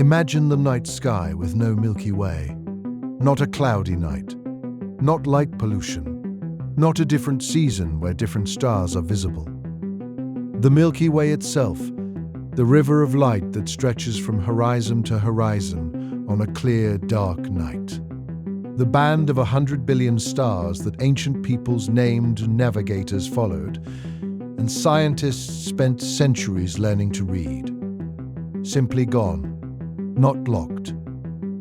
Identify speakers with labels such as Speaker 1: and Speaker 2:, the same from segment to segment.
Speaker 1: Imagine the night sky with no Milky Way. Not a cloudy night. Not light pollution. Not a different season where different stars are visible. The Milky Way itself, the river of light that stretches from horizon to horizon on a clear, dark night. The band of 100 billion stars that ancient peoples named and navigators followed, and scientists spent centuries learning to read. Simply gone. Not locked.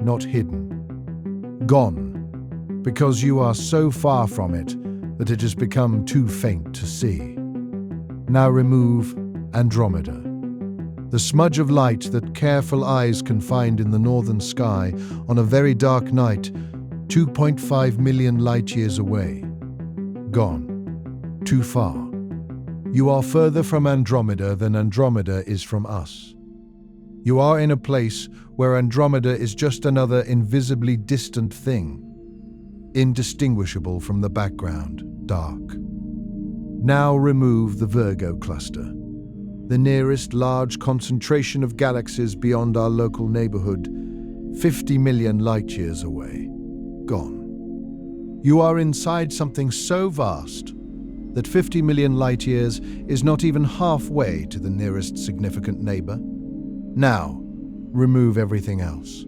Speaker 1: Not hidden. Gone, because you are so far from it that it has become too faint to see. Now remove Andromeda. The smudge of light that careful eyes can find in the northern sky on a very dark night, 2.5 million light-years away. Gone. Too far. You are further from Andromeda than Andromeda is from us. You are in a place where Andromeda is just another invisibly distant thing, indistinguishable from the background, dark. Now remove the Virgo cluster, the nearest large concentration of galaxies beyond our local neighborhood, 50 million light-years away. Gone. You are inside something so vast that 50 million light-years is not even halfway to the nearest significant neighbor. Now, remove everything else.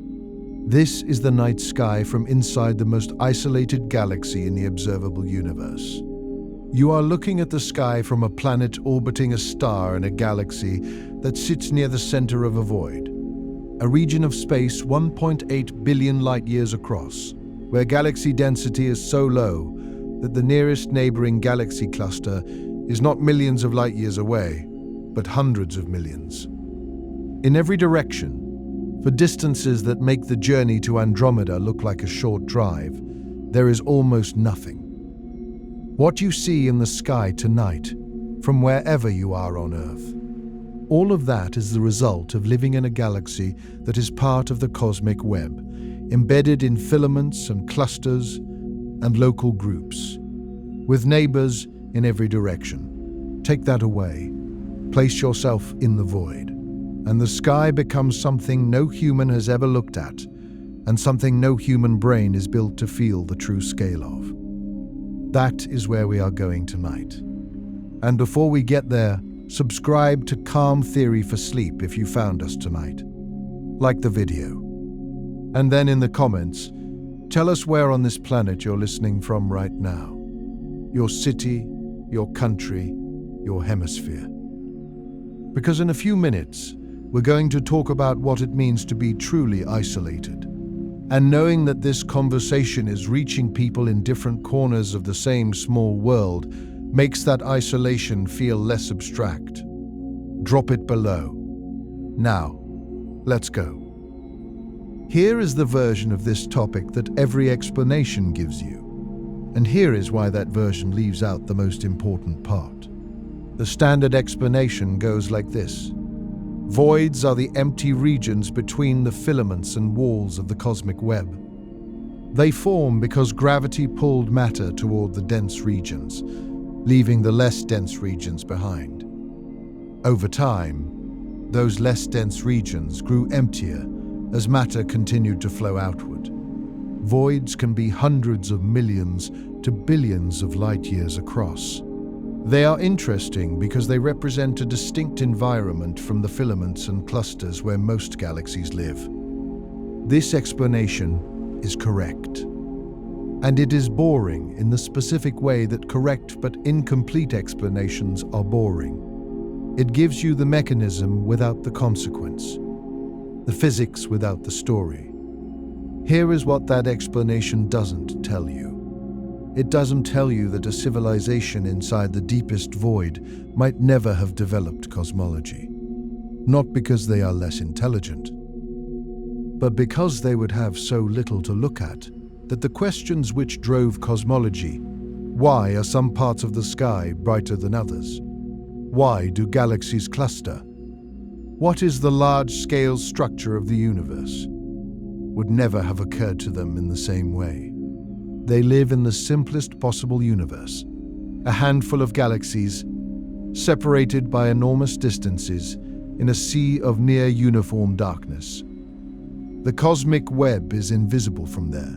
Speaker 1: This is the night sky from inside the most isolated galaxy in the observable universe. You are looking at the sky from a planet orbiting a star in a galaxy that sits near the center of a void, a region of space 1.8 billion light-years across, where galaxy density is so low that the nearest neighboring galaxy cluster is not millions of light-years away, but hundreds of millions. In every direction, for distances that make the journey to Andromeda look like a short drive, there is almost nothing. What you see in the sky tonight, from wherever you are on Earth, all of that is the result of living in a galaxy that is part of the cosmic web, embedded in filaments and clusters and local groups, with neighbors in every direction. Take that away. Place yourself in the void, and the sky becomes something no human has ever looked at, and something no human brain is built to feel the true scale of. That is where we are going tonight. And before we get there, subscribe to Calm Theory for Sleep if you found us tonight. Like the video. And then in the comments, tell us where on this planet you're listening from right now. Your city, your country, your hemisphere. Because in a few minutes, we're going to talk about what it means to be truly isolated. And knowing that this conversation is reaching people in different corners of the same small world makes that isolation feel less abstract. Drop it below. Now, let's go. Here is the version of this topic that every explanation gives you. And here is why that version leaves out the most important part. The standard explanation goes like this. Voids are the empty regions between the filaments and walls of the cosmic web. They form because gravity pulled matter toward the dense regions, leaving the less dense regions behind. Over time, those less dense regions grew emptier as matter continued to flow outward. Voids can be hundreds of millions to billions of light-years across. They are interesting because they represent a distinct environment from the filaments and clusters where most galaxies live. This explanation is correct. And it is boring in the specific way that correct but incomplete explanations are boring. It gives you the mechanism without the consequence, the physics without the story. Here is what that explanation doesn't tell you. It doesn't tell you that a civilization inside the deepest void might never have developed cosmology. Not because they are less intelligent, but because they would have so little to look at that the questions which drove cosmology, why are some parts of the sky brighter than others? Why do galaxies cluster? What is the large-scale structure of the universe? Would never have occurred to them in the same way. They live in the simplest possible universe, a handful of galaxies, separated by enormous distances in a sea of near-uniform darkness. The cosmic web is invisible from there.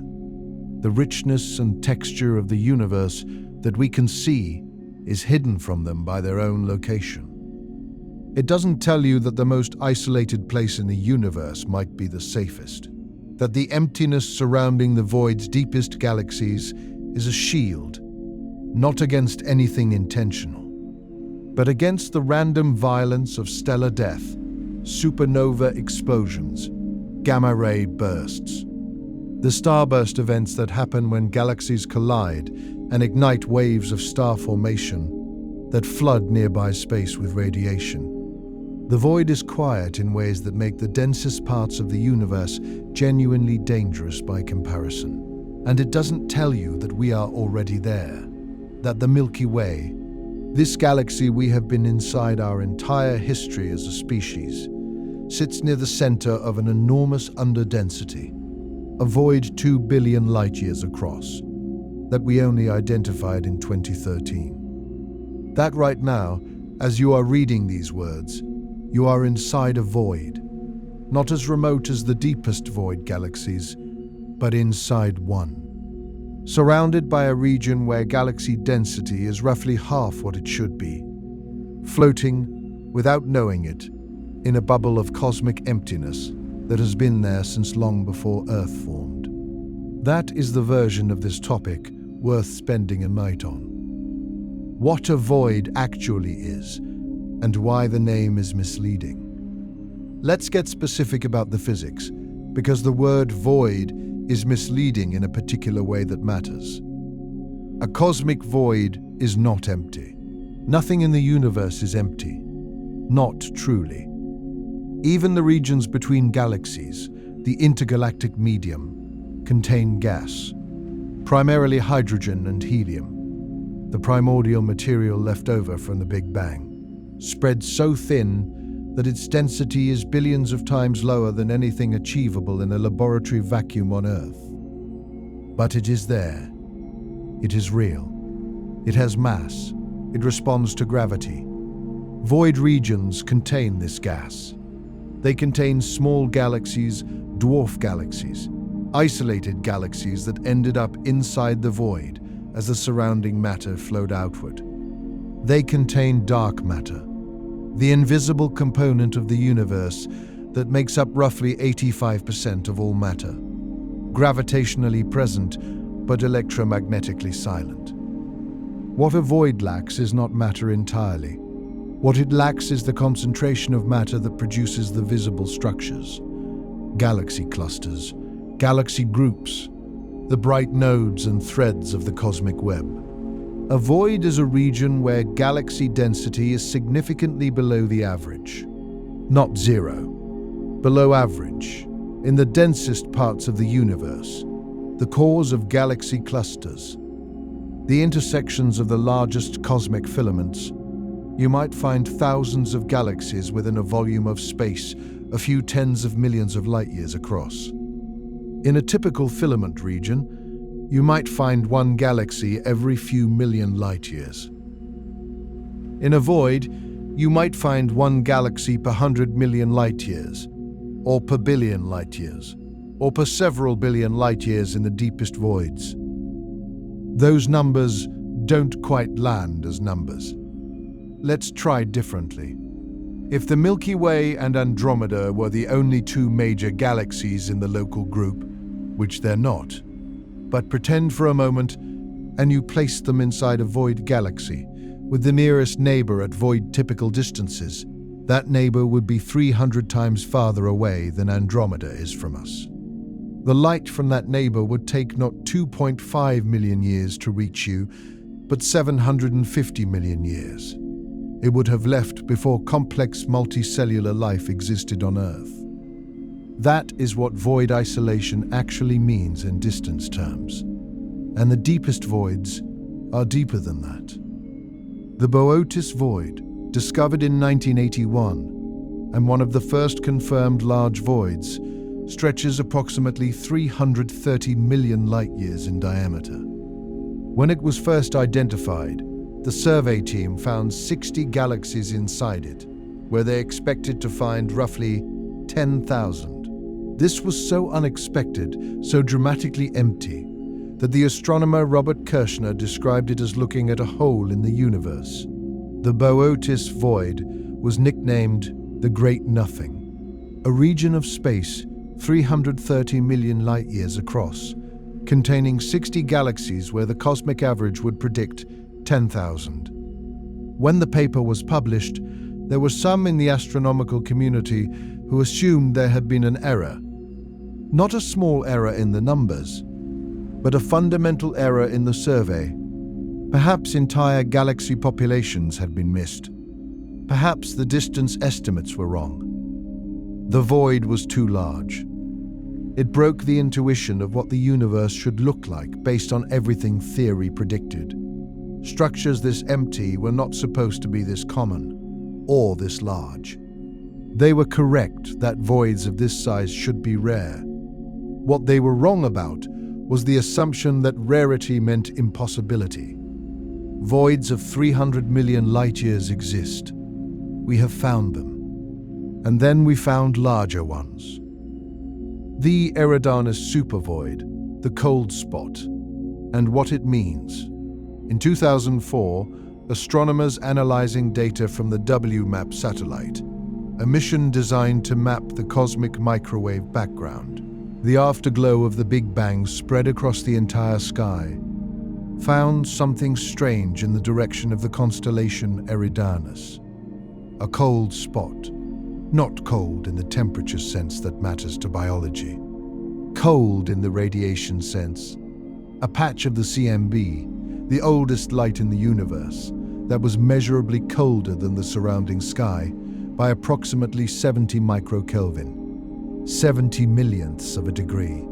Speaker 1: The richness and texture of the universe that we can see is hidden from them by their own location. It doesn't tell you that the most isolated place in the universe might be the safest, that the emptiness surrounding the void's deepest galaxies is a shield, not against anything intentional, but against the random violence of stellar death, supernova explosions, gamma-ray bursts. The starburst events that happen when galaxies collide and ignite waves of star formation that flood nearby space with radiation. The void is quiet in ways that make the densest parts of the universe genuinely dangerous by comparison. And it doesn't tell you that we are already there, that the Milky Way, this galaxy we have been inside our entire history as a species, sits near the center of an enormous underdensity, a void 2 billion light-years across, that we only identified in 2013. That right now, as you are reading these words, you are inside a void, not as remote as the deepest void galaxies, but inside one. Surrounded by a region where galaxy density is roughly half what it should be, floating, without knowing it, in a bubble of cosmic emptiness that has been there since long before Earth formed. That is the version of this topic worth spending a night on. What a void actually is, and why the name is misleading. Let's get specific about the physics, because the word void is misleading in a particular way that matters. A cosmic void is not empty. Nothing in the universe is empty. Not truly. Even the regions between galaxies, the intergalactic medium, contain gas, primarily hydrogen and helium, the primordial material left over from the Big Bang, spread so thin that its density is billions of times lower than anything achievable in a laboratory vacuum on Earth. But it is there. It is real. It has mass. It responds to gravity. Void regions contain this gas. They contain small galaxies, dwarf galaxies, isolated galaxies that ended up inside the void as the surrounding matter flowed outward. They contain dark matter, the invisible component of the universe that makes up roughly 85% of all matter, gravitationally present but electromagnetically silent. What a void lacks is not matter entirely. What it lacks is the concentration of matter that produces the visible structures, galaxy clusters, galaxy groups, the bright nodes and threads of the cosmic web. A void is a region where galaxy density is significantly below the average. Not zero, below average, in the densest parts of the universe, the cores of galaxy clusters, the intersections of the largest cosmic filaments. You might find thousands of galaxies within a volume of space a few tens of millions of light-years across. In a typical filament region, you might find one galaxy every few million light-years. In a void, you might find one galaxy per 100 million light-years, or per billion light-years, or per several billion light-years in the deepest voids. Those numbers don't quite land as numbers. Let's try differently. If the Milky Way and Andromeda were the only two major galaxies in the local group, which they're not, but pretend for a moment and you place them inside a void galaxy, with the nearest neighbor at void-typical distances, that neighbor would be 300 times farther away than Andromeda is from us. The light from that neighbor would take not 2.5 million years to reach you, but 750 million years. It would have left before complex multicellular life existed on Earth. That is what void isolation actually means in distance terms. And the deepest voids are deeper than that. The Boötes Void, discovered in 1981, and one of the first confirmed large voids, stretches approximately 330 million light-years in diameter. When it was first identified, the survey team found 60 galaxies inside it, where they expected to find roughly 10,000. This was so unexpected, so dramatically empty, that the astronomer Robert Kirshner described it as looking at a hole in the universe. The Boötes Void was nicknamed the Great Nothing, a region of space 330 million light-years across, containing 60 galaxies where the cosmic average would predict 10,000. When the paper was published, there were some in the astronomical community who assumed there had been an error. Not a small error in the numbers, but a fundamental error in the survey. Perhaps entire galaxy populations had been missed. Perhaps the distance estimates were wrong. The void was too large. It broke the intuition of what the universe should look like based on everything theory predicted. Structures this empty were not supposed to be this common, or this large. They were correct that voids of this size should be rare. What they were wrong about was the assumption that rarity meant impossibility. Voids of 300 million light-years exist. We have found them. And then we found larger ones. The Eridanus supervoid, the cold spot, and what it means. In 2004, astronomers analyzing data from the WMAP satellite, a mission designed to map the cosmic microwave background, the afterglow of the Big Bang spread across the entire sky, found something strange in the direction of the constellation Eridanus. A cold spot, not cold in the temperature sense that matters to biology. Cold in the radiation sense. A patch of the CMB, the oldest light in the universe, that was measurably colder than the surrounding sky by approximately 70 microkelvin, 70 millionths of a degree.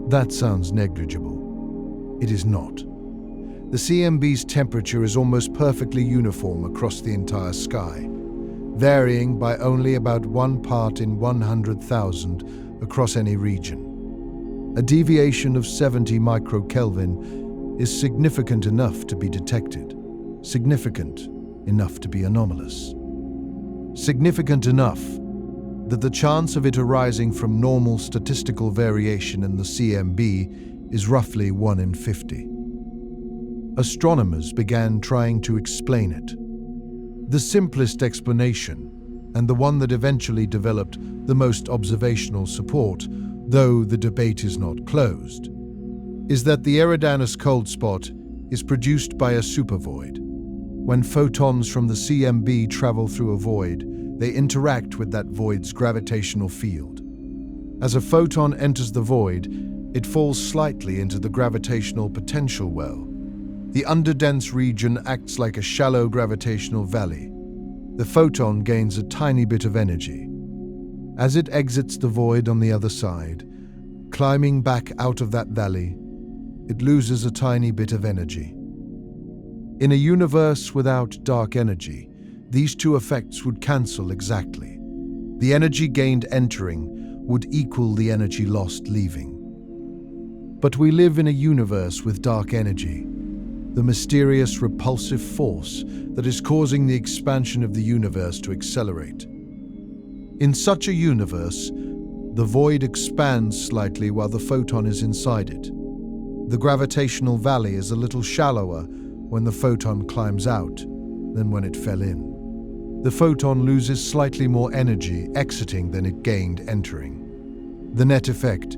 Speaker 1: That sounds negligible. It is not. The CMB's temperature is almost perfectly uniform across the entire sky, varying by only about 1 part in 100,000 across any region. A deviation of 70 microkelvin is significant enough to be detected, significant enough to be anomalous. Significant enough that the chance of it arising from normal statistical variation in the CMB is roughly 1 in 50. Astronomers began trying to explain it. The simplest explanation, and the one that eventually developed the most observational support, though the debate is not closed, is that the Eridanus cold spot is produced by a supervoid. When photons from the CMB travel through a void, they interact with that void's gravitational field. As a photon enters the void, it falls slightly into the gravitational potential well. The underdense region acts like a shallow gravitational valley. The photon gains a tiny bit of energy. As it exits the void on the other side, climbing back out of that valley, it loses a tiny bit of energy. In a universe without dark energy, these two effects would cancel exactly. The energy gained entering would equal the energy lost leaving. But we live in a universe with dark energy, the mysterious repulsive force that is causing the expansion of the universe to accelerate. In such a universe, the void expands slightly while the photon is inside it. The gravitational valley is a little shallower when the photon climbs out than when it fell in. The photon loses slightly more energy exiting than it gained entering. The net effect: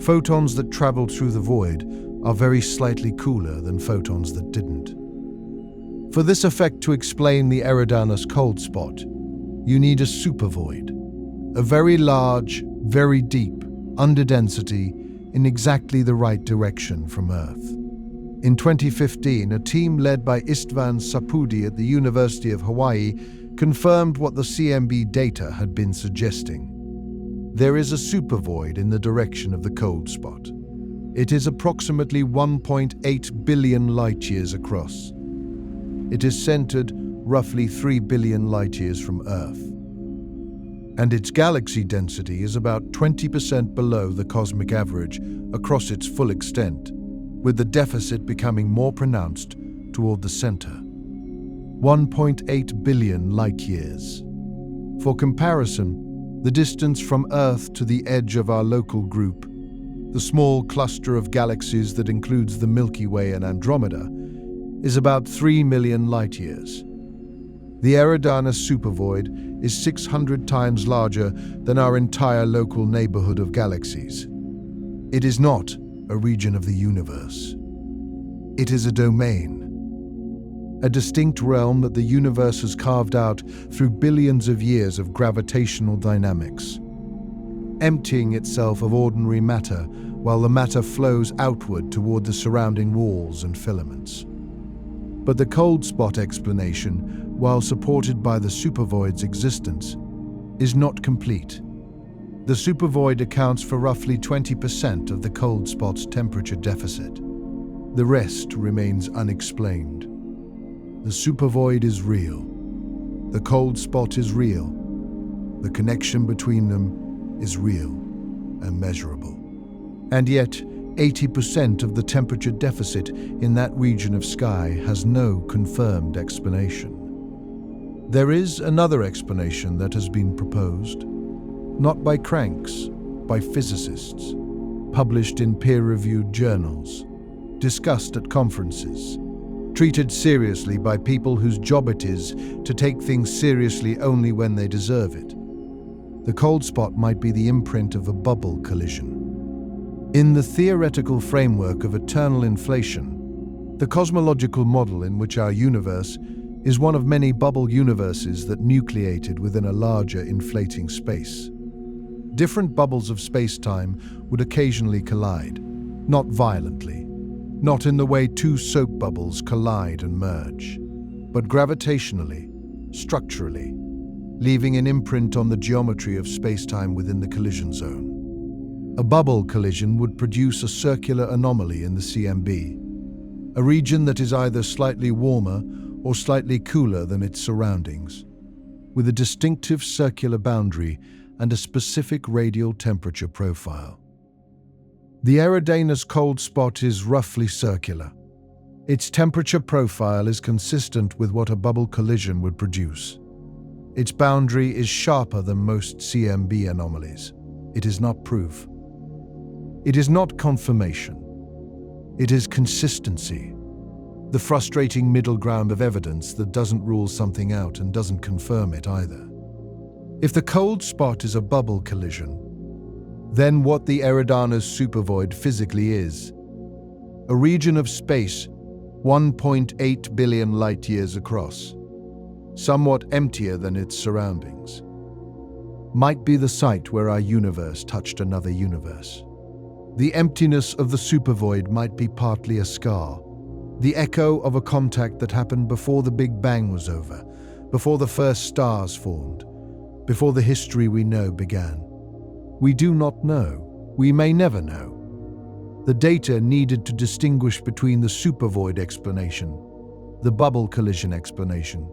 Speaker 1: photons that traveled through the void are very slightly cooler than photons that didn't. For this effect to explain the Eridanus cold spot, you need a supervoid, a very large, very deep, underdensity in exactly the right direction from Earth. In 2015, a team led by Istvan Sapudi at the University of Hawaii confirmed what the CMB data had been suggesting. There is a supervoid in the direction of the cold spot. It is approximately 1.8 billion light-years across. It is centered roughly 3 billion light-years from Earth. And its galaxy density is about 20% below the cosmic average across its full extent, with the deficit becoming more pronounced toward the center. 1.8 billion light-years. For comparison, The distance from Earth to the edge of our local group, the small cluster of galaxies that includes the Milky Way and Andromeda, is about 3 million light-years. The Eridanus supervoid is 600 times larger than our entire local neighborhood of galaxies. It is not a region of the universe. It is a domain, a distinct realm that the universe has carved out through billions of years of gravitational dynamics, emptying itself of ordinary matter while the matter flows outward toward the surrounding walls and filaments. But the cold spot explanation, while supported by the supervoid's existence, is not complete. The supervoid accounts for roughly 20% of the cold spot's temperature deficit. The rest remains unexplained. The supervoid is real. The cold spot is real. The connection between them is real and measurable. And yet, 80% of the temperature deficit in that region of sky has no confirmed explanation. There is another explanation that has been proposed, not by cranks, by physicists, published in peer-reviewed journals, discussed at conferences, treated seriously by people whose job it is to take things seriously only when they deserve it. The cold spot might be the imprint of a bubble collision. In the theoretical framework of eternal inflation, the cosmological model in which our universe is one of many bubble universes that nucleated within a larger inflating space. Different bubbles of space-time would occasionally collide, not violently, not in the way two soap bubbles collide and merge, but gravitationally, structurally, leaving an imprint on the geometry of space-time within the collision zone. A bubble collision would produce a circular anomaly in the CMB, a region that is either slightly warmer or slightly cooler than its surroundings, with a distinctive circular boundary and a specific radial temperature profile. The Eridanus cold spot is roughly circular. Its temperature profile is consistent with what a bubble collision would produce. Its boundary is sharper than most CMB anomalies. It is not proof. It is not confirmation. It is consistency, the frustrating middle ground of evidence that doesn't rule something out and doesn't confirm it either. If the cold spot is a bubble collision, then what the Eridanus supervoid physically is, a region of space 1.8 billion light-years across, somewhat emptier than its surroundings, might be the site where our universe touched another universe. The emptiness of the supervoid might be partly a scar, the echo of a contact that happened before the Big Bang was over, before the first stars formed, before the history we know began. We do not know. We may never know. The data needed to distinguish between the supervoid explanation, the bubble collision explanation,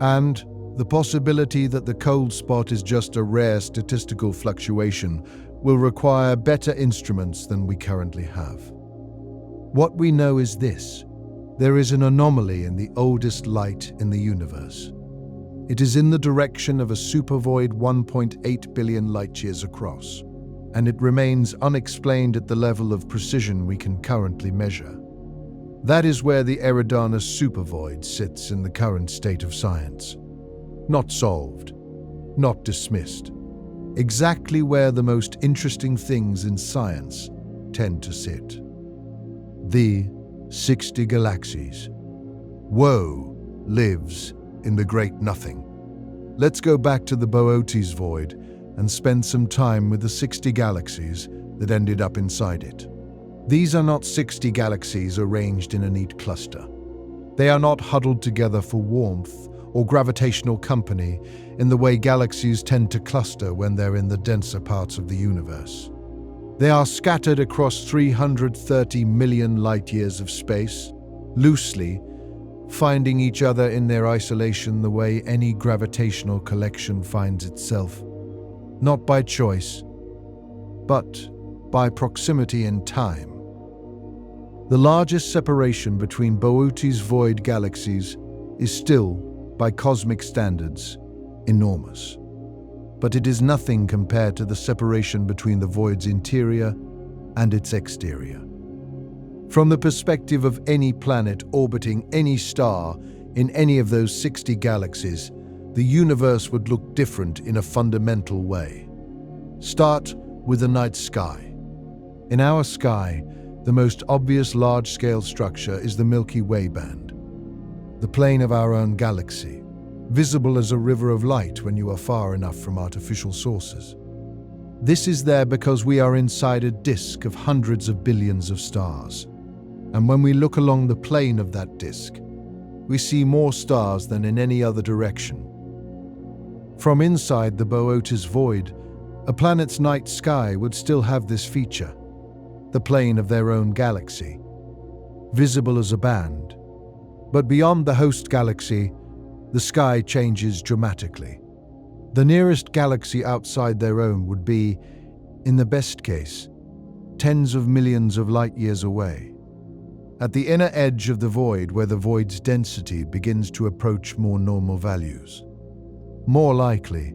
Speaker 1: and the possibility that the cold spot is just a rare statistical fluctuation will require better instruments than we currently have. What we know is this: there is an anomaly in the oldest light in the universe. It is in the direction of a supervoid 1.8 billion light-years across, and it remains unexplained at the level of precision we can currently measure. That is where the Eridanus supervoid sits in the current state of science. Not solved, not dismissed. Exactly where the most interesting things in science tend to sit. The 60 galaxies. Woe lives in the great nothing. Let's go back to the Boötes Void and spend some time with the 60 galaxies that ended up inside it. These are not 60 galaxies arranged in a neat cluster. They are not huddled together for warmth or gravitational company in the way galaxies tend to cluster when they're in the denser parts of the universe. They are scattered across 330 million light-years of space, loosely, finding each other in their isolation the way any gravitational collection finds itself, not by choice, but by proximity in time. The largest separation between Boötes Void galaxies is still, by cosmic standards, enormous. but it is nothing compared to the separation between the void's interior and its exterior. From the perspective of any planet orbiting any star in any of those 60 galaxies, the universe would look different in a fundamental way. Start with the night sky. In our sky, the most obvious large-scale structure is the Milky Way band, the plane of our own galaxy, visible as a river of light when you are far enough from artificial sources. This is there because we are inside a disk of hundreds of billions of stars. And when we look along the plane of that disk, we see more stars than in any other direction. From inside the Boötes Void, a planet's night sky would still have this feature, the plane of their own galaxy, visible as a band. But beyond the host galaxy, the sky changes dramatically. The nearest galaxy outside their own would be, in the best case, tens of millions of light years away. At the inner edge of the void, where the void's density begins to approach more normal values. More likely,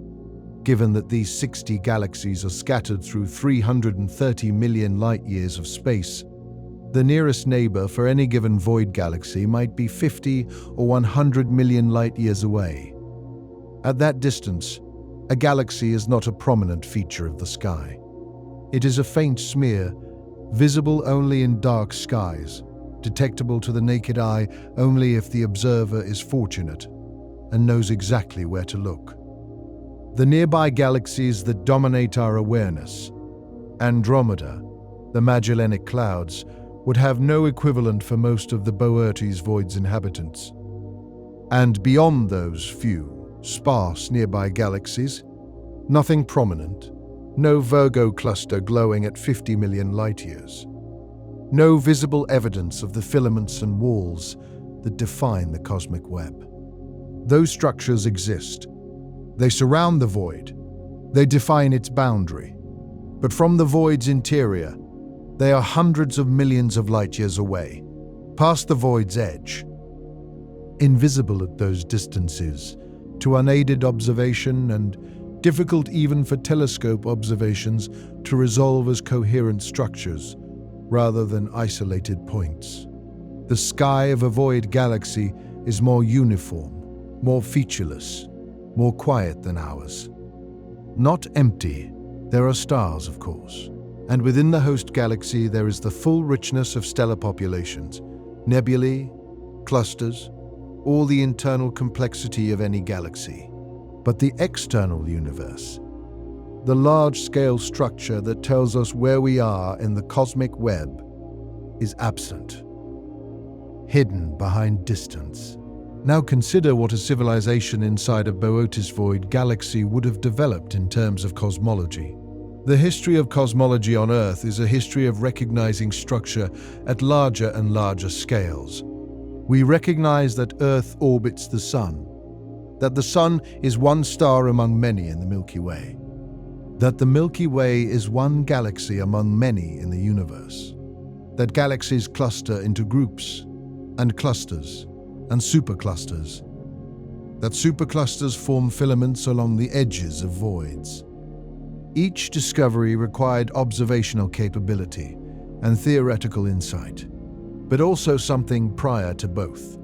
Speaker 1: given that these 60 galaxies are scattered through 330 million light-years of space, the nearest neighbor for any given void galaxy might be 50 or 100 million light-years away. At that distance, a galaxy is not a prominent feature of the sky. It is a faint smear, visible only in dark skies, detectable to the naked eye only if the observer is fortunate and knows exactly where to look. The nearby galaxies that dominate our awareness, Andromeda, the Magellanic Clouds, would have no equivalent for most of the Boötes Void's inhabitants. And beyond those few, sparse nearby galaxies, nothing prominent, no Virgo cluster glowing at 50 million light-years, no visible evidence of the filaments and walls that define the cosmic web. Those structures exist. They surround the void. They define its boundary. But from the void's interior, they are hundreds of millions of light-years away, past the void's edge. Invisible at those distances, to unaided observation and difficult even for telescope observations to resolve as coherent structures, rather than isolated points. The sky of a void galaxy is more uniform, more featureless, more quiet than ours. Not empty, there are stars, of course. And within the host galaxy there is the full richness of stellar populations, nebulae, clusters, all the internal complexity of any galaxy. But the external universe, the large-scale structure that tells us where we are in the cosmic web, is absent, hidden behind distance. Now consider what a civilization inside a Boötes Void galaxy would have developed in terms of cosmology. The history of cosmology on Earth is a history of recognizing structure at larger and larger scales. We recognize that Earth orbits the Sun, that the Sun is one star among many in the Milky Way, that the Milky Way is one galaxy among many in the universe, that galaxies cluster into groups and clusters and superclusters, that superclusters form filaments along the edges of voids. Each discovery required observational capability and theoretical insight, but also something prior to both,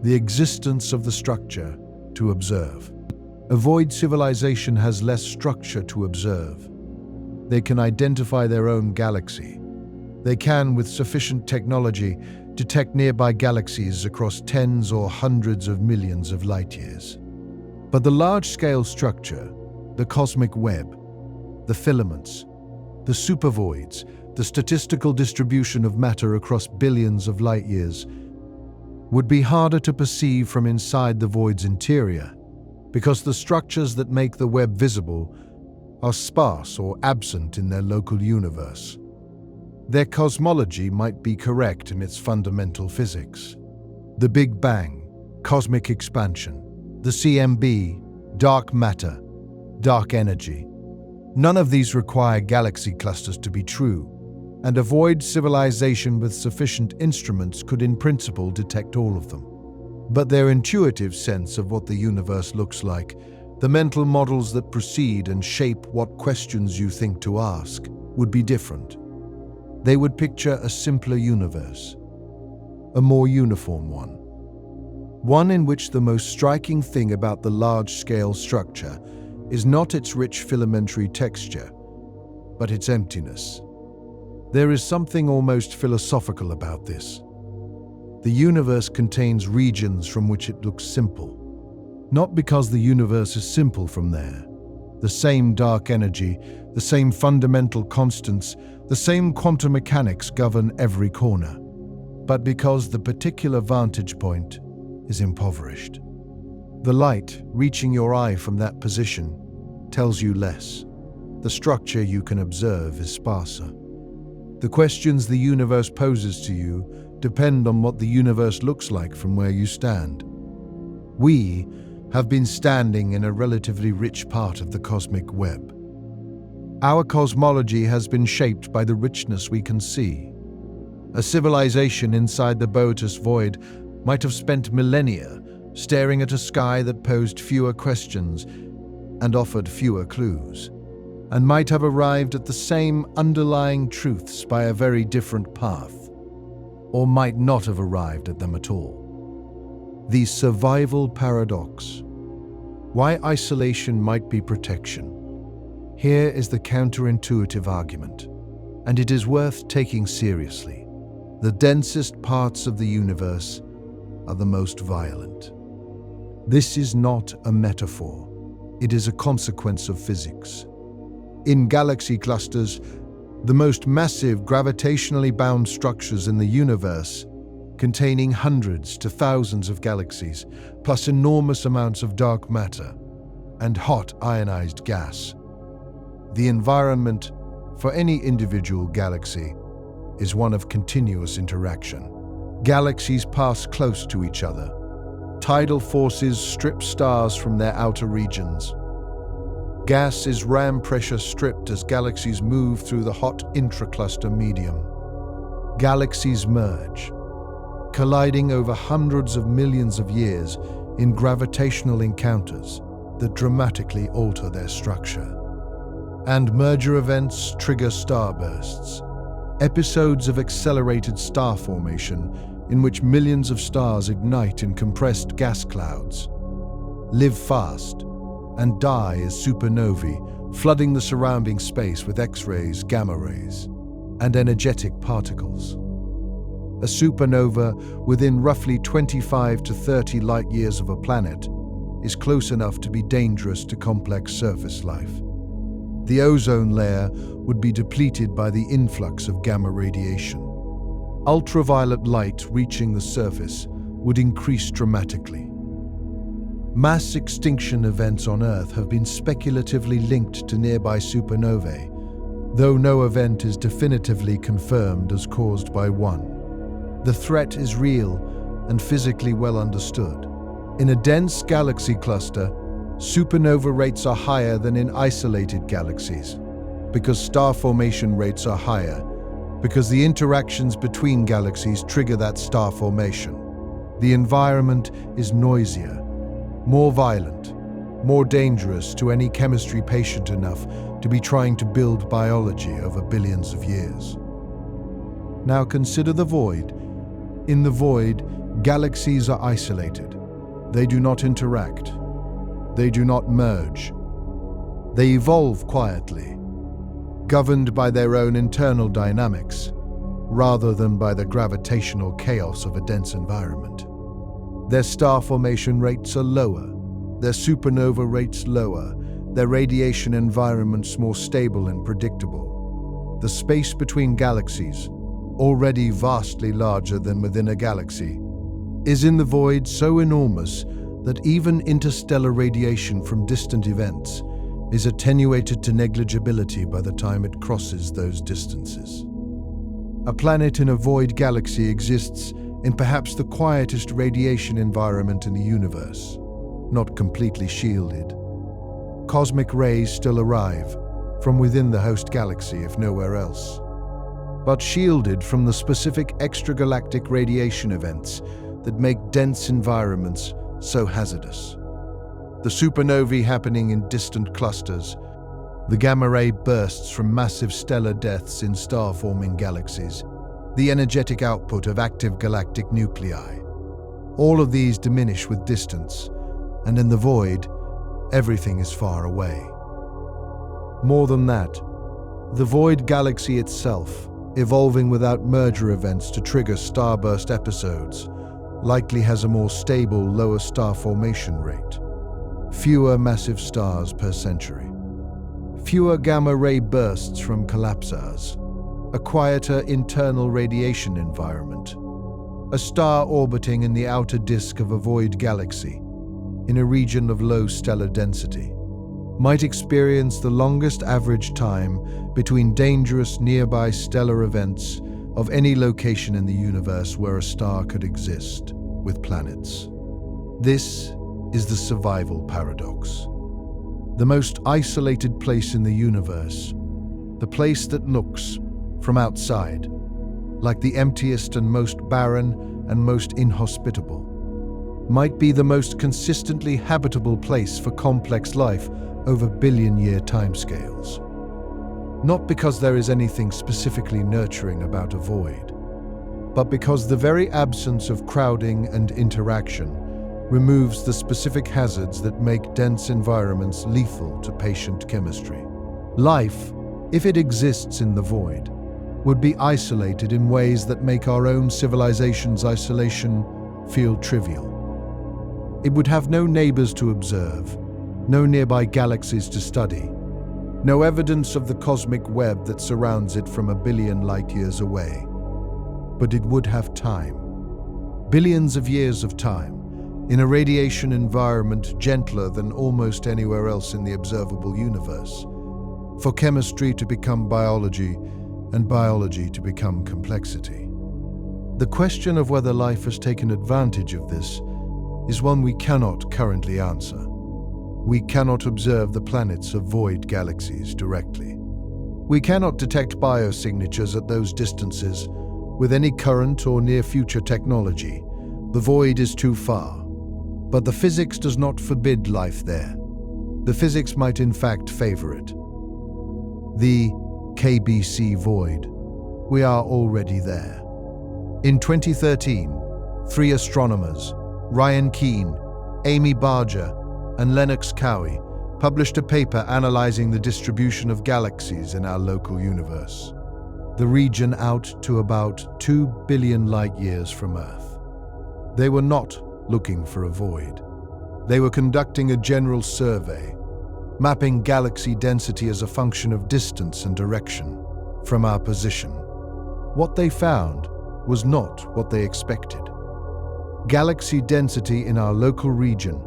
Speaker 1: the existence of the structure to observe. A void civilization has less structure to observe. They can identify their own galaxy. They can, with sufficient technology, detect nearby galaxies across tens or hundreds of millions of light-years. But the large-scale structure, the cosmic web, the filaments, the supervoids, the statistical distribution of matter across billions of light-years, would be harder to perceive from inside the void's interior, because the structures that make the web visible are sparse or absent in their local universe. Their cosmology might be correct in its fundamental physics. The Big Bang, cosmic expansion, the CMB, dark matter, dark energy. None of these require galaxy clusters to be true, and a void civilization with sufficient instruments could in principle detect all of them. But their intuitive sense of what the universe looks like, The mental models that precede and shape what questions you think to ask would be different. They would picture a simpler universe, a more uniform one in which the most striking thing about the large-scale structure is not its rich filamentary texture, but its emptiness. There is something almost philosophical about this. The universe contains regions from which it looks simple, not because the universe is simple from there. The same dark energy, the same fundamental constants, the same quantum mechanics govern every corner, but because the particular vantage point is impoverished. The light reaching your eye from that position tells you less. The structure you can observe is sparser. The questions the universe poses to you depend on what the universe looks like from where you stand. We have been standing in a relatively rich part of the cosmic web. Our cosmology has been shaped by the richness we can see. A civilization inside the Boötes Void might have spent millennia staring at a sky that posed fewer questions and offered fewer clues, and might have arrived at the same underlying truths by a very different path, or might not have arrived at them at all. The survival paradox. Why isolation might be protection. Here is the counterintuitive argument, and it is worth taking seriously. The densest parts of the universe are the most violent. This is not a metaphor. It is a consequence of physics. In galaxy clusters, the most massive gravitationally bound structures in the universe, containing hundreds to thousands of galaxies, plus enormous amounts of dark matter and hot ionized gas. The environment for any individual galaxy is one of continuous interaction. Galaxies pass close to each other. Tidal forces strip stars from their outer regions. Gas is ram pressure stripped as galaxies move through the hot intracluster medium. Galaxies merge, colliding over hundreds of millions of years in gravitational encounters that dramatically alter their structure. And merger events trigger starbursts, episodes of accelerated star formation in which millions of stars ignite in compressed gas clouds, live fast, and die as supernovae, flooding the surrounding space with X-rays, gamma rays, and energetic particles. A supernova within roughly 25 to 30 light-years of a planet is close enough to be dangerous to complex surface life. The ozone layer would be depleted by the influx of gamma radiation. Ultraviolet light reaching the surface would increase dramatically. Mass extinction events on Earth have been speculatively linked to nearby supernovae, though no event is definitively confirmed as caused by one. The threat is real and physically well understood. In a dense galaxy cluster, supernova rates are higher than in isolated galaxies, because star formation rates are higher, because the interactions between galaxies trigger that star formation. The environment is noisier, more violent, more dangerous to any chemistry patient enough to be trying to build biology over billions of years. Now consider the void. In the void, galaxies are isolated. They do not interact. They do not merge. They evolve quietly, governed by their own internal dynamics, rather than by the gravitational chaos of a dense environment. Their star formation rates are lower, their supernova rates lower, their radiation environments more stable and predictable. The space between galaxies, already vastly larger than within a galaxy, is in the void so enormous that even interstellar radiation from distant events is attenuated to negligibility by the time it crosses those distances. A planet in a void galaxy exists in perhaps the quietest radiation environment in the universe, not completely shielded. Cosmic rays still arrive from within the host galaxy, if nowhere else, but shielded from the specific extragalactic radiation events that make dense environments so hazardous. the supernovae happening in distant clusters, the gamma-ray bursts from massive stellar deaths in star-forming galaxies, the energetic output of active galactic nuclei. All of these diminish with distance, and in the void, everything is far away. More than that, the void galaxy itself, evolving without merger events to trigger starburst episodes, likely has a more stable, lower star formation rate. Fewer massive stars per century. Fewer gamma-ray bursts from collapsars. A quieter internal radiation environment. A star orbiting in the outer disk of a void galaxy, in a region of low stellar density, might experience the longest average time between dangerous nearby stellar events of any location in the universe where a star could exist, with planets. This is the survival paradox. The most isolated place in the universe, the place that looks, from outside, like the emptiest and most barren and most inhospitable, might be the most consistently habitable place for complex life over billion-year timescales. Not because there is anything specifically nurturing about a void, but because the very absence of crowding and interaction removes the specific hazards that make dense environments lethal to patient chemistry. Life, if it exists in the void, would be isolated in ways that make our own civilization's isolation feel trivial. It would have no neighbors to observe, no nearby galaxies to study, no evidence of the cosmic web that surrounds it from a billion light-years away. But it would have time. Billions of years of time, in a radiation environment gentler than almost anywhere else in the observable universe, for chemistry to become biology and biology to become complexity. The question of whether life has taken advantage of this is one we cannot currently answer. We cannot observe the planets of void galaxies directly. We cannot detect biosignatures at those distances with any current or near-future technology. The void is too far. But the physics does not forbid life there. The physics might in fact favor it. The KBC void. We are already there. In 2013, 3 astronomers, Ryan Keane, Amy Barger, and Lennox Cowie, published a paper analyzing the distribution of galaxies in our local universe, the region out to about 2 billion light-years from Earth. They were not looking for a void. They were conducting a general survey, mapping galaxy density as a function of distance and direction from our position. What they found was not what they expected. Galaxy density in our local region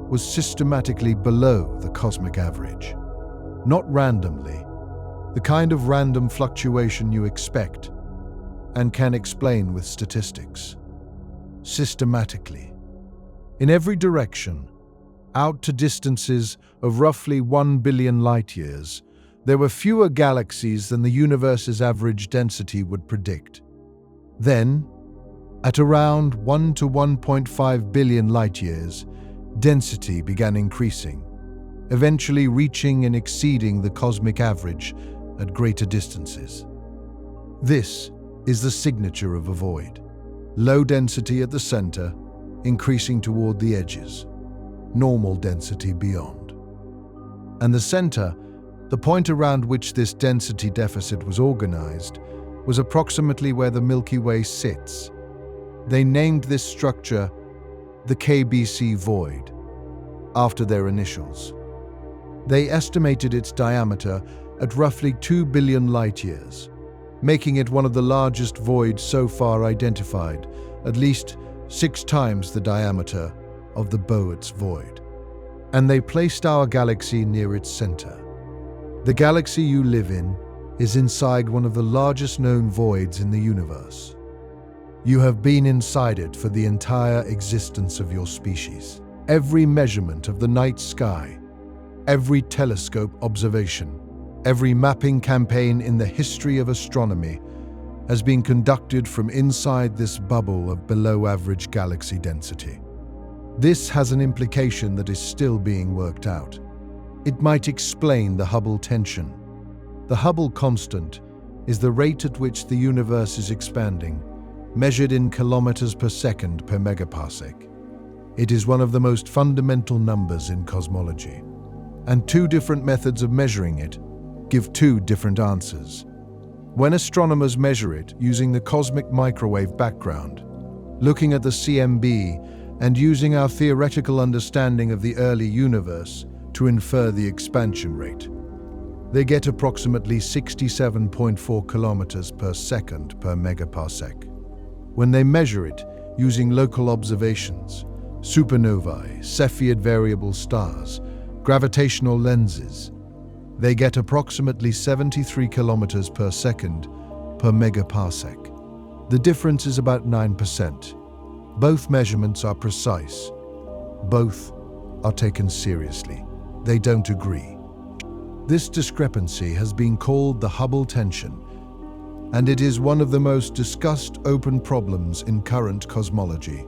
Speaker 1: was systematically below the cosmic average. Not randomly, the kind of random fluctuation you expect and can explain with statistics. Systematically. In every direction, out to distances of roughly 1 billion light-years, there were fewer galaxies than the universe's average density would predict. Then, at around 1 to 1.5 billion light-years, density began increasing, eventually reaching and exceeding the cosmic average at greater distances. This is the signature of a void. Low density at the center, increasing toward the edges, normal density beyond. And the center, the point around which this density deficit was organized, was approximately where the Milky Way sits. They named this structure the KBC void, after their initials. They estimated its diameter at roughly 2 billion light-years, making it one of the largest voids so far identified, at least 6 times the diameter of the Boötes Void. And they placed our galaxy near its center. The galaxy you live in is inside one of the largest known voids in the universe. You have been inside it for the entire existence of your species. Every measurement of the night sky, every telescope observation, every mapping campaign in the history of astronomy has been conducted from inside this bubble of below-average galaxy density. This has an implication that is still being worked out. It might explain the Hubble tension. The Hubble constant is the rate at which the universe is expanding, measured in kilometers per second per megaparsec. It is one of the most fundamental numbers in cosmology, and two different methods of measuring it give two different answers. When astronomers measure it using the cosmic microwave background, looking at the CMB and using our theoretical understanding of the early universe to infer the expansion rate, they get approximately 67.4 kilometers per second per megaparsec. When they measure it using local observations, supernovae, Cepheid variable stars, gravitational lenses, they get approximately 73 kilometers per second per megaparsec. The difference is about 9%. Both measurements are precise. Both are taken seriously. They don't agree. This discrepancy has been called the Hubble tension, and it is one of the most discussed open problems in current cosmology.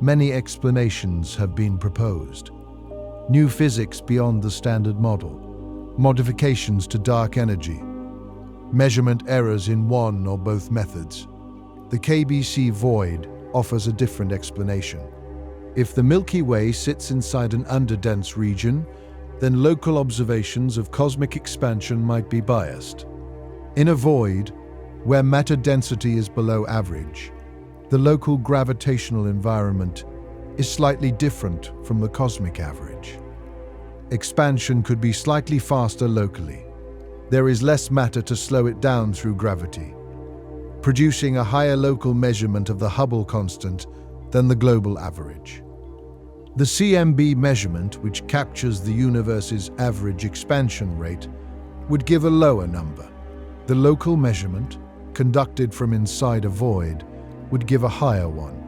Speaker 1: Many explanations have been proposed. New physics beyond the standard model, modifications to dark energy, measurement errors in one or both methods. The KBC void offers a different explanation. If the Milky Way sits inside an underdense region, then local observations of cosmic expansion might be biased. In a void, where matter density is below average, the local gravitational environment is slightly different from the cosmic average. Expansion could be slightly faster locally. There is less matter to slow it down through gravity, producing a higher local measurement of the Hubble constant than the global average. The CMB measurement, which captures the universe's average expansion rate, would give a lower number. The local measurement, conducted from inside a void, would give a higher one.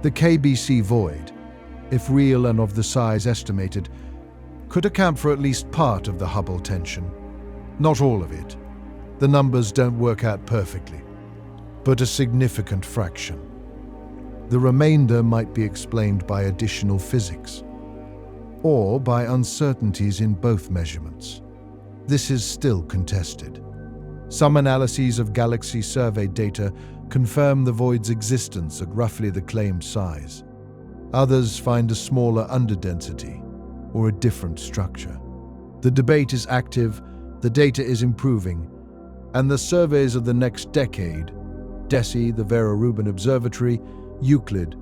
Speaker 1: The KBC void, if real and of the size estimated, could account for at least part of the Hubble tension. Not all of it. The numbers don't work out perfectly, but a significant fraction. The remainder might be explained by additional physics, or by uncertainties in both measurements. This is still contested. Some analyses of galaxy survey data confirm the void's existence at roughly the claimed size. Others find a smaller underdensity or a different structure. The debate is active, the data is improving, and the surveys of the next decade, DESI, the Vera Rubin Observatory, Euclid,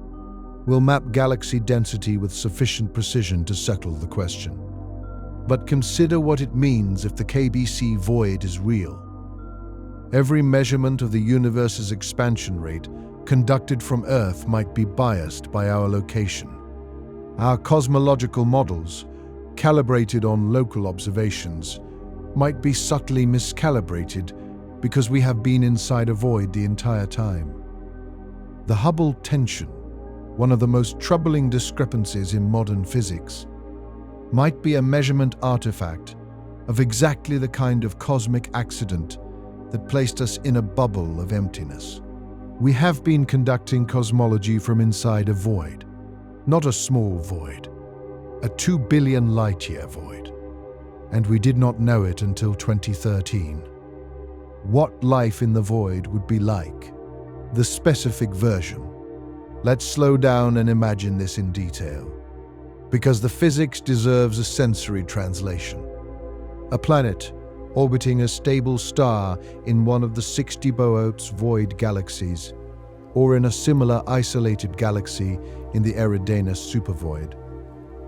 Speaker 1: will map galaxy density with sufficient precision to settle the question. But consider what it means if the KBC void is real. Every measurement of the universe's expansion rate conducted from Earth might be biased by our location. Our cosmological models, calibrated on local observations, might be subtly miscalibrated because we have been inside a void the entire time. The Hubble tension, one of the most troubling discrepancies in modern physics, might be a measurement artifact of exactly the kind of cosmic accident that placed us in a bubble of emptiness. We have been conducting cosmology from inside a void, not a small void, a 2 billion light-year void, and we did not know it until 2013. What life in the void would be like, the specific version. Let's slow down and imagine this in detail, because the physics deserves a sensory translation. A planet orbiting a stable star in one of the 60 Boötes Void galaxies, or in a similar isolated galaxy in the Eridanus supervoid,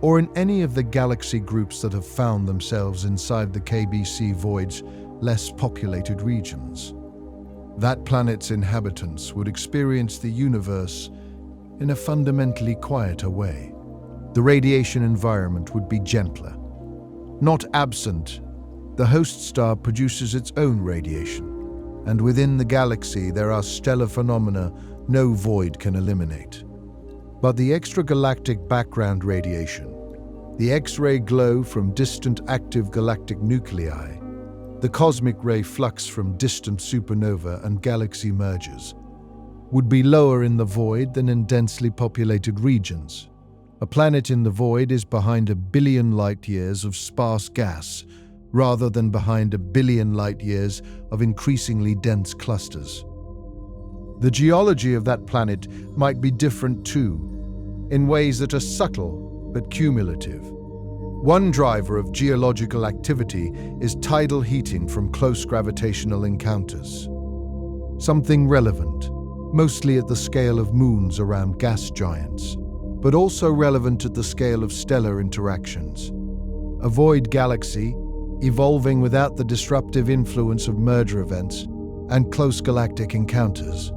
Speaker 1: or in any of the galaxy groups that have found themselves inside the KBC void's less populated regions. That planet's inhabitants would experience the universe in a fundamentally quieter way. The radiation environment would be gentler. Not absent, the host star produces its own radiation, and within the galaxy there are stellar phenomena no void can eliminate. But the extragalactic background radiation, the X-ray glow from distant active galactic nuclei, the cosmic ray flux from distant supernova and galaxy mergers, would be lower in the void than in densely populated regions. A planet in the void is behind 1 billion light-years of sparse gas, rather than behind 1 billion light-years of increasingly dense clusters. The geology of that planet might be different too, in ways that are subtle but cumulative. One driver of geological activity is tidal heating from close gravitational encounters. Something relevant, mostly at the scale of moons around gas giants, but also relevant at the scale of stellar interactions. A void galaxy, evolving without the disruptive influence of merger events and close galactic encounters,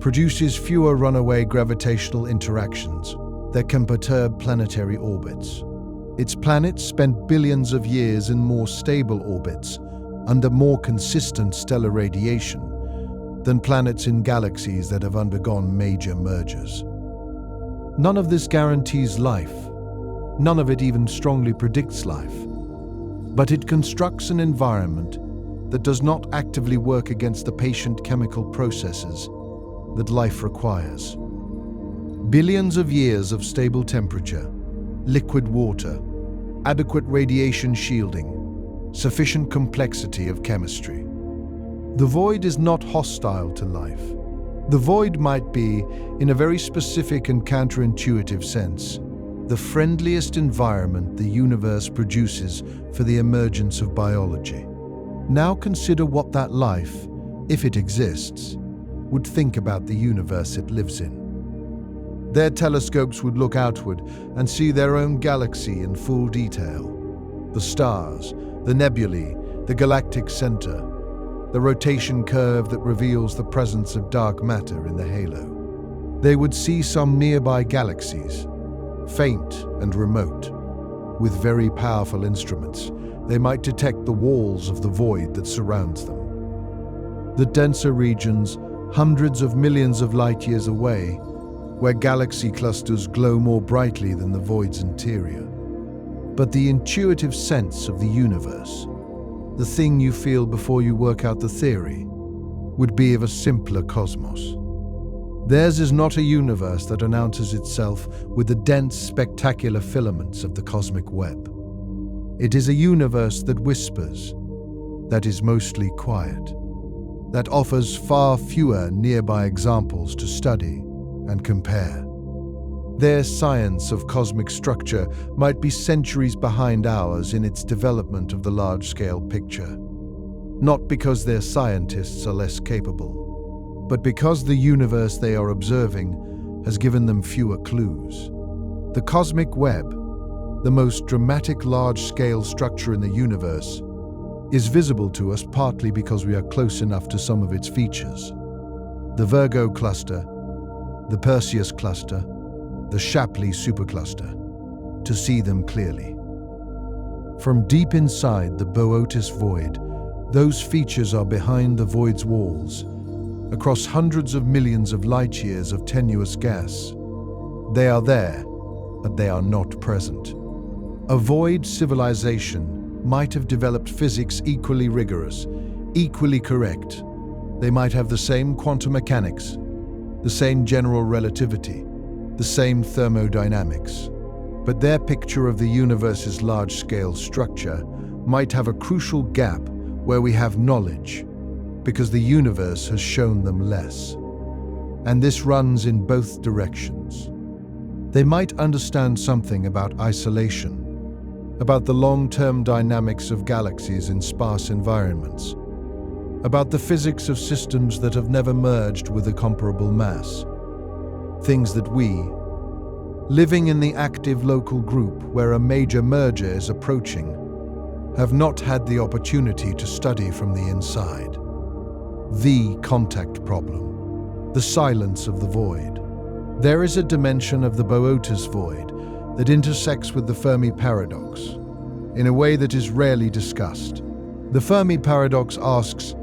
Speaker 1: produces fewer runaway gravitational interactions that can perturb planetary orbits. Its planets spent billions of years in more stable orbits under more consistent stellar radiation than planets in galaxies that have undergone major mergers. None of this guarantees life. None of it even strongly predicts life. But it constructs an environment that does not actively work against the patient chemical processes that life requires. Billions of years of stable temperature, liquid water, adequate radiation shielding, sufficient complexity of chemistry. The void is not hostile to life. The void might be, in a very specific and counterintuitive sense, the friendliest environment the universe produces for the emergence of biology. Now consider what that life, if it exists, would think about the universe it lives in. Their telescopes would look outward and see their own galaxy in full detail. The stars, the nebulae, the galactic center, the rotation curve that reveals the presence of dark matter in the halo. They would see some nearby galaxies, faint and remote. With very powerful instruments, they might detect the walls of the void that surrounds them. The denser regions, hundreds of millions of light-years away, where galaxy clusters glow more brightly than the void's interior. But the intuitive sense of the universe, the thing you feel before you work out the theory, would be of a simpler cosmos. Theirs is not a universe that announces itself with the dense, spectacular filaments of the cosmic web. It is a universe that whispers, that is mostly quiet, that offers far fewer nearby examples to study and compare. Their science of cosmic structure might be centuries behind ours in its development of the large-scale picture. Not because their scientists are less capable, but because the universe they are observing has given them fewer clues. The cosmic web, the most dramatic large-scale structure in the universe, is visible to us partly because we are close enough to some of its features. The Virgo cluster, the Perseus cluster, the Shapley supercluster, to see them clearly. From deep inside the Boötes Void, those features are behind the void's walls, across hundreds of millions of light-years of tenuous gas. They are there, but they are not present. A void civilization might have developed physics equally rigorous, equally correct. They might have the same quantum mechanics, the same general relativity, the same thermodynamics. But their picture of the universe's large-scale structure might have a crucial gap where we have knowledge, because the universe has shown them less. And this runs in both directions. They might understand something about isolation, about the long-term dynamics of galaxies in sparse environments, about the physics of systems that have never merged with a comparable mass. Things that we, living in the active local group where a major merger is approaching, have not had the opportunity to study from the inside. The contact problem, the silence of the void. There is a dimension of the Boötes Void that intersects with the Fermi paradox in a way that is rarely discussed. The Fermi paradox asks,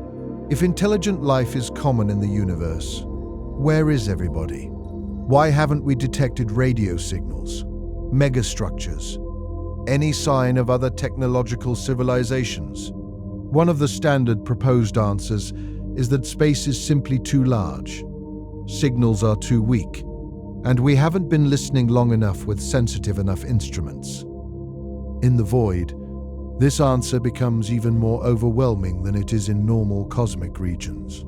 Speaker 1: if intelligent life is common in the universe, where is everybody? Why haven't we detected radio signals, megastructures, any sign of other technological civilizations? One of the standard proposed answers is that space is simply too large. signals are too weak, and we haven't been listening long enough with sensitive enough instruments. In the void, this answer becomes even more overwhelming than it is in normal cosmic regions.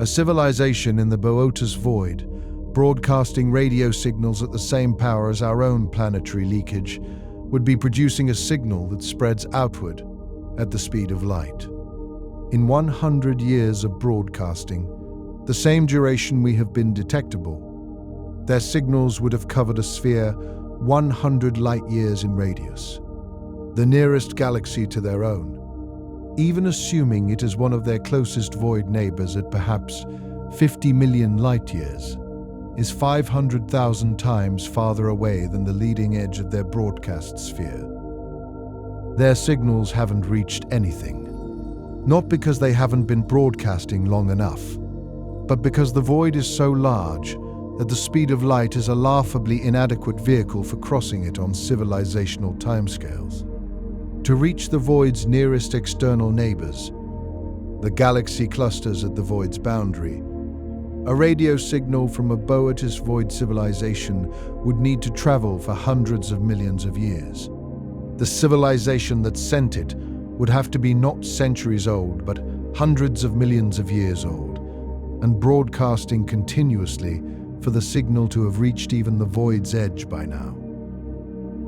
Speaker 1: A civilization in the Boötes Void, broadcasting radio signals at the same power as our own planetary leakage, would be producing a signal that spreads outward at the speed of light. In 100 years of broadcasting, the same duration we have been detectable, their signals would have covered a sphere 100 light-years in radius, the nearest galaxy to their own. Even assuming it is one of their closest void neighbors at perhaps 50 million light-years, is 500,000 times farther away than the leading edge of their broadcast sphere. Their signals haven't reached anything, not because they haven't been broadcasting long enough, but because the void is so large that the speed of light is a laughably inadequate vehicle for crossing it on civilizational timescales. To reach the void's nearest external neighbors, the galaxy clusters at the void's boundary, a radio signal from a Boötes Void civilization would need to travel for hundreds of millions of years. The civilization that sent it would have to be not centuries old, but hundreds of millions of years old, and broadcasting continuously for the signal to have reached even the void's edge by now.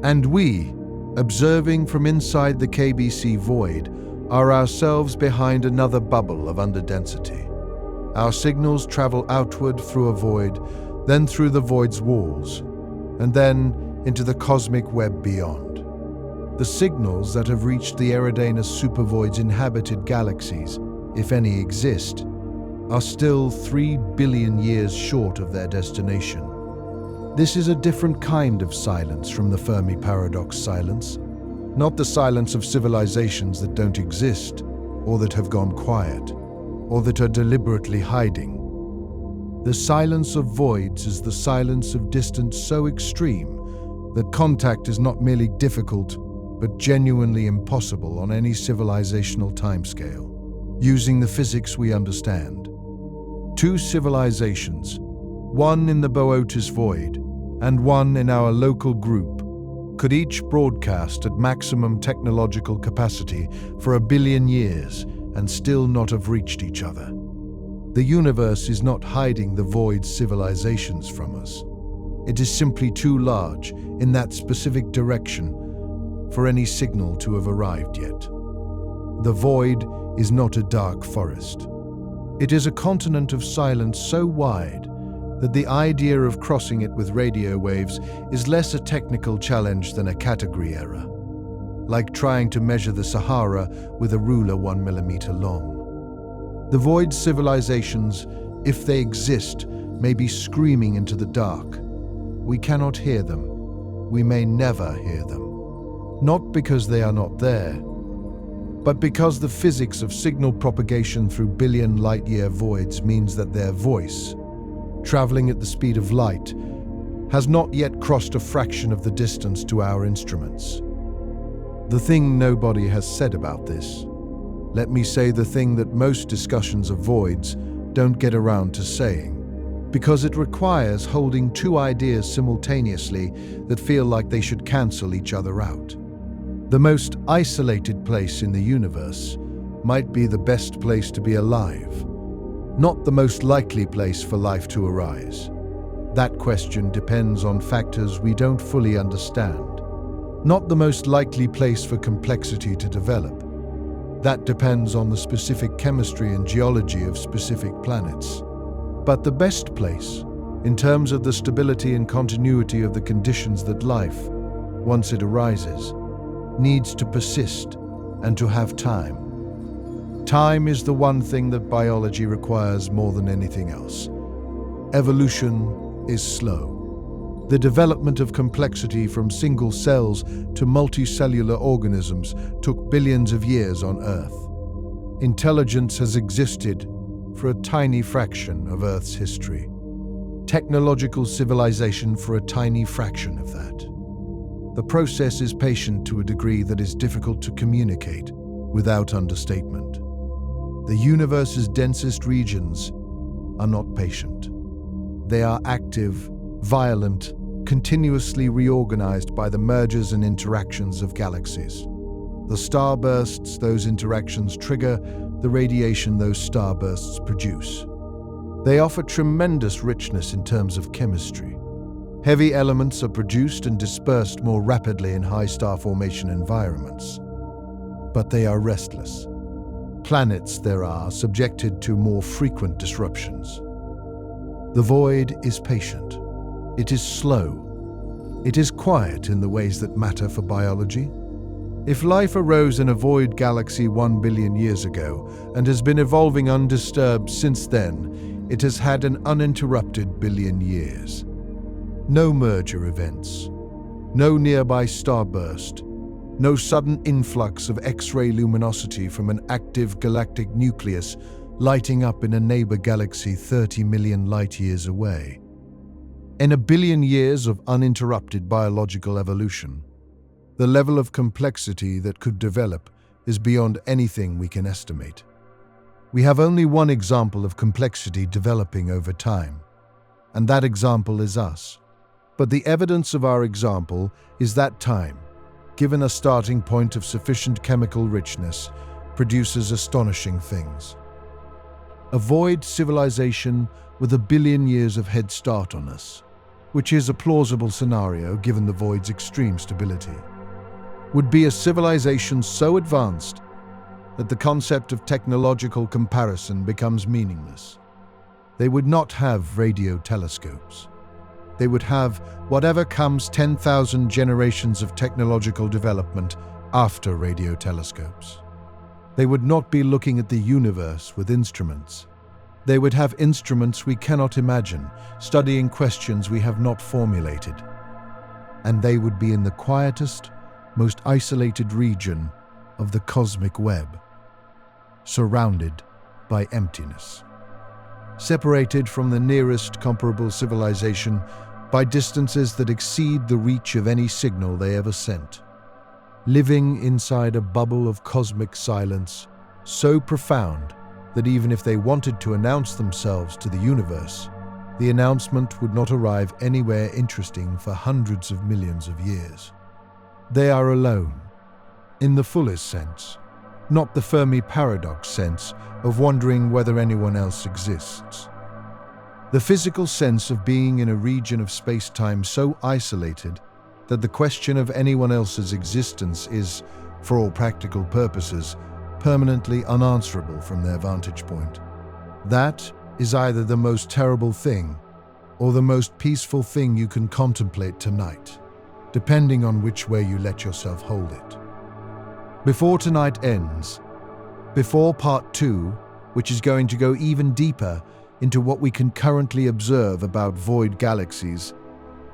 Speaker 1: And we, observing from inside the KBC void, are ourselves behind another bubble of underdensity. Our signals travel outward through a void, then through the void's walls, and then into the cosmic web beyond. The signals that have reached the Eridanus supervoid's inhabited galaxies, if any exist, are still 3 billion years short of their destination. This is a different kind of silence from the Fermi paradox silence, not the silence of civilizations that don't exist, or that have gone quiet, or that are deliberately hiding. The silence of voids is the silence of distance so extreme that contact is not merely difficult, but genuinely impossible on any civilizational timescale, using the physics we understand. Two civilizations, one in the Boötes Void and one in our local group, could each broadcast at maximum technological capacity for 1 billion years and still not have reached each other. The universe is not hiding the void's civilizations from us. It is simply too large in that specific direction for any signal to have arrived yet. The void is not a dark forest. It is a continent of silence so wide that the idea of crossing it with radio waves is less a technical challenge than a category error, like trying to measure the Sahara with a ruler 1 millimeter long. The void civilizations, if they exist, may be screaming into the dark. We cannot hear them. We may never hear them. Not because they are not there, but because the physics of signal propagation through billion light-year voids means that their voice, traveling at the speed of light, has not yet crossed a fraction of the distance to our instruments. The thing nobody has said about this, let me say the thing that most discussions of voids don't get around to saying, because it requires holding two ideas simultaneously that feel like they should cancel each other out. The most isolated place in the universe might be the best place to be alive, not the most likely place for life to arise. That question depends on factors we don't fully understand. Not the most likely place for complexity to develop. That depends on the specific chemistry and geology of specific planets. But the best place, in terms of the stability and continuity of the conditions that life, once it arises, needs to persist and to have time. Time is the one thing that biology requires more than anything else. Evolution is slow. The development of complexity from single cells to multicellular organisms took billions of years on Earth. Intelligence has existed for a tiny fraction of Earth's history. Technological civilization for a tiny fraction of that. The process is patient to a degree that is difficult to communicate without understatement. The universe's densest regions are not patient. They are active, violent, continuously reorganized by the mergers and interactions of galaxies. The starbursts those interactions trigger, the radiation those starbursts produce. They offer tremendous richness in terms of chemistry. Heavy elements are produced and dispersed more rapidly in high star formation environments. But they are restless. Planets there are subjected to more frequent disruptions. The void is patient. It is slow. It is quiet in the ways that matter for biology. If life arose in a void galaxy 1 billion years ago and has been evolving undisturbed since then, it has had an uninterrupted billion years. No merger events, no nearby starburst, no sudden influx of X-ray luminosity from an active galactic nucleus lighting up in a neighbor galaxy 30 million light-years away. In a billion years of uninterrupted biological evolution, the level of complexity that could develop is beyond anything we can estimate. We have only one example of complexity developing over time, and that example is us. But the evidence of our example is that time, given a starting point of sufficient chemical richness, produces astonishing things. A void civilization with a billion years of head start on us, which is a plausible scenario given the void's extreme stability, would be a civilization so advanced that the concept of technological comparison becomes meaningless. They would not have radio telescopes. They would have whatever comes 10,000 generations of technological development after radio telescopes. They would not be looking at the universe with instruments. They would have instruments we cannot imagine, studying questions we have not formulated. And they would be in the quietest, most isolated region of the cosmic web, surrounded by emptiness. Separated from the nearest comparable civilization by distances that exceed the reach of any signal they ever sent. Living inside a bubble of cosmic silence so profound that even if they wanted to announce themselves to the universe, the announcement would not arrive anywhere interesting for hundreds of millions of years. They are alone, in the fullest sense, not the Fermi paradox sense of wondering whether anyone else exists. The physical sense of being in a region of space-time so isolated that the question of anyone else's existence is, for all practical purposes, permanently unanswerable from their vantage point. That is either the most terrible thing or the most peaceful thing you can contemplate tonight, depending on which way you let yourself hold it. Before tonight ends, before part 2, which is going to go even deeper into what we can currently observe about void galaxies,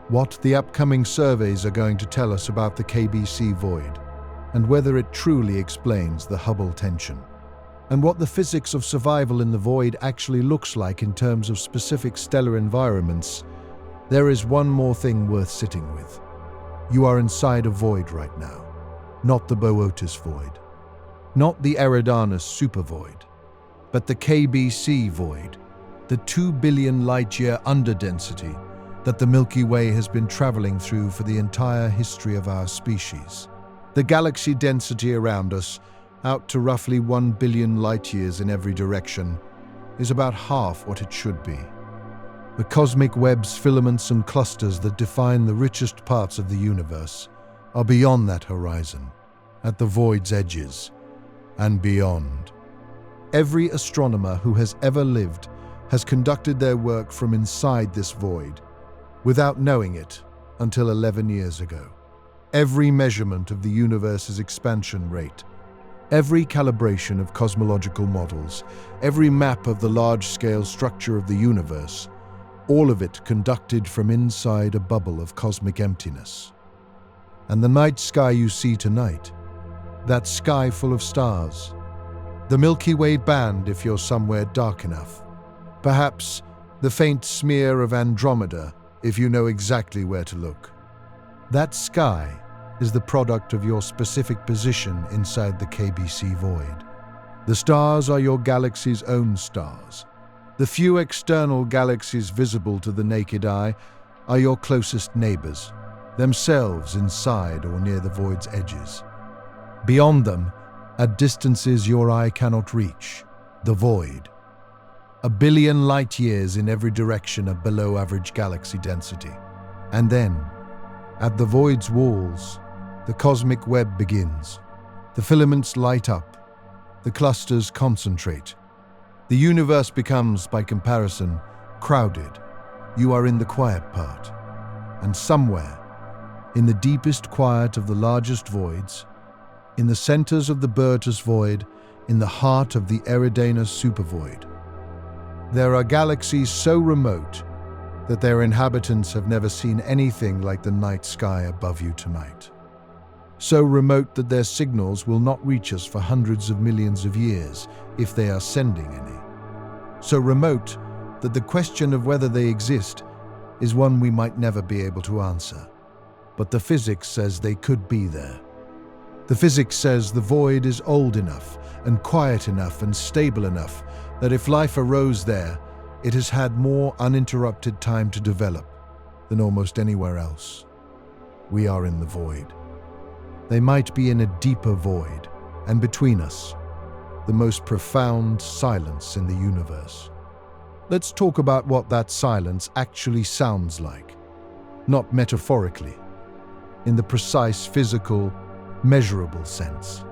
Speaker 1: what the upcoming surveys are going to tell us about the KBC void, and whether it truly explains the Hubble tension, and what the physics of survival in the void actually looks like in terms of specific stellar environments, there is one more thing worth sitting with. You are inside a void right now, not the Boötes Void, not the Eridanus supervoid, but the KBC void, the 2 billion light-year underdensity that the Milky Way has been traveling through for the entire history of our species. The galaxy density around us, out to roughly 1 billion light-years in every direction, is about half what it should be. The cosmic web's filaments and clusters that define the richest parts of the universe are beyond that horizon, at the void's edges, and beyond. Every astronomer who has ever lived has conducted their work from inside this void, without knowing it until 11 years ago. Every measurement of the universe's expansion rate, every calibration of cosmological models, every map of the large-scale structure of the universe, all of it conducted from inside a bubble of cosmic emptiness. And the night sky you see tonight, that sky full of stars, the Milky Way band if you're somewhere dark enough, perhaps the faint smear of Andromeda if you know exactly where to look. That sky is the product of your specific position inside the KBC void. The stars are your galaxy's own stars, The few external galaxies visible to the naked eye are your closest neighbors, themselves inside or near the void's edges. Beyond them, at distances your eye cannot reach, the void. A billion light years in every direction of below-average galaxy density. And then, at the void's walls, the cosmic web begins. The filaments light up, the clusters concentrate. The universe becomes, by comparison, crowded. You are in the quiet part. And somewhere, in the deepest quiet of the largest voids, in the centers of the Boötes Void, in the heart of the Eridanus supervoid, there are galaxies so remote that their inhabitants have never seen anything like the night sky above you tonight. So remote that their signals will not reach us for hundreds of millions of years, if they are sending any. So remote that the question of whether they exist is one we might never be able to answer. But the physics says they could be there. The physics says the void is old enough and quiet enough and stable enough that if life arose there, it has had more uninterrupted time to develop than almost anywhere else. We are in the void. They might be in a deeper void, and between us, the most profound silence in the universe. Let's talk about what that silence actually sounds like, not metaphorically, in the precise physical, measurable sense.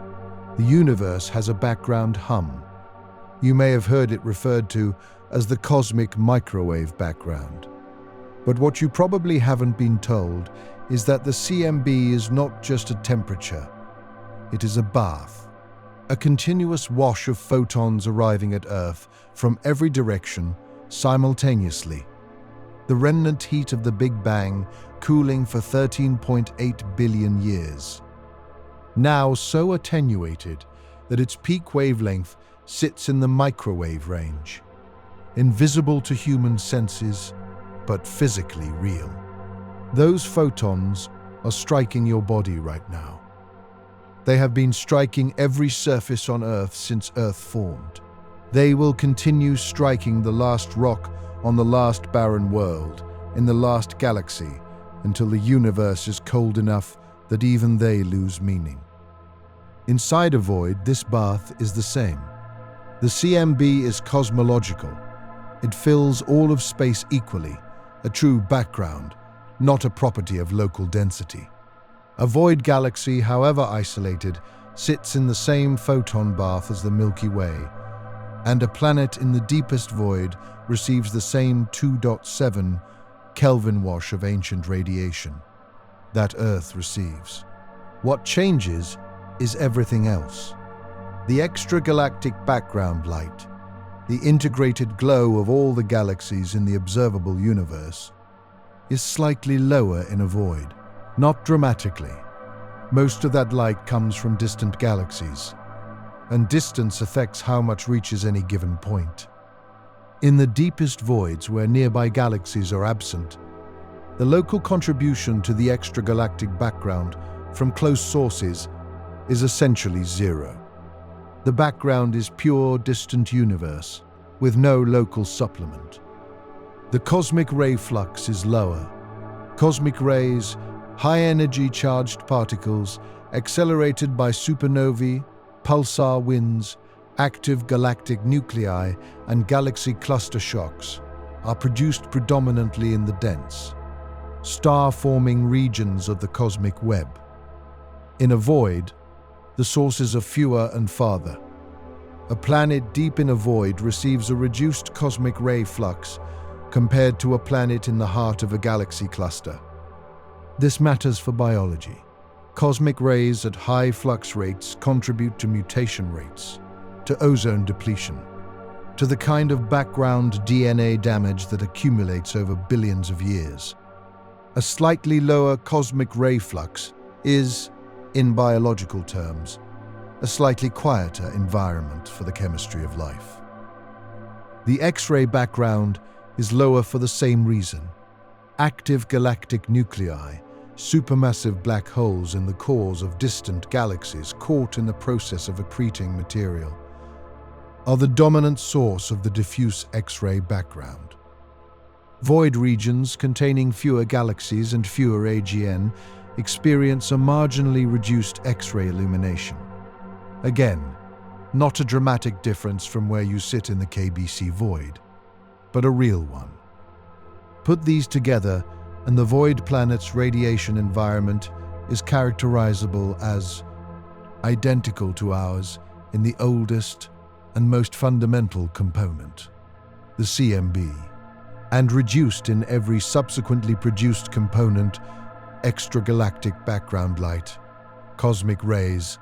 Speaker 1: The universe has a background hum. You may have heard it referred to as the cosmic microwave background. But what you probably haven't been told is that the CMB is not just a temperature. It is a bath, a continuous wash of photons arriving at Earth from every direction simultaneously. The remnant heat of the Big Bang cooling for 13.8 billion years. Now so attenuated that its peak wavelength sits in the microwave range, invisible to human senses, but physically real. Those photons are striking your body right now. They have been striking every surface on Earth since Earth formed. They will continue striking the last rock on the last barren world, in the last galaxy, until the universe is cold enough that even they lose meaning. Inside a void, this bath is the same. The CMB is cosmological. It fills all of space equally, a true background, not a property of local density. A void galaxy, however isolated, sits in the same photon bath as the Milky Way, and a planet in the deepest void receives the same 2.7 Kelvin wash of ancient radiation that Earth receives. What changes is everything else. The extragalactic background light, the integrated glow of all the galaxies in the observable universe, is slightly lower in a void, not dramatically. Most of that light comes from distant galaxies, and distance affects how much reaches any given point. In the deepest voids where nearby galaxies are absent, the local contribution to the extragalactic background from close sources is essentially zero. The background is pure distant universe, with no local supplement. The cosmic ray flux is lower. Cosmic rays, high-energy charged particles, accelerated by supernovae, pulsar winds, active galactic nuclei, and galaxy cluster shocks, are produced predominantly in the dense, star-forming regions of the cosmic web. In a void, the sources are fewer and farther. A planet deep in a void receives a reduced cosmic ray flux compared to a planet in the heart of a galaxy cluster. This matters for biology. Cosmic rays at high flux rates contribute to mutation rates, to ozone depletion, to the kind of background DNA damage that accumulates over billions of years. A slightly lower cosmic ray flux is, in biological terms, a slightly quieter environment for the chemistry of life. The X-ray background is lower for the same reason. Active galactic nuclei, supermassive black holes in the cores of distant galaxies caught in the process of accreting material. are the dominant source of the diffuse X-ray background. Void regions containing fewer galaxies and fewer AGN experience a marginally reduced X-ray illumination. Again, not a dramatic difference from where you sit in the KBC void, but a real one. Put these together, and the void planet's radiation environment is characterizable as identical to ours in the oldest and most fundamental component, the CMB, and reduced in every subsequently produced component: extragalactic background light, cosmic rays,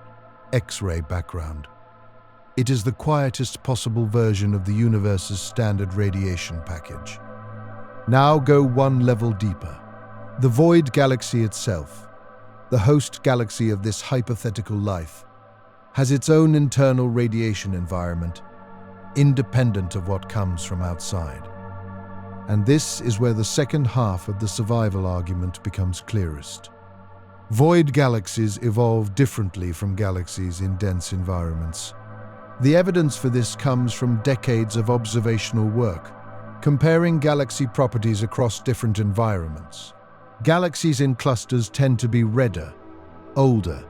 Speaker 1: X-ray background. It is the quietest possible version of the universe's standard radiation package. Now go one level deeper. The void galaxy itself, the host galaxy of this hypothetical life, has its own internal radiation environment, independent of what comes from outside. And this is where the second half of the survival argument becomes clearest. Void galaxies evolve differently from galaxies in dense environments. The evidence for this comes from decades of observational work, comparing galaxy properties across different environments. Galaxies in clusters tend to be redder, older,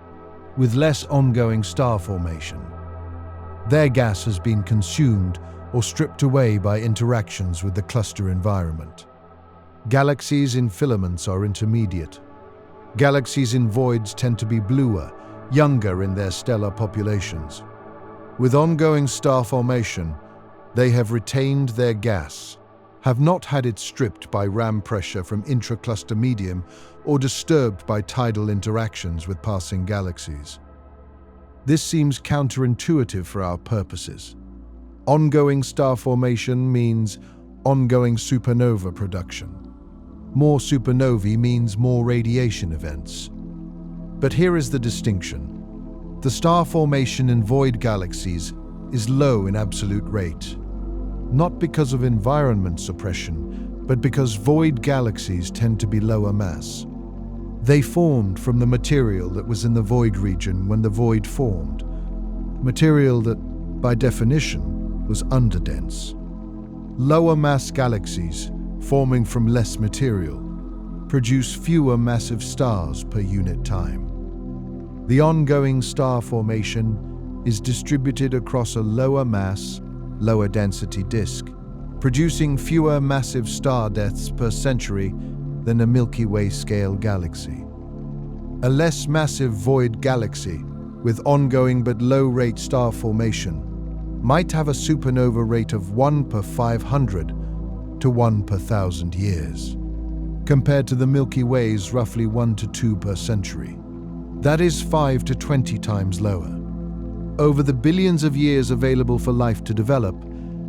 Speaker 1: with less ongoing star formation. Their gas has been consumed or stripped away by interactions with the cluster environment. Galaxies in filaments are intermediate. Galaxies in voids tend to be bluer, younger in their stellar populations. With ongoing star formation, they have retained their gas, have not had it stripped by ram pressure from intra-cluster medium or disturbed by tidal interactions with passing galaxies. This seems counterintuitive for our purposes. Ongoing star formation means ongoing supernova production. More supernovae means more radiation events. But here is the distinction. The star formation in void galaxies is low in absolute rate, not because of environment suppression, but because void galaxies tend to be lower mass. They formed from the material that was in the void region when the void formed, material that, by definition, was underdense. Lower mass galaxies, forming from less material, produce fewer massive stars per unit time. The ongoing star formation is distributed across a lower mass, lower density disk, producing fewer massive star deaths per century than a Milky Way scale galaxy. A less massive void galaxy with ongoing but low-rate star formation might have a supernova rate of 1 per 500 to 1 per 1,000 years, compared to the Milky Way's roughly 1 to 2 per century. That is 5 to 20 times lower. Over the billions of years available for life to develop,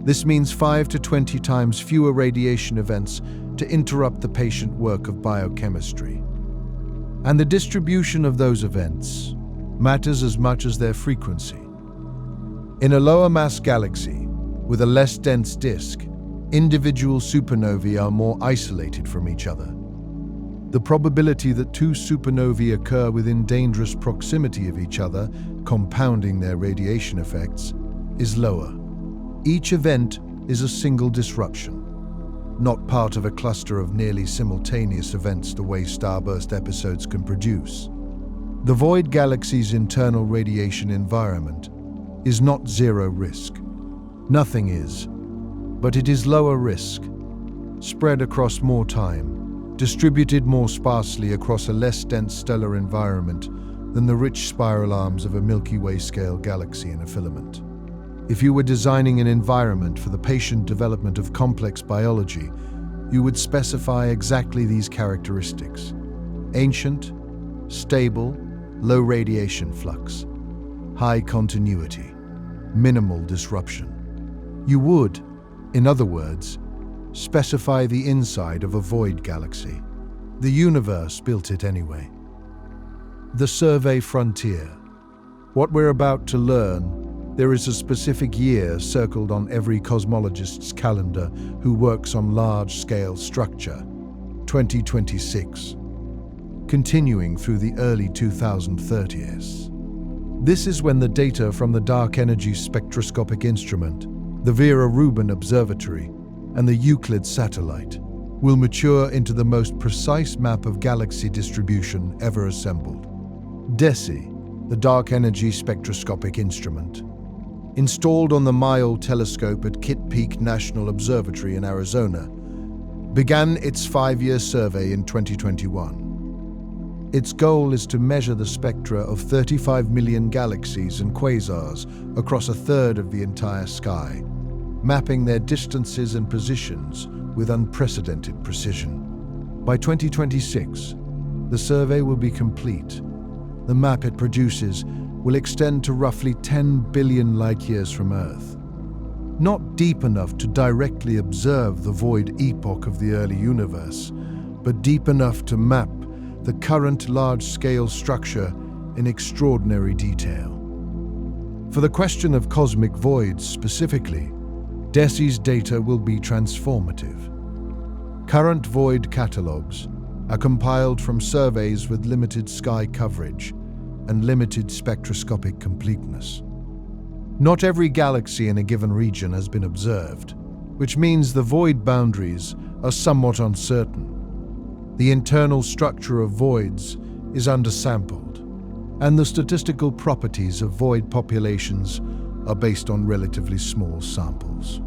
Speaker 1: this means 5 to 20 times fewer radiation events to interrupt the patient work of biochemistry. And the distribution of those events matters as much as their frequency. In a lower mass galaxy, with a less dense disk, individual supernovae are more isolated from each other. The probability that two supernovae occur within dangerous proximity of each other, compounding their radiation effects, is lower. Each event is a single disruption, not part of a cluster of nearly simultaneous events the way starburst episodes can produce. The void galaxy's internal radiation environment is not zero risk. Nothing is, but it is lower risk, spread across more time, distributed more sparsely across a less dense stellar environment than the rich spiral arms of a Milky Way scale galaxy in a filament. If you were designing an environment for the patient development of complex biology, you would specify exactly these characteristics: ancient, stable, low radiation flux, high continuity, minimal disruption. You would, in other words, specify the inside of a void galaxy. The universe built it anyway. The survey frontier. What we're about to learn, there is a specific year circled on every cosmologist's calendar who works on large-scale structure, 2026, continuing through the early 2030s. This is when the data from the Dark Energy Spectroscopic Instrument, the Vera-Rubin Observatory, and the Euclid satellite will mature into the most precise map of galaxy distribution ever assembled. DESI, the Dark Energy Spectroscopic Instrument, installed on the Mile telescope at Kitt Peak National Observatory in Arizona, began its 5-year survey in 2021. Its goal is to measure the spectra of 35 million galaxies and quasars across a third of the entire sky, mapping their distances and positions with unprecedented precision. By 2026, the survey will be complete. The map it produces will extend to roughly 10 billion light-years from Earth. Not deep enough to directly observe the void epoch of the early universe, but deep enough to map the current large-scale structure in extraordinary detail. For the question of cosmic voids specifically, DESI's data will be transformative. Current void catalogues are compiled from surveys with limited sky coverage and limited spectroscopic completeness. Not every galaxy in a given region has been observed, which means the void boundaries are somewhat uncertain. The internal structure of voids is undersampled, and the statistical properties of void populations are based on relatively small samples.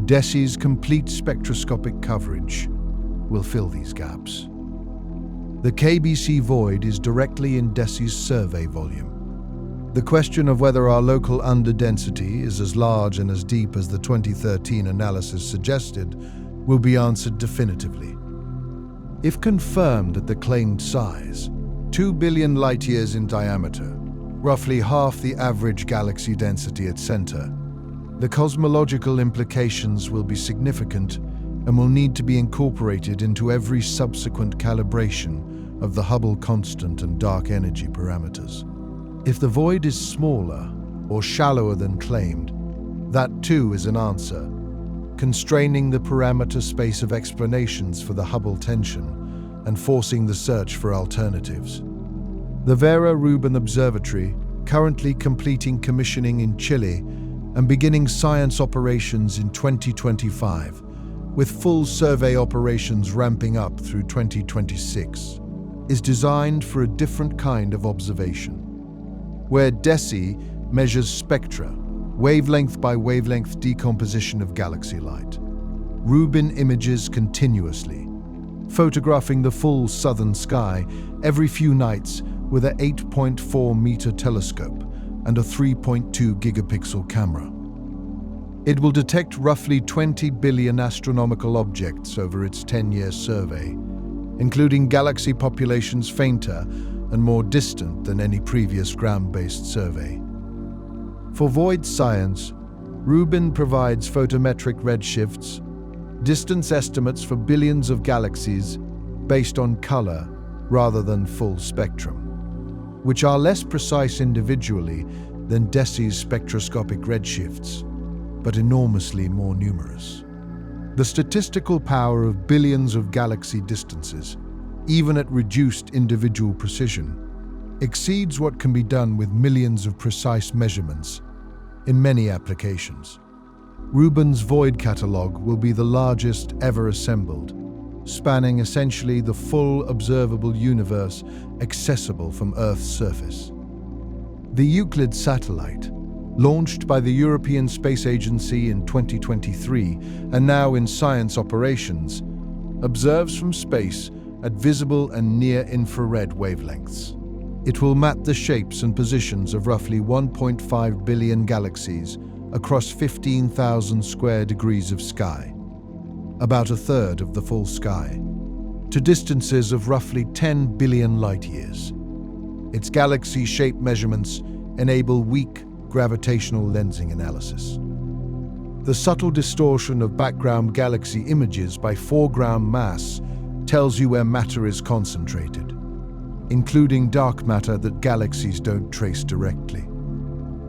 Speaker 1: DESI's complete spectroscopic coverage will fill these gaps. The KBC void is directly in DESI's survey volume. The question of whether our local underdensity is as large and as deep as the 2013 analysis suggested will be answered definitively. If confirmed at the claimed size, 2 billion light-years in diameter, roughly half the average galaxy density at center, the cosmological implications will be significant and will need to be incorporated into every subsequent calibration of the Hubble constant and dark energy parameters. If the void is smaller or shallower than claimed, that too is an answer, constraining the parameter space of explanations for the Hubble tension and forcing the search for alternatives. The Vera-Rubin Observatory, currently completing commissioning in Chile and beginning science operations in 2025, with full survey operations ramping up through 2026, is designed for a different kind of observation. Where DESI measures spectra, wavelength by wavelength decomposition of galaxy light, Rubin images continuously, photographing the full southern sky every few nights with an 8.4-meter telescope and a 3.2 gigapixel camera. It will detect roughly 20 billion astronomical objects over its 10-year survey, including galaxy populations fainter and more distant than any previous ground-based survey. For void science, Rubin provides photometric redshifts, distance estimates for billions of galaxies based on color rather than full spectrum, which are less precise individually than DESI's spectroscopic redshifts, but enormously more numerous. The statistical power of billions of galaxy distances, even at reduced individual precision, exceeds what can be done with millions of precise measurements in many applications. Rubin's void catalog will be the largest ever assembled, spanning essentially the full observable universe accessible from Earth's surface. The Euclid satellite, launched by the European Space Agency in 2023 and now in science operations, observes from space at visible and near-infrared wavelengths. It will map the shapes and positions of roughly 1.5 billion galaxies across 15,000 square degrees of sky, about a third of the full sky, to distances of roughly 10 billion light-years. Its galaxy shape measurements enable weak gravitational lensing analysis. The subtle distortion of background galaxy images by foreground mass tells you where matter is concentrated, including dark matter that galaxies don't trace directly.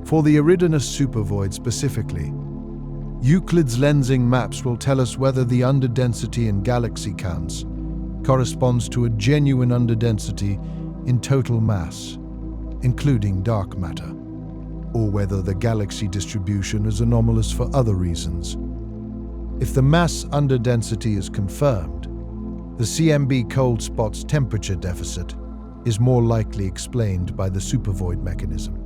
Speaker 1: For the Eridanus supervoid specifically, Euclid's lensing maps will tell us whether the underdensity in galaxy counts corresponds to a genuine underdensity in total mass, including dark matter, or whether the galaxy distribution is anomalous for other reasons. If the mass underdensity is confirmed, the CMB cold spot's temperature deficit is more likely explained by the supervoid mechanism.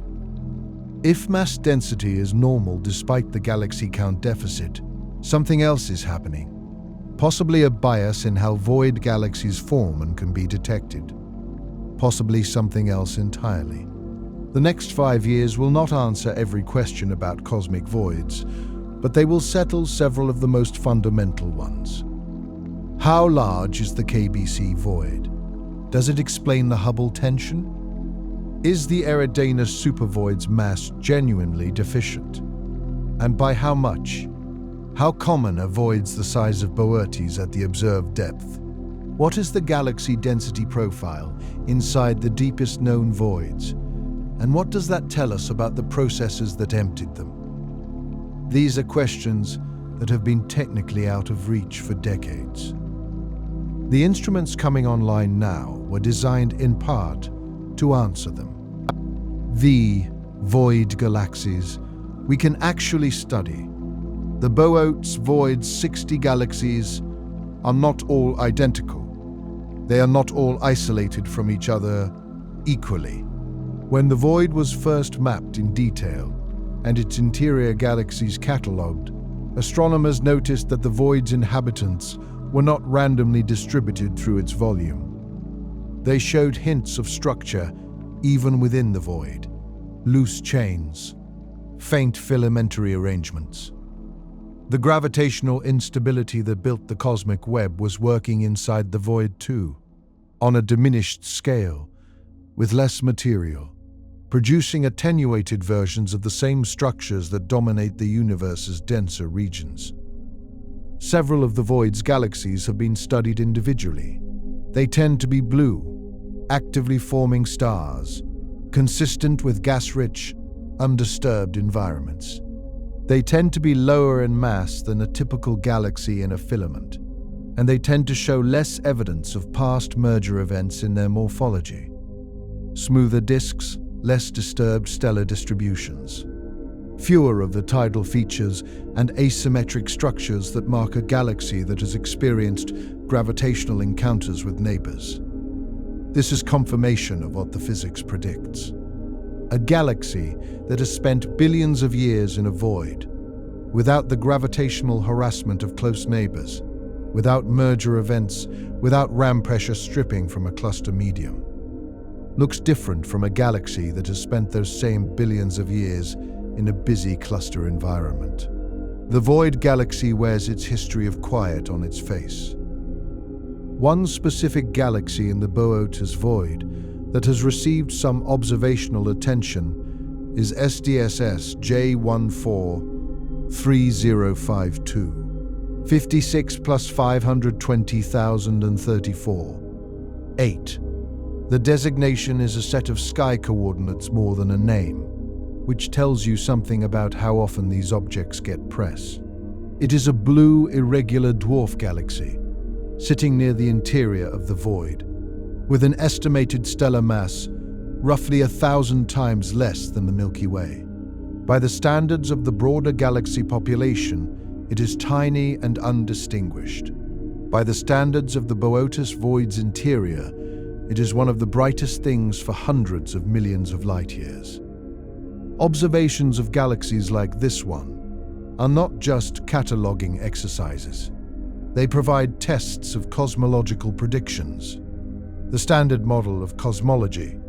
Speaker 1: If mass density is normal despite the galaxy count deficit, something else is happening, possibly a bias in how void galaxies form and can be detected, possibly something else entirely. The next 5 years will not answer every question about cosmic voids, but they will settle several of the most fundamental ones. How large is the KBC void? Does it explain the Hubble tension? Is the Eridanus supervoid's mass genuinely deficient? And by how much? How common are voids the size of Boötes at the observed depth? What is the galaxy density profile inside the deepest known voids? And what does that tell us about the processes that emptied them? These are questions that have been technically out of reach for decades. The instruments coming online now were designed in part to answer them. The void galaxies we can actually study. The Boötes Void's 60 galaxies are not all identical. They are not all isolated from each other equally. When the void was first mapped in detail and its interior galaxies catalogued, astronomers noticed that the void's inhabitants were not randomly distributed through its volume. They showed hints of structure even within the void, loose chains, faint filamentary arrangements. The gravitational instability that built the cosmic web was working inside the void too, on a diminished scale, with less material, producing attenuated versions of the same structures that dominate the universe's denser regions. Several of the void's galaxies have been studied individually. They tend to be blue, actively forming stars, consistent with gas-rich, undisturbed environments. They tend to be lower in mass than a typical galaxy in a filament, and they tend to show less evidence of past merger events in their morphology. Smoother disks, less disturbed stellar distributions. Fewer of the tidal features and asymmetric structures that mark a galaxy that has experienced gravitational encounters with neighbors. This is confirmation of what the physics predicts. A galaxy that has spent billions of years in a void, without the gravitational harassment of close neighbors, without merger events, without ram pressure stripping from a cluster medium, looks different from a galaxy that has spent those same billions of years in a busy cluster environment. The void galaxy wears its history of quiet on its face. One specific galaxy in the Boötes Void that has received some observational attention is SDSS J143052, 56 plus 520,034. 8. The designation is a set of sky coordinates more than a name, which tells you something about how often these objects get press. It is a blue, irregular dwarf galaxy, sitting near the interior of the void, with an estimated stellar mass roughly 1,000 times less than the Milky Way. By the standards of the broader galaxy population, it is tiny and undistinguished. By the standards of the Boötes Void's interior, it is one of the brightest things for hundreds of millions of light-years. Observations of galaxies like this one are not just cataloging exercises. They provide tests of cosmological predictions, the standard model of cosmology,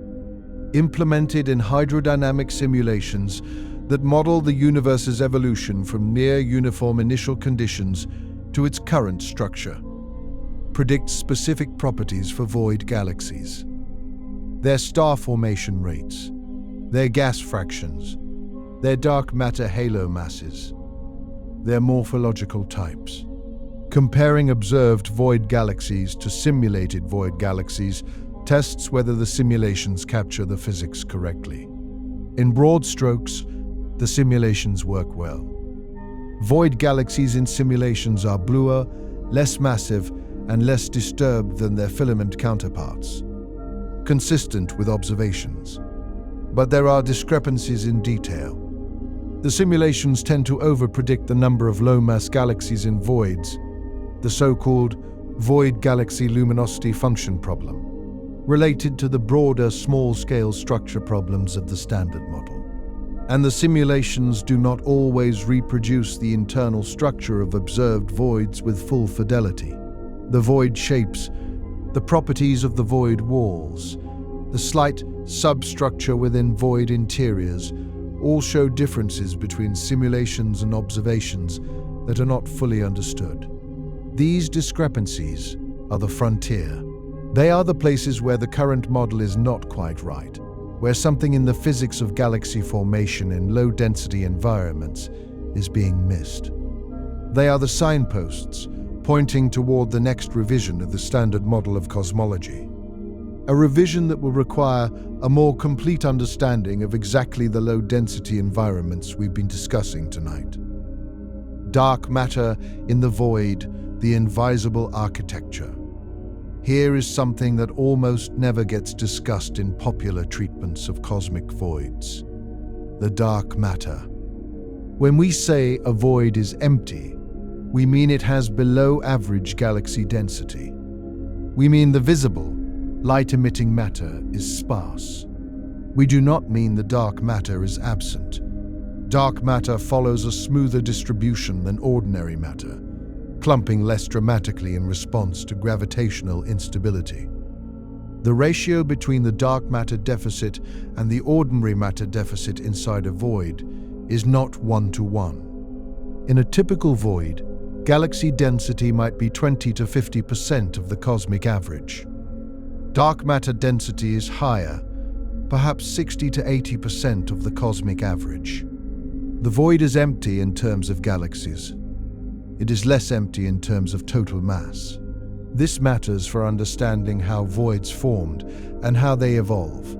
Speaker 1: implemented in hydrodynamic simulations that model the universe's evolution from near-uniform initial conditions to its current structure, predicts specific properties for void galaxies. Their star formation rates, their gas fractions, their dark matter halo masses, their morphological types. Comparing observed void galaxies to simulated void galaxies tests whether the simulations capture the physics correctly. In broad strokes, the simulations work well. Void galaxies in simulations are bluer, less massive, and less disturbed than their filament counterparts, consistent with observations. But there are discrepancies in detail. The simulations tend to overpredict the number of low-mass galaxies in voids, the so-called void galaxy luminosity function problem, related to the broader small-scale structure problems of the standard model. And the simulations do not always reproduce the internal structure of observed voids with full fidelity. The void shapes, the properties of the void walls, the slight substructure within void interiors all show differences between simulations and observations that are not fully understood. These discrepancies are the frontier. They are the places where the current model is not quite right, where something in the physics of galaxy formation in low-density environments is being missed. They are the signposts pointing toward the next revision of the standard model of cosmology. A revision that will require a more complete understanding of exactly the low-density environments we've been discussing tonight. Dark matter in the void, the invisible architecture. Here is something that almost never gets discussed in popular treatments of cosmic voids: the dark matter. When we say a void is empty, we mean it has below-average galaxy density. We mean the visible, light-emitting matter is sparse. We do not mean the dark matter is absent. Dark matter follows a smoother distribution than ordinary matter, clumping less dramatically in response to gravitational instability. The ratio between the dark matter deficit and the ordinary matter deficit inside a void is not 1-to-1. In a typical void, galaxy density might be 20 to 50% of the cosmic average. Dark matter density is higher, perhaps 60 to 80% of the cosmic average. The void is empty in terms of galaxies. It is less empty in terms of total mass. This matters for understanding how voids formed and how they evolve.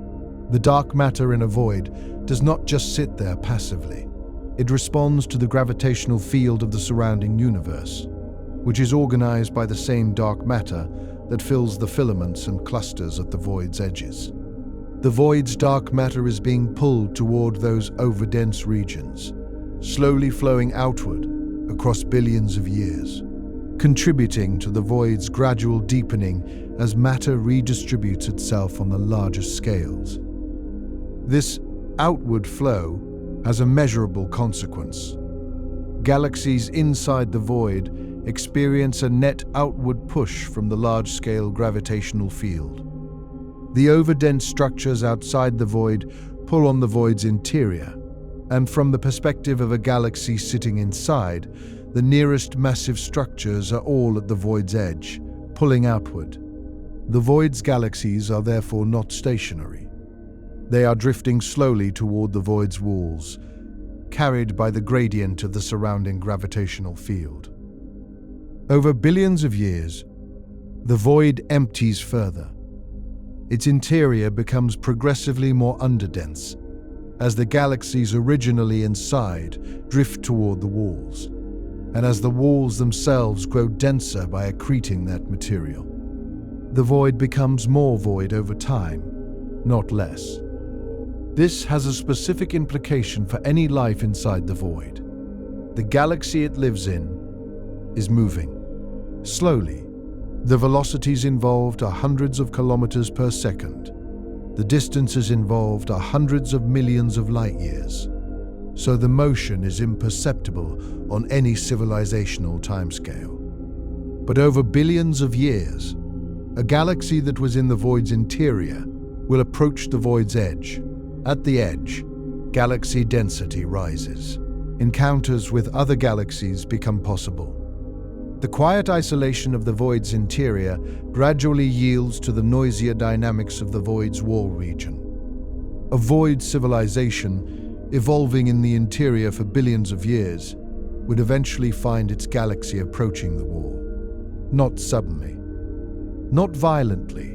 Speaker 1: The dark matter in a void does not just sit there passively. It responds to the gravitational field of the surrounding universe, which is organized by the same dark matter that fills the filaments and clusters at the void's edges. The void's dark matter is being pulled toward those overdense regions, slowly flowing outward across billions of years, contributing to the void's gradual deepening as matter redistributes itself on the largest scales. This outward flow has a measurable consequence. Galaxies inside the void experience a net outward push from the large-scale gravitational field. The overdense structures outside the void pull on the void's interior, and from the perspective of a galaxy sitting inside, the nearest massive structures are all at the void's edge, pulling outward. The void's galaxies are therefore not stationary. They are drifting slowly toward the void's walls, carried by the gradient of the surrounding gravitational field. Over billions of years, the void empties further. Its interior becomes progressively more underdense as the galaxies originally inside drift toward the walls, and as the walls themselves grow denser by accreting that material. The void becomes more void over time, not less. This has a specific implication for any life inside the void. The galaxy it lives in is moving. Slowly, the velocities involved are hundreds of kilometers per second. The distances involved are hundreds of millions of light years, so the motion is imperceptible on any civilizational timescale. But over billions of years, a galaxy that was in the void's interior will approach the void's edge. At the edge, galaxy density rises. Encounters with other galaxies become possible. The quiet isolation of the void's interior gradually yields to the noisier dynamics of the void's wall region. A void civilization, evolving in the interior for billions of years, would eventually find its galaxy approaching the wall. Not suddenly, not violently.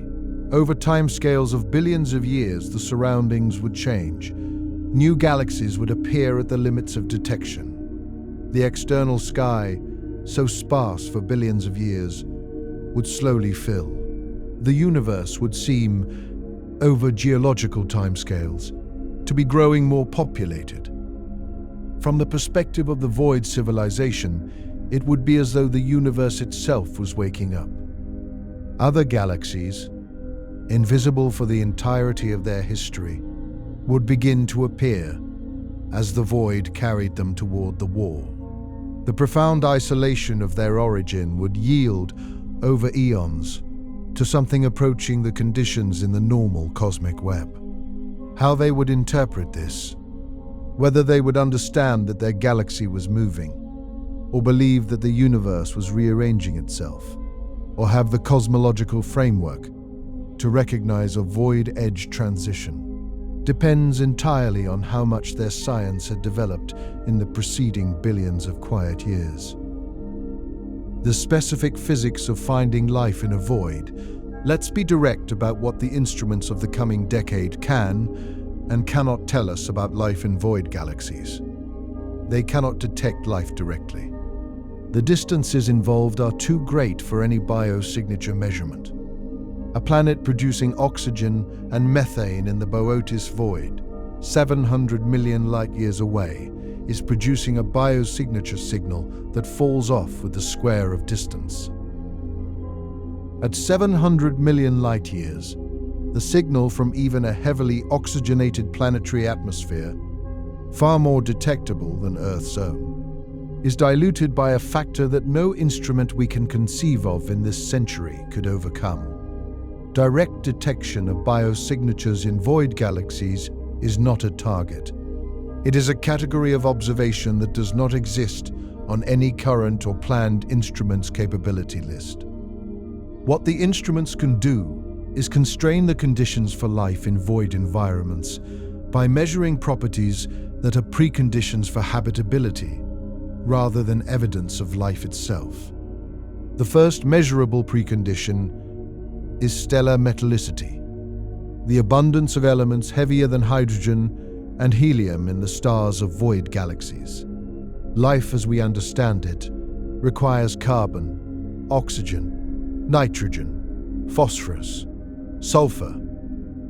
Speaker 1: Over timescales of billions of years, the surroundings would change. New galaxies would appear at the limits of detection. The external sky, so sparse for billions of years, would slowly fill. The universe would seem, over geological timescales, to be growing more populated. From the perspective of the void civilization, it would be as though the universe itself was waking up. Other galaxies, invisible for the entirety of their history, would begin to appear as the void carried them toward the wall. The profound isolation of their origin would yield, over eons, to something approaching the conditions in the normal cosmic web. How they would interpret this, whether they would understand that their galaxy was moving, or believe that the universe was rearranging itself, or have the cosmological framework to recognize a void-edge transition, depends entirely on how much their science had developed in the preceding billions of quiet years. The specific physics of finding life in a void. Let's be direct about what the instruments of the coming decade can and cannot tell us about life in void galaxies. They cannot detect life directly. The distances involved are too great for any biosignature measurement. A planet producing oxygen and methane in the Boötes Void, 700 million light-years away, is producing a biosignature signal that falls off with the square of distance. At 700 million light-years, the signal from even a heavily oxygenated planetary atmosphere, far more detectable than Earth's own, is diluted by a factor that no instrument we can conceive of in this century could overcome. Direct detection of biosignatures in void galaxies is not a target. It is a category of observation that does not exist on any current or planned instruments capability list. What the instruments can do is constrain the conditions for life in void environments by measuring properties that are preconditions for habitability rather than evidence of life itself. The first measurable precondition is stellar metallicity, the abundance of elements heavier than hydrogen and helium in the stars of void galaxies. Life as we understand it requires carbon, oxygen, nitrogen, phosphorus, sulfur,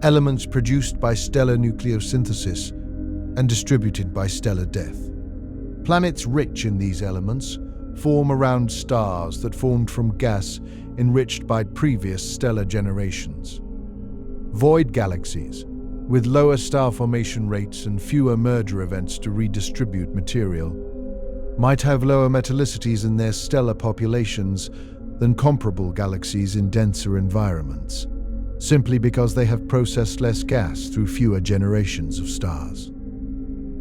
Speaker 1: elements produced by stellar nucleosynthesis and distributed by stellar death. Planets rich in these elements form around stars that formed from gas enriched by previous stellar generations. Void galaxies, with lower star formation rates and fewer merger events to redistribute material, might have lower metallicities in their stellar populations than comparable galaxies in denser environments, simply because they have processed less gas through fewer generations of stars.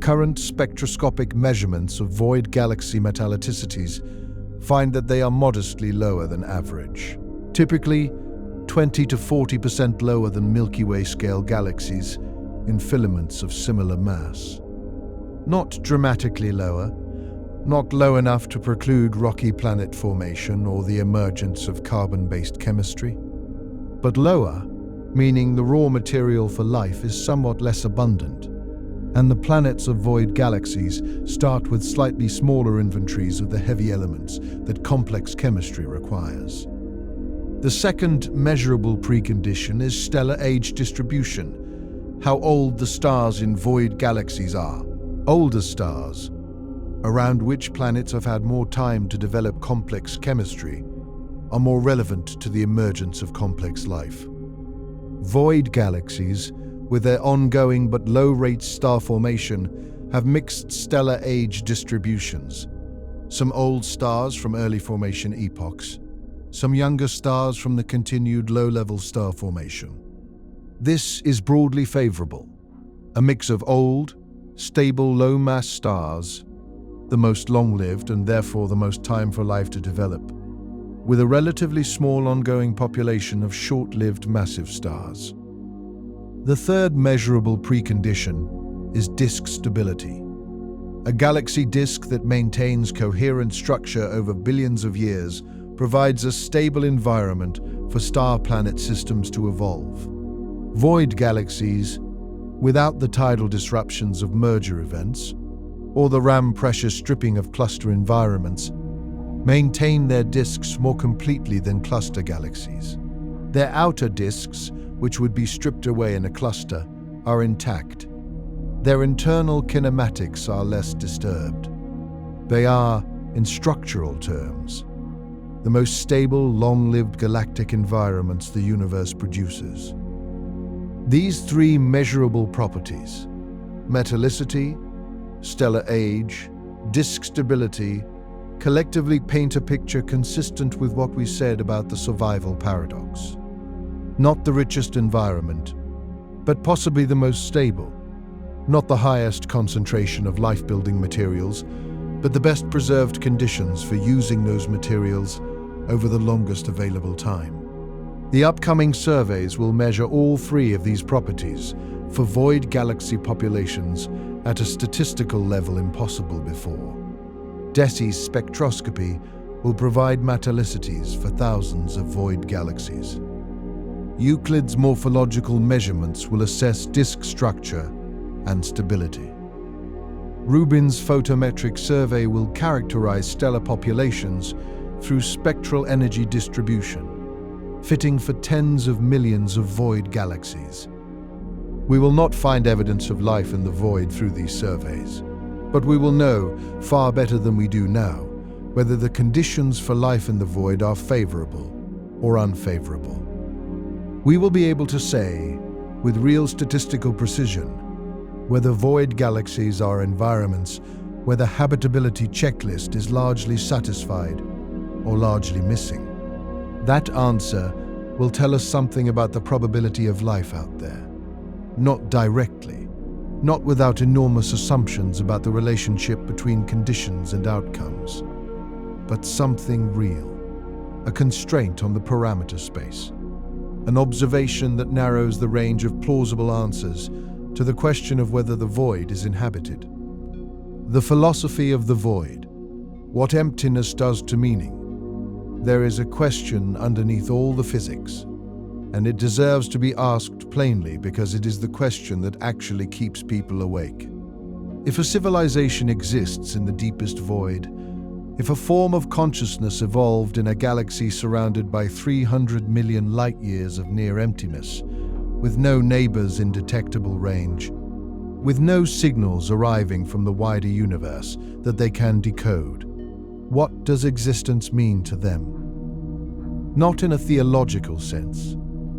Speaker 1: Current spectroscopic measurements of void galaxy metallicities find that they are modestly lower than average, typically 20 to 40% lower than Milky Way scale galaxies in filaments of similar mass. Not dramatically lower, not low enough to preclude rocky planet formation or the emergence of carbon-based chemistry, but lower, meaning the raw material for life is somewhat less abundant, and the planets of void galaxies start with slightly smaller inventories of the heavy elements that complex chemistry requires. The second measurable precondition is stellar age distribution, how old the stars in void galaxies are. Older stars, around which planets have had more time to develop complex chemistry, are more relevant to the emergence of complex life. Void galaxies, with their ongoing but low-rate star formation, have mixed stellar age distributions. Some old stars from early formation epochs, some younger stars from the continued low-level star formation. This is broadly favorable, a mix of old, stable low-mass stars, the most long-lived and therefore the most time for life to develop, with a relatively small ongoing population of short-lived massive stars. The third measurable precondition is disk stability. A galaxy disk that maintains coherent structure over billions of years provides a stable environment for star-planet systems to evolve. Void galaxies, without the tidal disruptions of merger events, or the ram pressure stripping of cluster environments, maintain their disks more completely than cluster galaxies. Their outer disks, which would be stripped away in a cluster, are intact. Their internal kinematics are less disturbed. They are, in structural terms, the most stable, long-lived galactic environments the universe produces. These three measurable properties, metallicity, stellar age, disk stability, collectively paint a picture consistent with what we said about the survival paradox. Not the richest environment, but possibly the most stable. Not the highest concentration of life-building materials, but the best preserved conditions for using those materials over the longest available time. The upcoming surveys will measure all three of these properties for void galaxy populations at a statistical level impossible before. DESI's spectroscopy will provide metallicities for thousands of void galaxies. Euclid's morphological measurements will assess disk structure and stability. Rubin's photometric survey will characterize stellar populations through spectral energy distribution, fitting for tens of millions of void galaxies. We will not find evidence of life in the void through these surveys, but we will know, far better than we do now, whether the conditions for life in the void are favorable or unfavorable. We will be able to say, with real statistical precision, whether void galaxies are environments where the habitability checklist is largely satisfied or largely missing. That answer will tell us something about the probability of life out there. Not directly, not without enormous assumptions about the relationship between conditions and outcomes, but something real, a constraint on the parameter space, an observation that narrows the range of plausible answers to the question of whether the void is inhabited. The philosophy of the void, what emptiness does to meaning. There is a question underneath all the physics, and it deserves to be asked plainly because it is the question that actually keeps people awake. If a civilization exists in the deepest void, if a form of consciousness evolved in a galaxy surrounded by 300 million light-years of near emptiness, with no neighbors in detectable range, with no signals arriving from the wider universe that they can decode, what does existence mean to them? Not in a theological sense,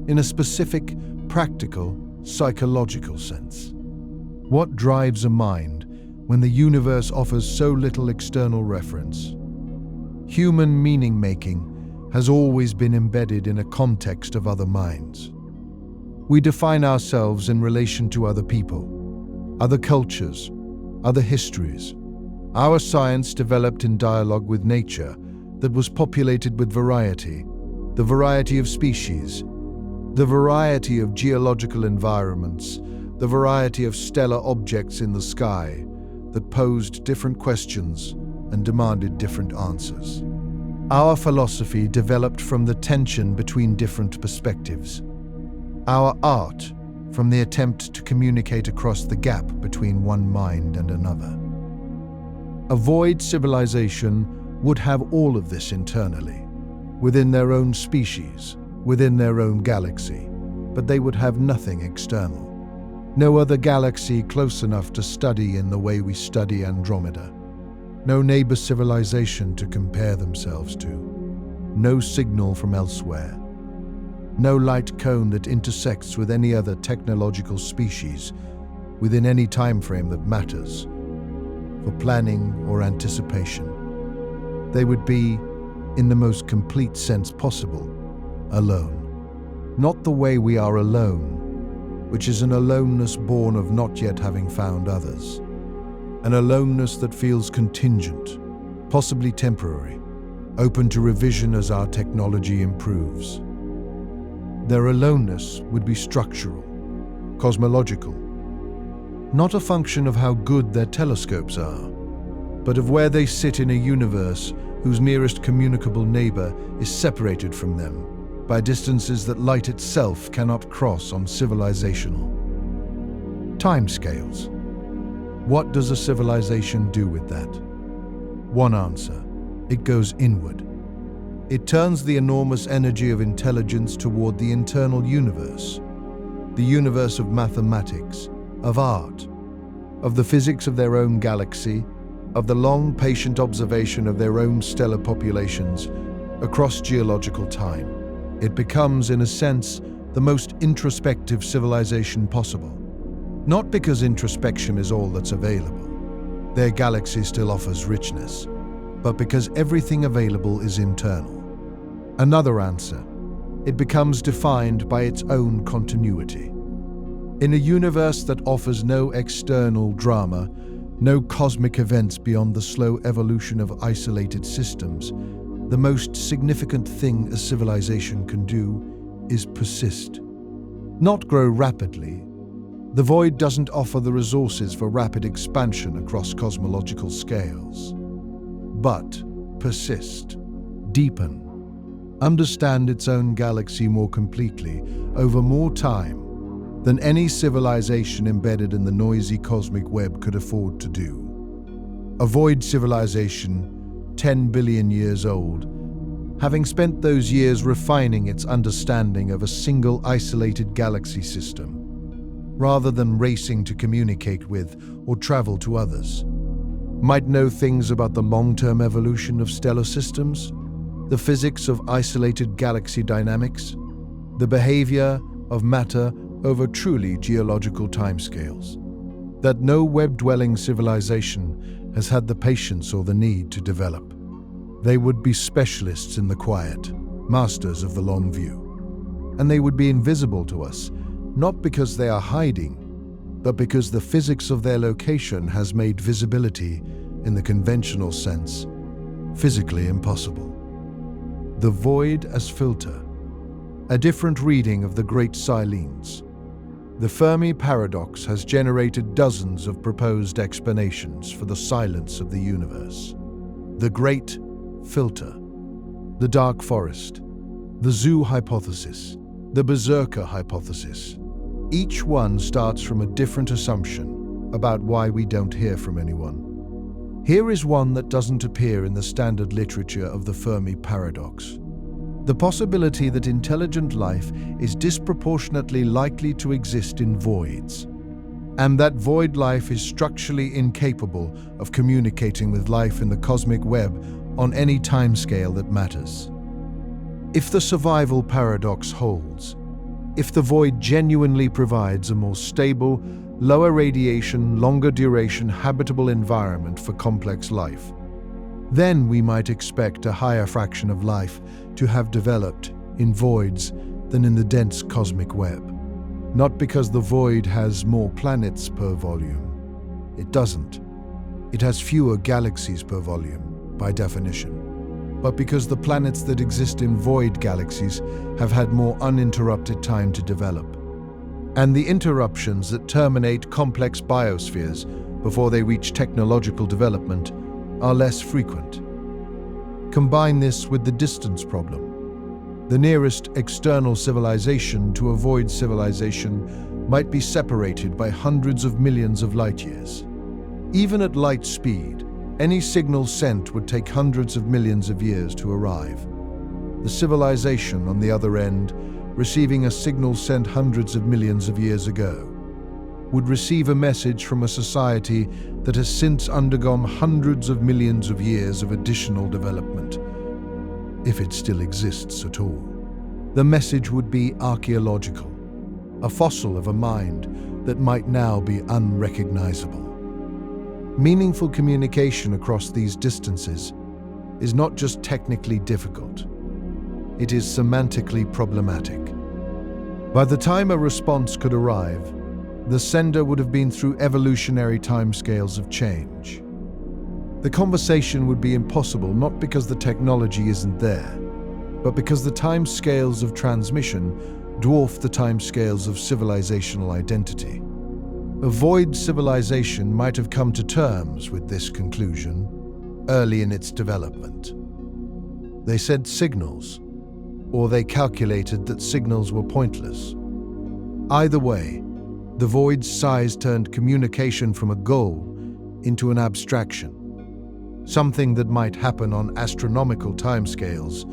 Speaker 1: in a specific, practical, psychological sense. What drives a mind when the universe offers so little external reference? Human meaning-making has always been embedded in a context of other minds. We define ourselves in relation to other people, other cultures, other histories. Our science developed in dialogue with nature that was populated with variety, the variety of species, the variety of geological environments, the variety of stellar objects in the sky that posed different questions and demanded different answers. Our philosophy developed from the tension between different perspectives. Our art from the attempt to communicate across the gap between one mind and another. A void civilization would have all of this internally, within their own species, within their own galaxy, but they would have nothing external. No other galaxy close enough to study in the way we study Andromeda. No neighbor civilization to compare themselves to. No signal from elsewhere. No light cone that intersects with any other technological species within any time frame that matters for planning or anticipation. They would be, in the most complete sense possible, alone. Not the way we are alone, which is an aloneness born of not yet having found others. An aloneness that feels contingent, possibly temporary, open to revision as our technology improves. Their aloneness would be structural, cosmological, not a function of how good their telescopes are, but of where they sit in a universe whose nearest communicable neighbor is separated from them by distances that light itself cannot cross on civilizational timescales. What does a civilization do with that? One answer: it goes inward. It turns the enormous energy of intelligence toward the internal universe, the universe of mathematics, of art, of the physics of their own galaxy, of the long, patient observation of their own stellar populations across geological time. It becomes, in a sense, the most introspective civilization possible. Not because introspection is all that's available. Their galaxy still offers richness, but because everything available is internal. Another answer, it becomes defined by its own continuity. In a universe that offers no external drama, no cosmic events beyond the slow evolution of isolated systems, the most significant thing a civilization can do is persist. Not grow rapidly. The void doesn't offer the resources for rapid expansion across cosmological scales. But persist, deepen, understand its own galaxy more completely over more time than any civilization embedded in the noisy cosmic web could afford to do. A void civilization, 10 billion years old, having spent those years refining its understanding of a single isolated galaxy system, rather than racing to communicate with or travel to others, might know things about the long-term evolution of stellar systems, the physics of isolated galaxy dynamics, the behavior of matter over truly geological timescales, that no web-dwelling civilization has had the patience or the need to develop. They would be specialists in the quiet, masters of the long view. And they would be invisible to us, not because they are hiding, but because the physics of their location has made visibility, in the conventional sense, physically impossible. The void as filter, a different reading of the great silence. The Fermi paradox has generated dozens of proposed explanations for the silence of the universe. The great filter, the dark forest, the zoo hypothesis, the berserker hypothesis. Each one starts from a different assumption about why we don't hear from anyone. Here is one that doesn't appear in the standard literature of the Fermi paradox. The possibility that intelligent life is disproportionately likely to exist in voids, and that void life is structurally incapable of communicating with life in the cosmic web on any timescale that matters. If the survival paradox holds, if the void genuinely provides a more stable, lower radiation, longer duration habitable environment for complex life, then we might expect a higher fraction of life to have developed in voids than in the dense cosmic web. Not because the void has more planets per volume. It doesn't. It has fewer galaxies per volume, by definition. But because the planets that exist in void galaxies have had more uninterrupted time to develop. And the interruptions that terminate complex biospheres before they reach technological development are less frequent. Combine this with the distance problem. The nearest external civilization to a void civilization might be separated by hundreds of millions of light years. Even at light speed, any signal sent would take hundreds of millions of years to arrive. The civilization on the other end, receiving a signal sent hundreds of millions of years ago, would receive a message from a society that has since undergone hundreds of millions of years of additional development, if it still exists at all. The message would be archaeological, a fossil of a mind that might now be unrecognizable. Meaningful communication across these distances is not just technically difficult, it is semantically problematic. By the time a response could arrive, the sender would have been through evolutionary timescales of change. The conversation would be impossible not because the technology isn't there, but because the timescales of transmission dwarf the timescales of civilizational identity. A void civilization might have come to terms with this conclusion early in its development. They sent signals, or they calculated that signals were pointless. Either way, the void's size turned communication from a goal into an abstraction, something that might happen on astronomical timescales,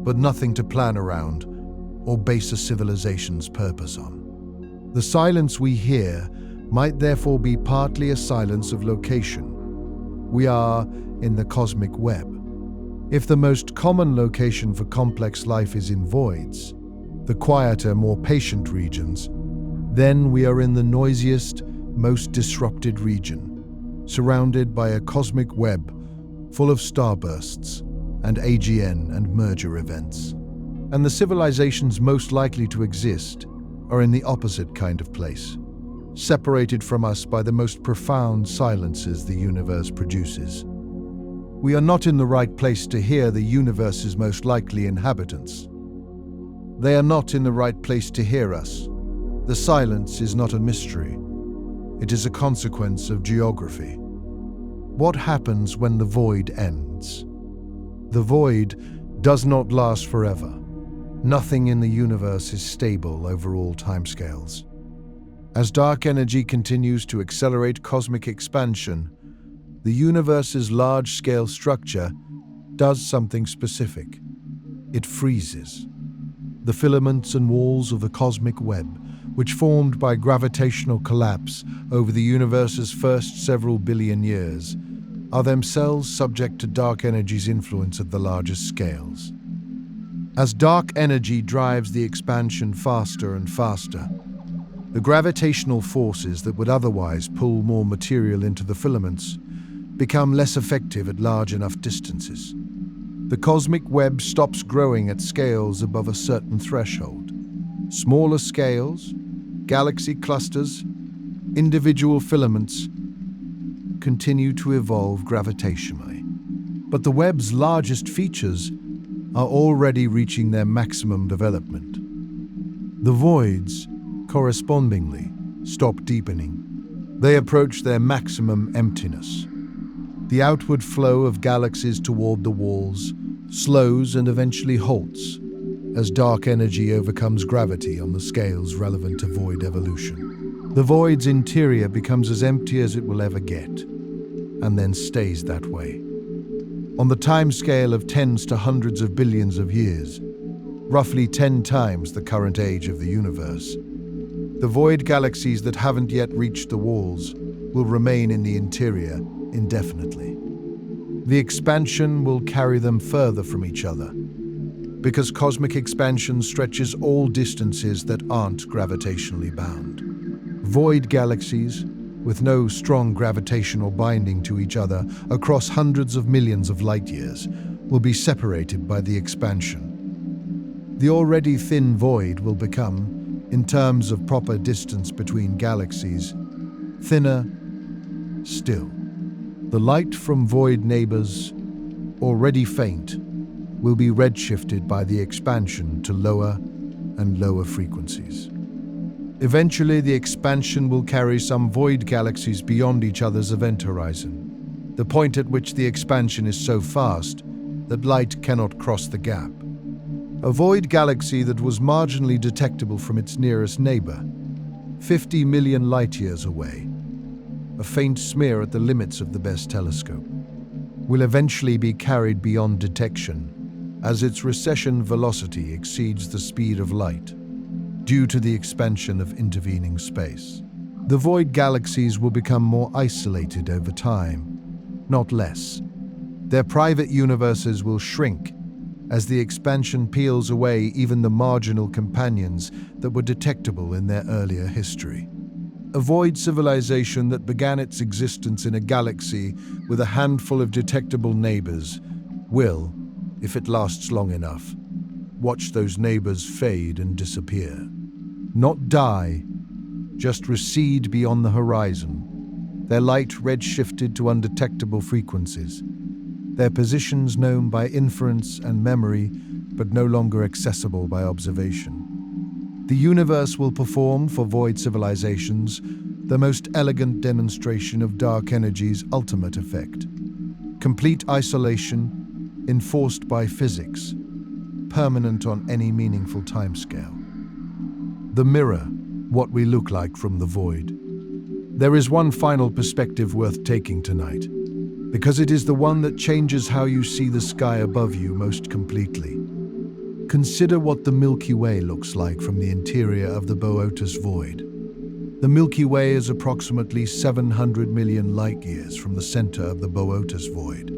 Speaker 1: but nothing to plan around or base a civilization's purpose on. The silence we hear might therefore be partly a silence of location. We are in the cosmic web. If the most common location for complex life is in voids, the quieter, more patient regions, then we are in the noisiest, most disrupted region, surrounded by a cosmic web full of starbursts and AGN and merger events. And the civilizations most likely to exist are in the opposite kind of place, separated from us by the most profound silences the universe produces. We are not in the right place to hear the universe's most likely inhabitants. They are not in the right place to hear us. The silence is not a mystery. It is a consequence of geography. What happens when the void ends? The void does not last forever. Nothing in the universe is stable over all timescales. As dark energy continues to accelerate cosmic expansion, the universe's large-scale structure does something specific. It freezes. The filaments and walls of the cosmic web, which formed by gravitational collapse over the universe's first several billion years, are themselves subject to dark energy's influence at the largest scales. As dark energy drives the expansion faster and faster, the gravitational forces that would otherwise pull more material into the filaments become less effective at large enough distances. The cosmic web stops growing at scales above a certain threshold. Smaller scales, galaxy clusters, individual filaments continue to evolve gravitationally. But the web's largest features are already reaching their maximum development. The voids, correspondingly, stop deepening. They approach their maximum emptiness. The outward flow of galaxies toward the walls slows and eventually halts as dark energy overcomes gravity on the scales relevant to void evolution. The void's interior becomes as empty as it will ever get, and then stays that way. On the timescale of tens to hundreds of billions of years, roughly 10 times the current age of the universe, the void galaxies that haven't yet reached the walls will remain in the interior indefinitely. The expansion will carry them further from each other, because cosmic expansion stretches all distances that aren't gravitationally bound. Void galaxies, with no strong gravitational binding to each other across hundreds of millions of light years, will be separated by the expansion. The already thin void will become, in terms of proper distance between galaxies, thinner still. The light from void neighbors, already faint, will be redshifted by the expansion to lower and lower frequencies. Eventually, the expansion will carry some void galaxies beyond each other's event horizon, the point at which the expansion is so fast that light cannot cross the gap. A void galaxy that was marginally detectable from its nearest neighbor, 50 million light-years away, a faint smear at the limits of the best telescope, will eventually be carried beyond detection as its recession velocity exceeds the speed of light, due to the expansion of intervening space. The void galaxies will become more isolated over time, not less. Their private universes will shrink as the expansion peels away even the marginal companions that were detectable in their earlier history. A void civilization that began its existence in a galaxy with a handful of detectable neighbors will, if it lasts long enough, watch those neighbors fade and disappear. Not die, just recede beyond the horizon, their light redshifted to undetectable frequencies, their positions known by inference and memory, but no longer accessible by observation. The universe will perform for void civilizations the most elegant demonstration of dark energy's ultimate effect. Complete isolation, enforced by physics, permanent on any meaningful timescale. The mirror, what we look like from the void. There is one final perspective worth taking tonight, because it is the one that changes how you see the sky above you most completely. Consider what the Milky Way looks like from the interior of the Boötes Void. The Milky Way is approximately 700 million light-years from the center of the Boötes Void.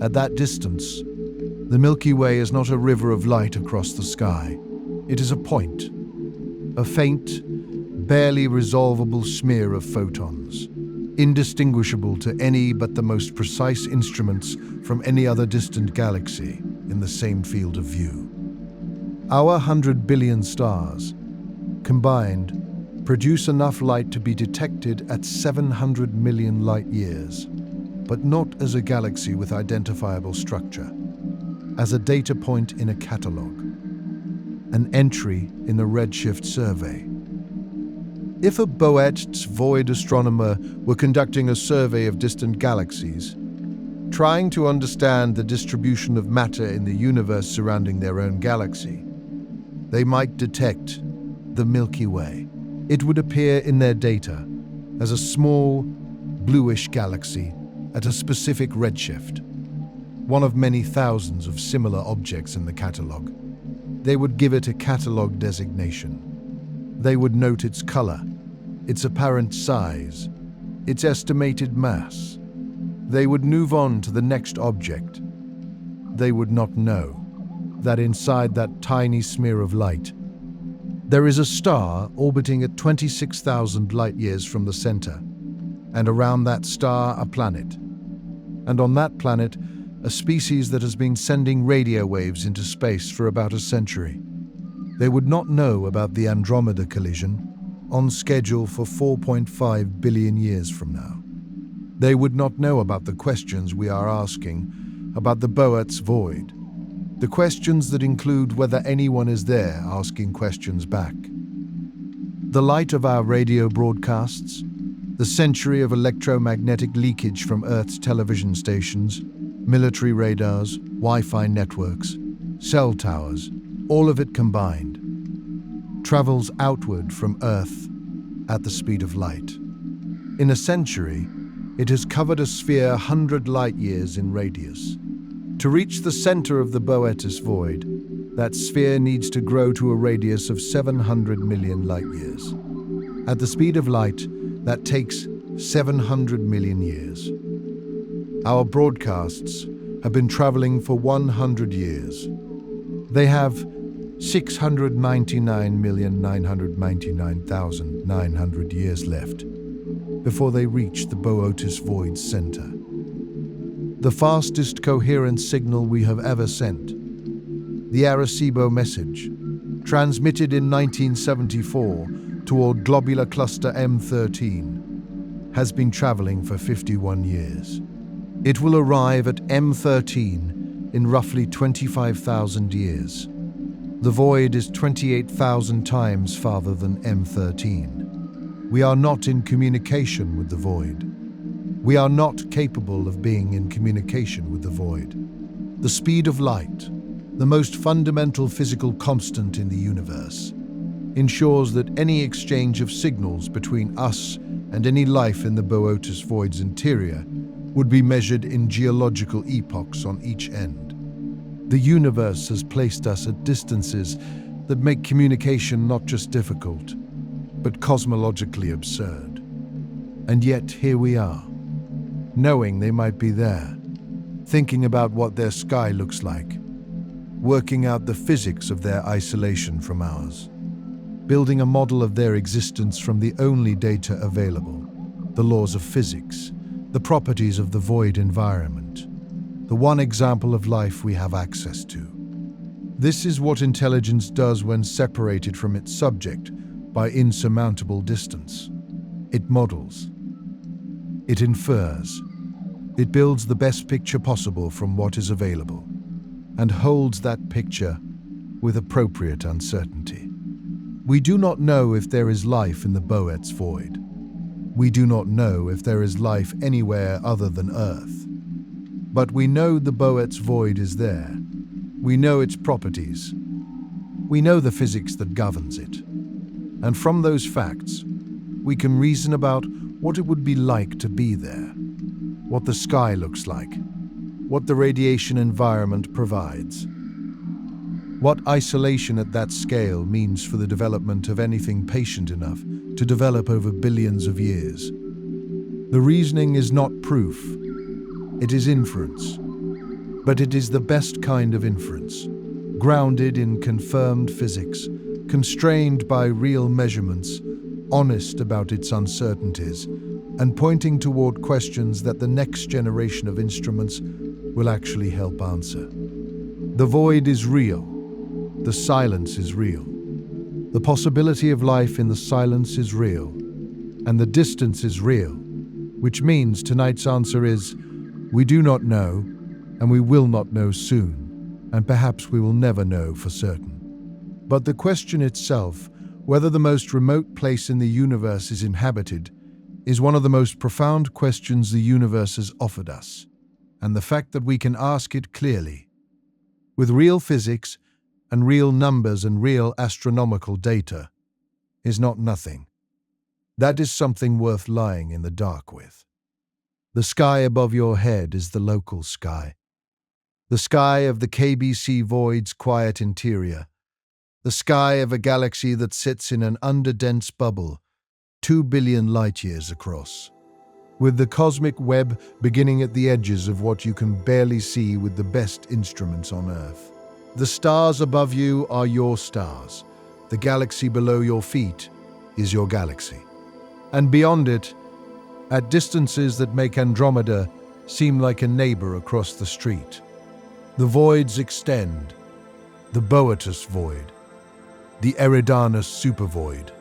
Speaker 1: At that distance, the Milky Way is not a river of light across the sky. It is a point, a faint, barely resolvable smear of photons, indistinguishable to any but the most precise instruments from any other distant galaxy in the same field of view. Our 100 billion stars, combined, produce enough light to be detected at 700 million light-years, but not as a galaxy with identifiable structure, as a data point in a catalogue, an entry in the redshift survey. If a Boötes Void astronomer were conducting a survey of distant galaxies, trying to understand the distribution of matter in the universe surrounding their own galaxy, they might detect the Milky Way. It would appear in their data as a small, bluish galaxy at a specific redshift, one of many thousands of similar objects in the catalogue. They would give it a catalogue designation. They would note its color, its apparent size, its estimated mass. They would move on to the next object. They would not know that inside that tiny smear of light, there is a star orbiting at 26,000 light-years from the center, and around that star a planet. And on that planet, a species that has been sending radio waves into space for about a century. They would not know about the Andromeda collision, on schedule for 4.5 billion years from now. They would not know about the questions we are asking about the Boötes Void. The questions that include whether anyone is there asking questions back. The light of our radio broadcasts, the century of electromagnetic leakage from Earth's television stations, military radars, Wi-Fi networks, cell towers, all of it combined, travels outward from Earth at the speed of light. In a century, it has covered a sphere 100 light-years in radius. To reach the center of the Boötes Void, that sphere needs to grow to a radius of 700 million light-years. At the speed of light, that takes 700 million years. Our broadcasts have been traveling for 100 years. They have 699,999,900 years left before they reach the Boötes Void's center. The fastest coherent signal we have ever sent, the Arecibo message, transmitted in 1974 toward globular cluster M13, has been traveling for 51 years. It will arrive at M13 in roughly 25,000 years. The void is 28,000 times farther than M13. We are not in communication with the void. We are not capable of being in communication with the void. The speed of light, the most fundamental physical constant in the universe, ensures that any exchange of signals between us and any life in the Boötes Void's interior would be measured in geological epochs on each end. The universe has placed us at distances that make communication not just difficult, but cosmologically absurd. And yet here we are, knowing they might be there, thinking about what their sky looks like, working out the physics of their isolation from ours, building a model of their existence from the only data available, the laws of physics, the properties of the void environment, the one example of life we have access to. This is what intelligence does when separated from its subject by insurmountable distance. It models. It infers. It builds the best picture possible from what is available, and holds that picture with appropriate uncertainty. We do not know if there is life in the Boötes Void. We do not know if there is life anywhere other than Earth. But we know the Boötes Void is there. We know its properties. We know the physics that governs it. And from those facts, we can reason about what it would be like to be there, what the sky looks like, what the radiation environment provides, what isolation at that scale means for the development of anything patient enough to develop over billions of years. The reasoning is not proof, it is inference. But it is the best kind of inference, grounded in confirmed physics, constrained by real measurements, honest about its uncertainties, and pointing toward questions that the next generation of instruments will actually help answer. The void is real. The silence is real. The possibility of life in the silence is real. And the distance is real, which means tonight's answer is, we do not know, and we will not know soon, and perhaps we will never know for certain. But the question itself, whether the most remote place in the universe is inhabited, is one of the most profound questions the universe has offered us, and the fact that we can ask it clearly, with real physics and real numbers and real astronomical data, is not nothing. That is something worth lying in the dark with. The sky above your head is the local sky. The sky of the KBC Void's quiet interior. The sky of a galaxy that sits in an underdense bubble, 2 billion light-years across, with the cosmic web beginning at the edges of what you can barely see with the best instruments on Earth. The stars above you are your stars. The galaxy below your feet is your galaxy. And beyond it, at distances that make Andromeda seem like a neighbor across the street, the voids extend, the Boötes Void, the Eridanus supervoid,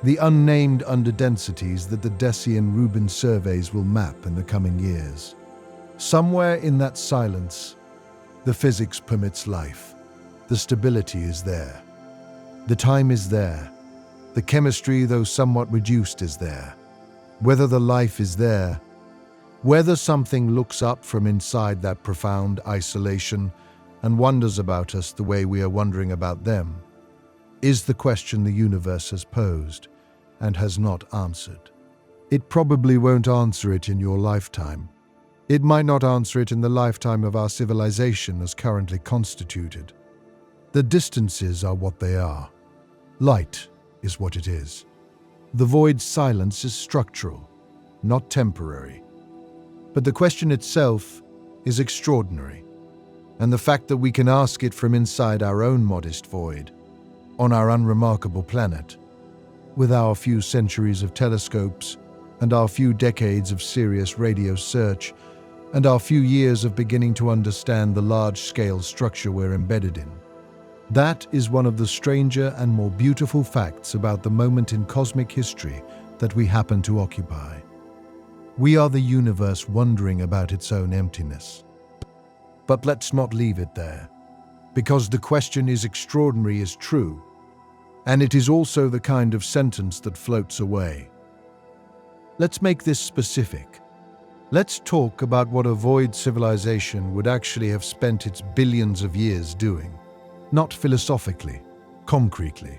Speaker 1: the unnamed underdensities that the Decian-Rubin surveys will map in the coming years. Somewhere in that silence, the physics permits life. The stability is there. The time is there. The chemistry, though somewhat reduced, is there. Whether the life is there, whether something looks up from inside that profound isolation and wonders about us the way we are wondering about them, is the question the universe has posed and has not answered. It probably won't answer it in your lifetime. It might not answer it in the lifetime of our civilization as currently constituted. The distances are what they are. Light is what it is. The void's silence is structural, not temporary. But the question itself is extraordinary, and the fact that we can ask it from inside our own modest void, on our unremarkable planet, with our few centuries of telescopes and our few decades of serious radio search and our few years of beginning to understand the large-scale structure we're embedded in. That is one of the stranger and more beautiful facts about the moment in cosmic history that we happen to occupy. We are the universe wondering about its own emptiness. But let's not leave it there, because the question is extraordinary is true, and it is also the kind of sentence that floats away. Let's make this specific. Let's talk about what a void civilization would actually have spent its billions of years doing. Not philosophically, concretely.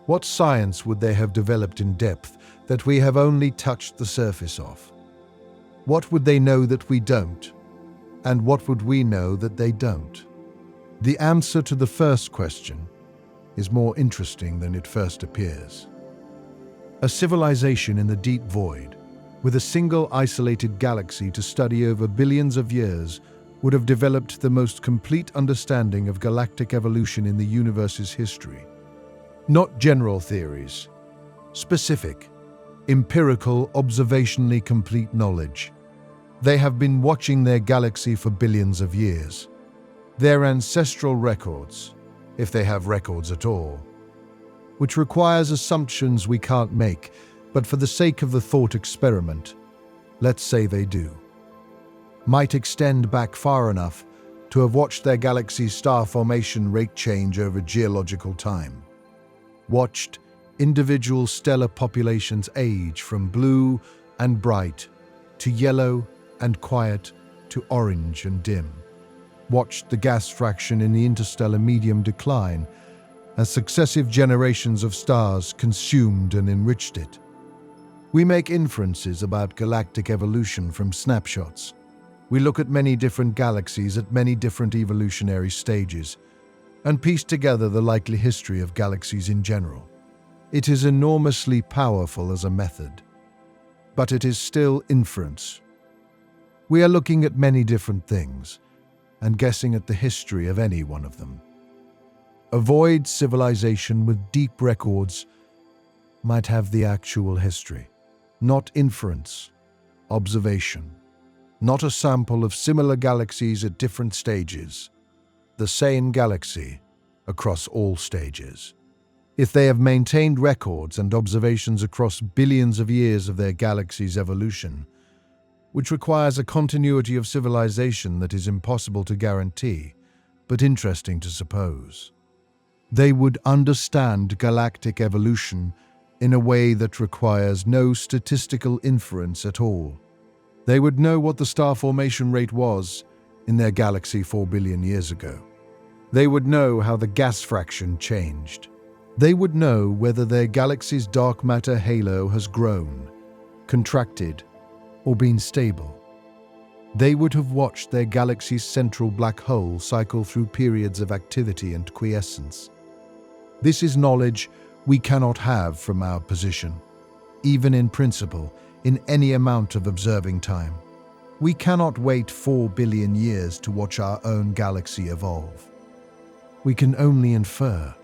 Speaker 1: What science would they have developed in depth that we have only touched the surface of? What would they know that we don't? And what would we know that they don't? The answer to the first question is more interesting than it first appears. A civilization in the deep void, with a single isolated galaxy to study over billions of years, would have developed the most complete understanding of galactic evolution in the universe's history. Not general theories, specific, empirical, observationally complete knowledge. They have been watching their galaxy for billions of years. Their ancestral records, if they have records at all, which requires assumptions we can't make, but for the sake of the thought experiment, let's say they do, might extend back far enough to have watched their galaxy's star formation rate change over geological time, watched individual stellar populations age from blue and bright to yellow and quiet to orange and dim, watched the gas fraction in the interstellar medium decline as successive generations of stars consumed and enriched it. We make inferences about galactic evolution from snapshots. We look at many different galaxies at many different evolutionary stages and piece together the likely history of galaxies in general. It is enormously powerful as a method, but it is still inference. We are looking at many different things and guessing at the history of any one of them. A void civilization with deep records might have the actual history, not inference, observation, not a sample of similar galaxies at different stages, the same galaxy across all stages. If they have maintained records and observations across billions of years of their galaxy's evolution, which requires a continuity of civilization that is impossible to guarantee, but interesting to suppose, they would understand galactic evolution in a way that requires no statistical inference at all. They would know what the star formation rate was in their galaxy 4 billion years ago. They would know how the gas fraction changed. They would know whether their galaxy's dark matter halo has grown, contracted, or been stable. They would have watched their galaxy's central black hole cycle through periods of activity and quiescence. This is knowledge we cannot have from our position, even in principle, in any amount of observing time. We cannot wait 4 billion years to watch our own galaxy evolve. We can only infer.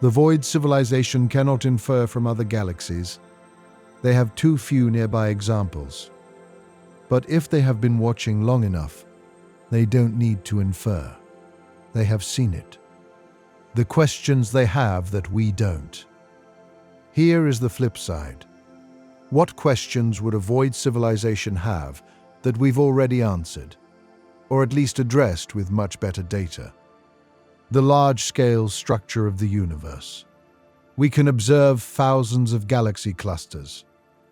Speaker 1: The void civilization cannot infer from other galaxies. They have too few nearby examples. But if they have been watching long enough, they don't need to infer. They have seen it. The questions they have that we don't. Here is the flip side. What questions would a void civilization have that we've already answered, or at least addressed with much better data? The large-scale structure of the universe. We can observe thousands of galaxy clusters,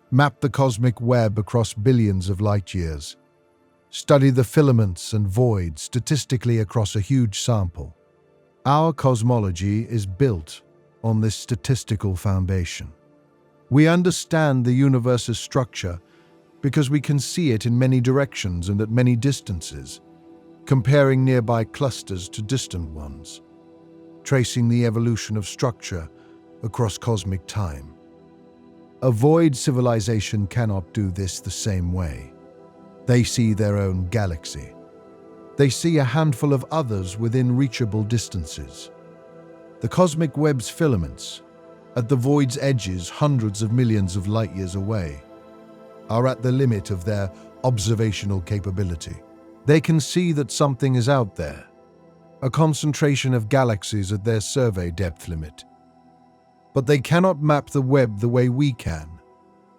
Speaker 1: map the cosmic web across billions of light years, study the filaments and voids statistically across a huge sample. Our cosmology is built on this statistical foundation. We understand the universe's structure because we can see it in many directions and at many distances, comparing nearby clusters to distant ones, tracing the evolution of structure across cosmic time. A void civilization cannot do this the same way. They see their own galaxy. They see a handful of others within reachable distances. The cosmic web's filaments, at the void's edges hundreds of millions of light years away, are at the limit of their observational capability. They can see that something is out there, a concentration of galaxies at their survey depth limit. But they cannot map the web the way we can,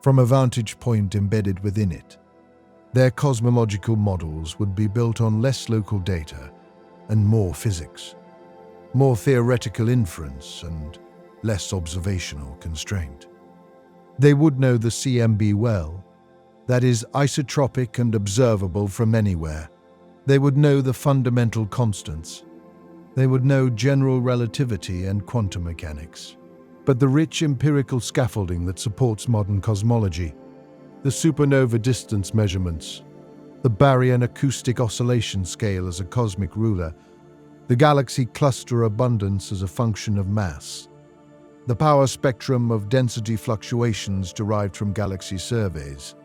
Speaker 1: from a vantage point embedded within it. Their cosmological models would be built on less local data and more physics, more theoretical inference and less observational constraint. They would know the CMB well, that is isotropic and observable from anywhere. They would know the fundamental constants. They would know general relativity and quantum mechanics. But the rich empirical scaffolding that supports modern cosmology, the supernova distance measurements, the baryon acoustic oscillation scale as a cosmic ruler, the galaxy cluster abundance as a function of mass, the power spectrum of density fluctuations derived from galaxy surveys.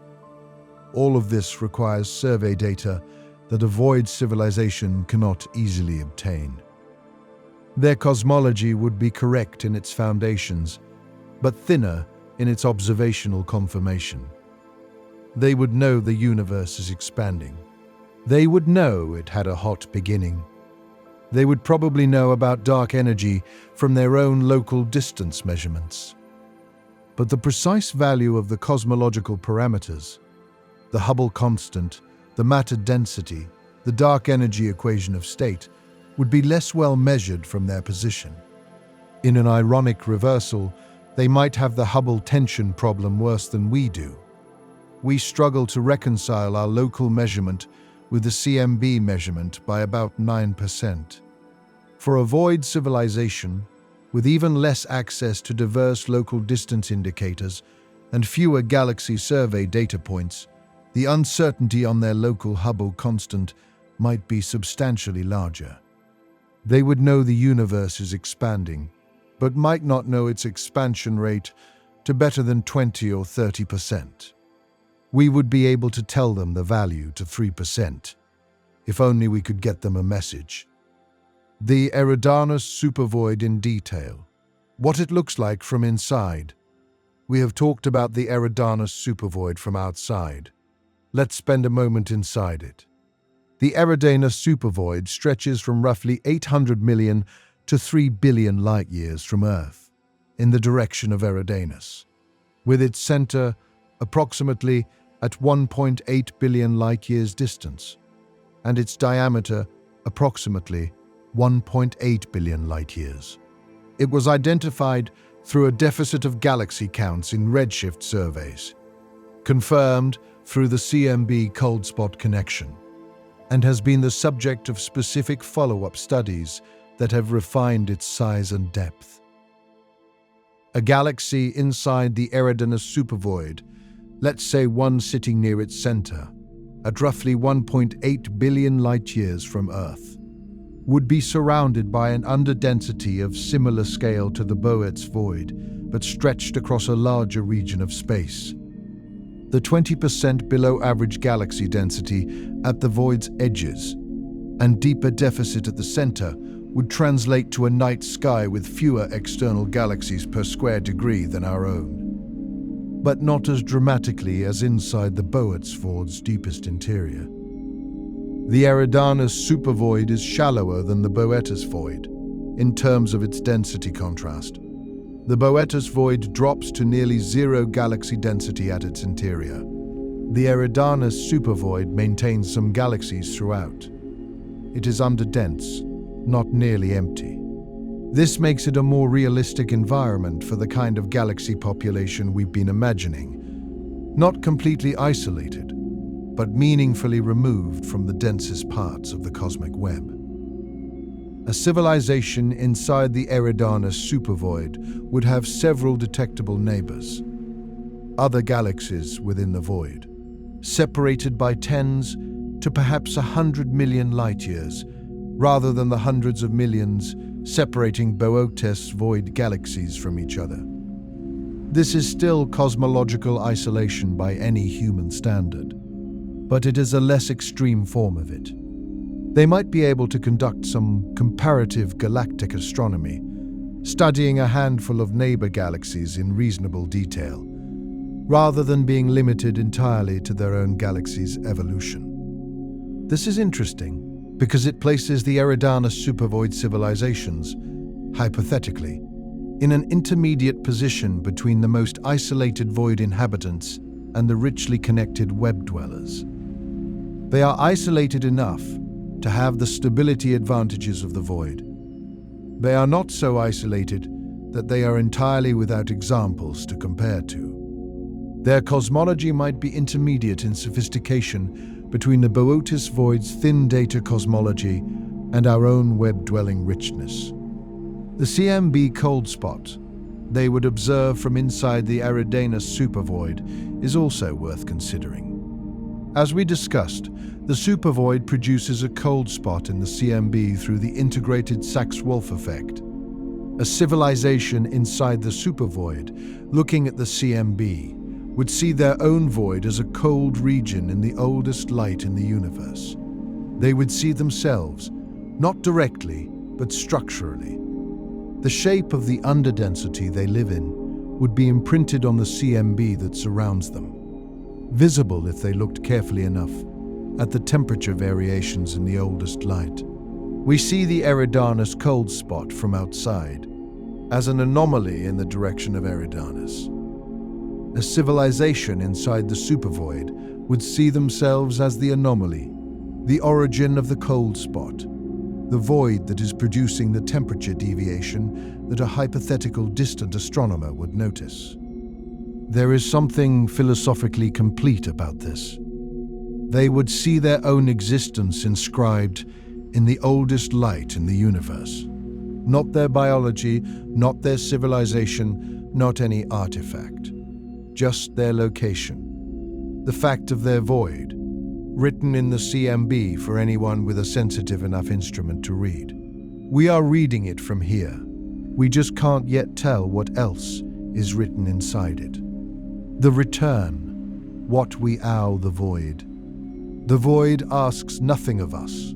Speaker 1: All of this requires survey data that a void civilization cannot easily obtain. Their cosmology would be correct in its foundations, but thinner in its observational confirmation. They would know the universe is expanding. They would know it had a hot beginning. They would probably know about dark energy from their own local distance measurements. But the precise value of the cosmological parameters, the Hubble constant, the matter density, the dark energy equation of state, would be less well measured from their position. In an ironic reversal, they might have the Hubble tension problem worse than we do. We struggle to reconcile our local measurement with the CMB measurement by about 9%. For a void civilization, with even less access to diverse local distance indicators and fewer galaxy survey data points, the uncertainty on their local Hubble constant might be substantially larger. They would know the universe is expanding, but might not know its expansion rate to better than 20 or 30%. We would be able to tell them the value to 3%, if only we could get them a message. The Eridanus supervoid in detail. What it looks like from inside. We have talked about the Eridanus supervoid from outside. Let's spend a moment inside it. The Eridanus supervoid stretches from roughly 800 million to 3 billion light-years from Earth, in the direction of Eridanus, with its center approximately at 1.8 billion light-years distance, and its diameter approximately 1.8 billion light-years. It was identified through a deficit of galaxy counts in redshift surveys, confirmed through the CMB cold spot connection, and has been the subject of specific follow-up studies that have refined its size and depth. A galaxy inside the Eridanus supervoid, let's say one sitting near its center, at roughly 1.8 billion light-years from Earth, would be surrounded by an underdensity of similar scale to the Boötes Void, but stretched across a larger region of space. The 20% below average galaxy density at the void's edges and deeper deficit at the center would translate to a night sky with fewer external galaxies per square degree than our own, but not as dramatically as inside the Boötes Void's deepest interior. The Eridanus supervoid is shallower than the Boötes Void in terms of its density contrast. The Boötes Void drops to nearly zero galaxy density at its interior. The Eridanus supervoid maintains some galaxies throughout. It is underdense, not nearly empty. This makes it a more realistic environment for the kind of galaxy population we've been imagining, not completely isolated, but meaningfully removed from the densest parts of the cosmic web. A civilization inside the Eridanus supervoid would have several detectable neighbors, other galaxies within the void, separated by tens to perhaps 100 million light-years, rather than the hundreds of millions separating Boötes Void galaxies from each other. This is still cosmological isolation by any human standard, but it is a less extreme form of it. They might be able to conduct some comparative galactic astronomy, studying a handful of neighbor galaxies in reasonable detail, rather than being limited entirely to their own galaxy's evolution. This is interesting because it places the Eridanus supervoid civilizations, hypothetically, in an intermediate position between the most isolated void inhabitants and the richly connected web dwellers. They are isolated enough to have the stability advantages of the void. They are not so isolated that they are entirely without examples to compare to. Their cosmology might be intermediate in sophistication between the Boötes Void's thin data cosmology and our own web-dwelling richness. The CMB cold spot they would observe from inside the Eridanus supervoid is also worth considering. As we discussed, the supervoid produces a cold spot in the CMB through the integrated Sachs-Wolf effect. A civilization inside the supervoid, looking at the CMB, would see their own void as a cold region in the oldest light in the universe. They would see themselves, not directly, but structurally. The shape of the underdensity they live in would be imprinted on the CMB that surrounds them, visible if they looked carefully enough at the temperature variations in the oldest light. We see the Eridanus cold spot from outside as an anomaly in the direction of Eridanus. A civilization inside the supervoid would see themselves as the anomaly, the origin of the cold spot, the void that is producing the temperature deviation that a hypothetical distant astronomer would notice. There is something philosophically complete about this. They would see their own existence inscribed in the oldest light in the universe. Not their biology, not their civilization, not any artifact. Just their location. The fact of their void, written in the CMB for anyone with a sensitive enough instrument to read. We are reading it from here, We just can't yet tell what else is written inside it. The return, what we owe the void. The void asks nothing of us.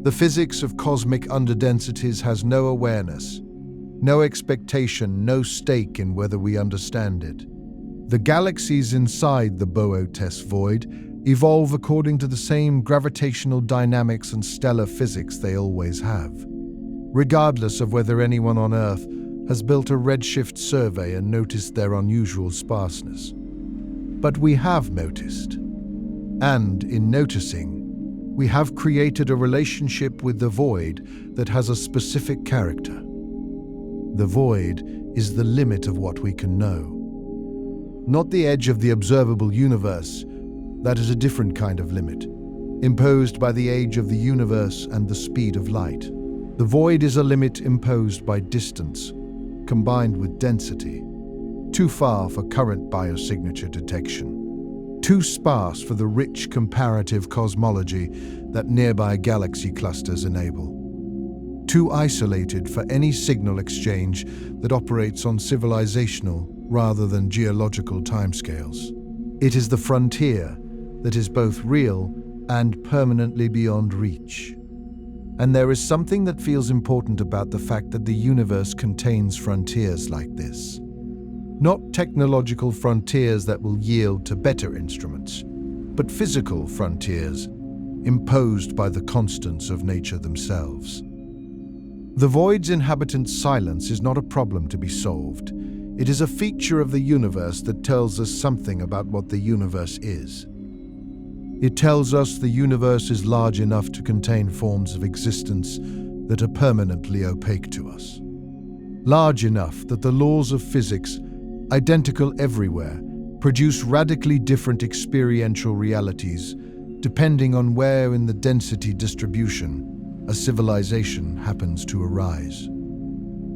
Speaker 1: The physics of cosmic underdensities has no awareness, no expectation, no stake in whether we understand it. The galaxies inside the Boötes Void evolve according to the same gravitational dynamics and stellar physics they always have, regardless of whether anyone on Earth has built a redshift survey and noticed their unusual sparseness. But we have noticed, and in noticing, we have created a relationship with the void that has a specific character. The void is the limit of what we can know. Not the edge of the observable universe, that is a different kind of limit, imposed by the age of the universe and the speed of light. The void is a limit imposed by distance, combined with density, too far for current biosignature detection, too sparse for the rich comparative cosmology that nearby galaxy clusters enable, too isolated for any signal exchange that operates on civilizational rather than geological timescales. It is the frontier that is both real and permanently beyond reach. And there is something that feels important about the fact that the universe contains frontiers like this. Not technological frontiers that will yield to better instruments, but physical frontiers imposed by the constants of nature themselves. The void's inhabitant's silence is not a problem to be solved. It is a feature of the universe that tells us something about what the universe is. It tells us the universe is large enough to contain forms of existence that are permanently opaque to us. Large enough that the laws of physics, identical everywhere, produce radically different experiential realities depending on where in the density distribution a civilization happens to arise.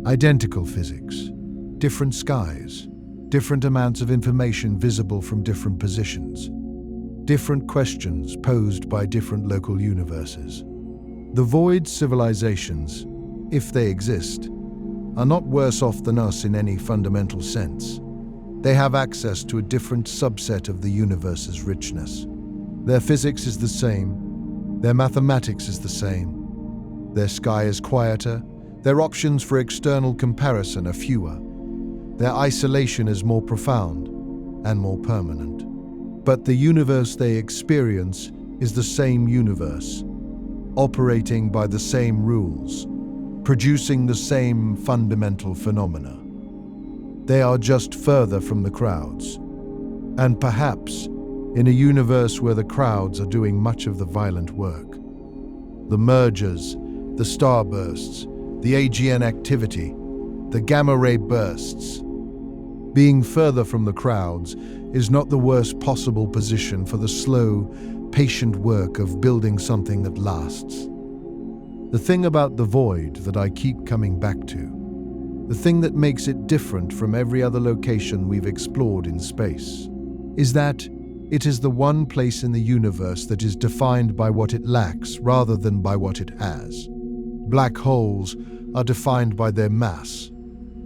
Speaker 1: Identical physics, different skies, different amounts of information visible from different positions, different questions posed by different local universes. The void civilizations, if they exist, are not worse off than us in any fundamental sense. They have access to a different subset of the universe's richness. Their physics is the same, their mathematics is the same, their sky is quieter, their options for external comparison are fewer, their isolation is more profound and more permanent. But the universe they experience is the same universe, operating by the same rules, producing the same fundamental phenomena. They are just further from the crowds, and perhaps in a universe where the crowds are doing much of the violent work. The mergers, the starbursts, the AGN activity, the gamma-ray bursts. Being further from the crowds is not the worst possible position for the slow, patient work of building something that lasts. The thing about the void that I keep coming back to, the thing that makes it different from every other location we've explored in space, is that it is the one place in the universe that is defined by what it lacks rather than by what it has. Black holes are defined by their mass,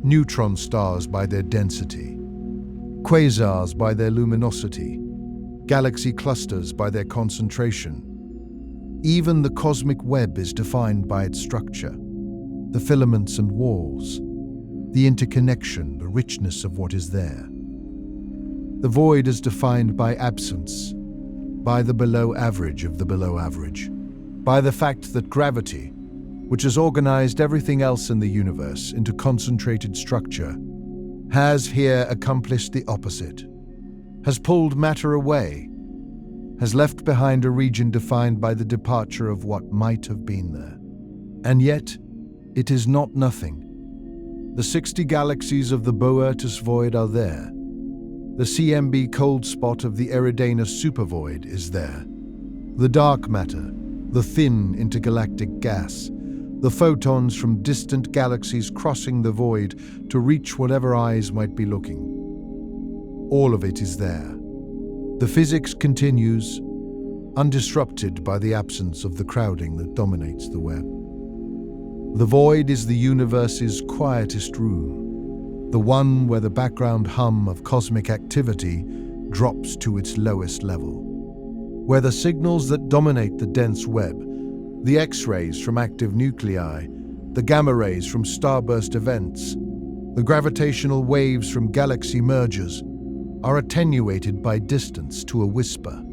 Speaker 1: neutron stars by their density, quasars by their luminosity, galaxy clusters by their concentration. Even the cosmic web is defined by its structure, the filaments and walls, the interconnection, the richness of what is there. The void is defined by absence, by the below average of the below average, by the fact that gravity, which has organized everything else in the universe into concentrated structure, has here accomplished the opposite, has pulled matter away, has left behind a region defined by the departure of what might have been there. And yet, it is not nothing. The 60 galaxies of the Boötes Void are there. The CMB cold spot of the Eridanus supervoid is there. The dark matter, the thin intergalactic gas, the photons from distant galaxies crossing the void to reach whatever eyes might be looking. All of it is there. The physics continues, undisrupted by the absence of the crowding that dominates the web. The void is the universe's quietest room, the one where the background hum of cosmic activity drops to its lowest level, where the signals that dominate the dense web, the X-rays from active nuclei, the gamma rays from starburst events, the gravitational waves from galaxy mergers, are attenuated by distance to a whisper.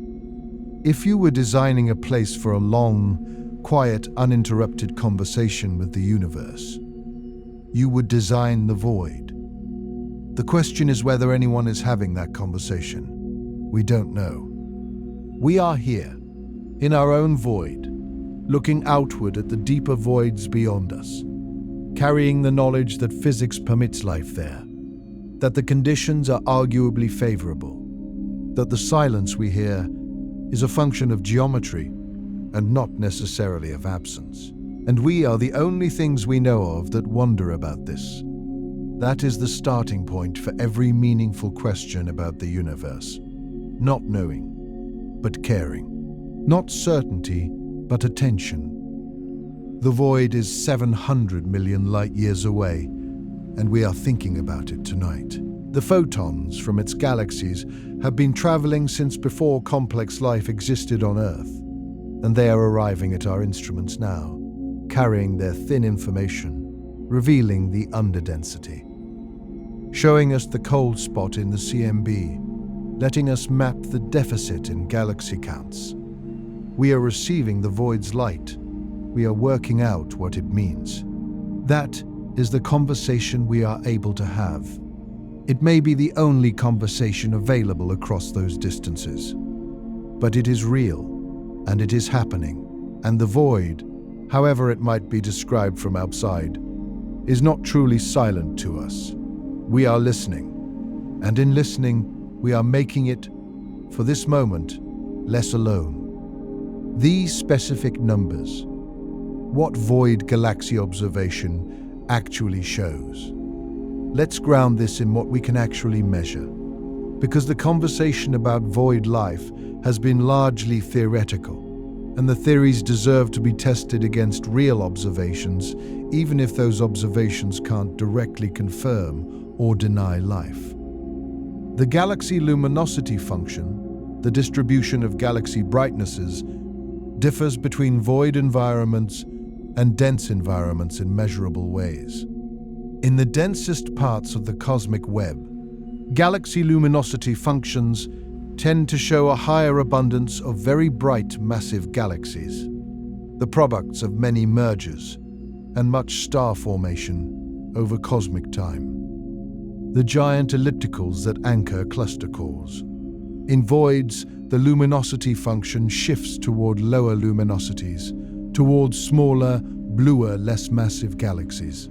Speaker 1: If you were designing a place for a long, quiet, uninterrupted conversation with the universe, you would design the void. The question is whether anyone is having that conversation. We don't know. We are here, in our own void, looking outward at the deeper voids beyond us, carrying the knowledge that physics permits life there, that the conditions are arguably favorable, that the silence we hear is a function of geometry and not necessarily of absence. And we are the only things we know of that wonder about this. That is the starting point for every meaningful question about the universe. Not knowing, but caring. Not certainty, but attention. The void is 700 million light-years away, and we are thinking about it tonight. The photons from its galaxies have been traveling since before complex life existed on Earth, and they are arriving at our instruments now, carrying their thin information, revealing the underdensity, showing us the cold spot in the CMB, letting us map the deficit in galaxy counts. We are receiving the void's light. We are working out what it means. That is the conversation we are able to have. It may be the only conversation available across those distances, but it is real, and it is happening, and the void, however it might be described from outside, is not truly silent to us. We are listening, and in listening, we are making it, for this moment, less alone. These specific numbers, what void galaxy observation actually shows. Let's ground this in what we can actually measure, because the conversation about void life has been largely theoretical, and the theories deserve to be tested against real observations, even if those observations can't directly confirm or deny life. The galaxy luminosity function, the distribution of galaxy brightnesses, differs between void environments and dense environments in measurable ways. In the densest parts of the cosmic web, galaxy luminosity functions tend to show a higher abundance of very bright, massive galaxies, the products of many mergers and much star formation over cosmic time. The giant ellipticals that anchor cluster cores. In voids, the luminosity function shifts toward lower luminosities, towards smaller, bluer, less massive galaxies.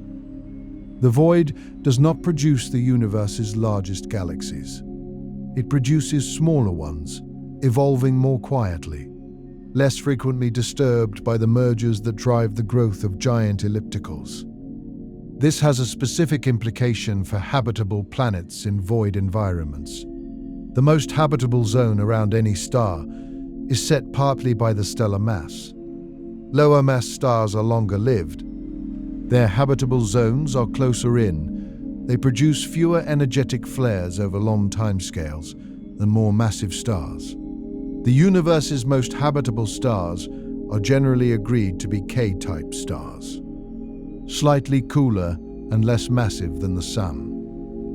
Speaker 1: The void does not produce the universe's largest galaxies. It produces smaller ones, evolving more quietly, less frequently disturbed by the mergers that drive the growth of giant ellipticals. This has a specific implication for habitable planets in void environments. The most habitable zone around any star is set partly by the stellar mass. Lower mass stars are longer lived. Their habitable zones are closer in. They produce fewer energetic flares over long timescales than more massive stars. The universe's most habitable stars are generally agreed to be K-type stars, slightly cooler and less massive than the Sun,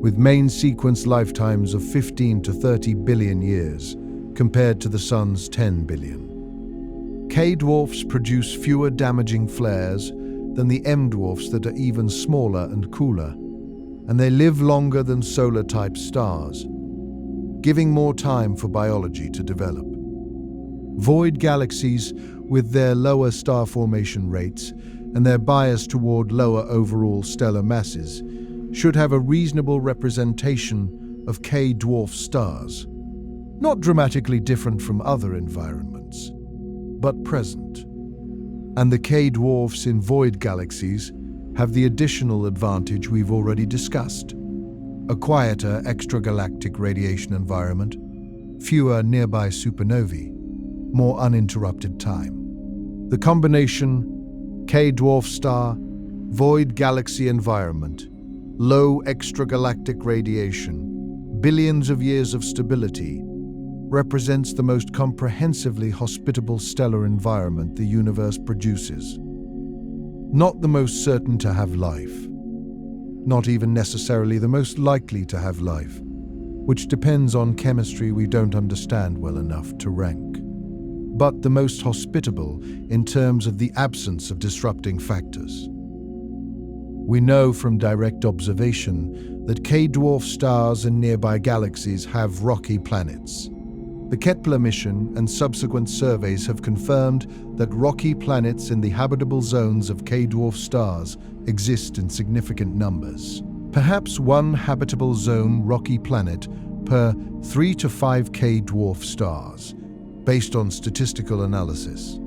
Speaker 1: with main sequence lifetimes of 15 to 30 billion years compared to the Sun's 10 billion. K-dwarfs produce fewer damaging flares than the M-dwarfs that are even smaller and cooler, and they live longer than solar-type stars, giving more time for biology to develop. Void galaxies, with their lower star formation rates and their bias toward lower overall stellar masses, should have a reasonable representation of K-dwarf stars, not dramatically different from other environments, but present. And the K-dwarfs in void galaxies have the additional advantage we've already discussed: a quieter extragalactic radiation environment, fewer nearby supernovae, more uninterrupted time. The combination K-dwarf star, Void galaxy environment, low extragalactic radiation, billions of years of stability, represents the most comprehensively hospitable stellar environment the universe produces. Not the most certain to have life, not even necessarily the most likely to have life, which depends on chemistry we don't understand well enough to rank, but the most hospitable in terms of the absence of disrupting factors. We know from direct observation that K-dwarf stars and nearby galaxies have rocky planets. The Kepler mission and subsequent surveys have confirmed that rocky planets in the habitable zones of K-dwarf stars exist in significant numbers. Perhaps one habitable zone rocky planet per 3 to 5 K-dwarf stars, based on statistical analysis.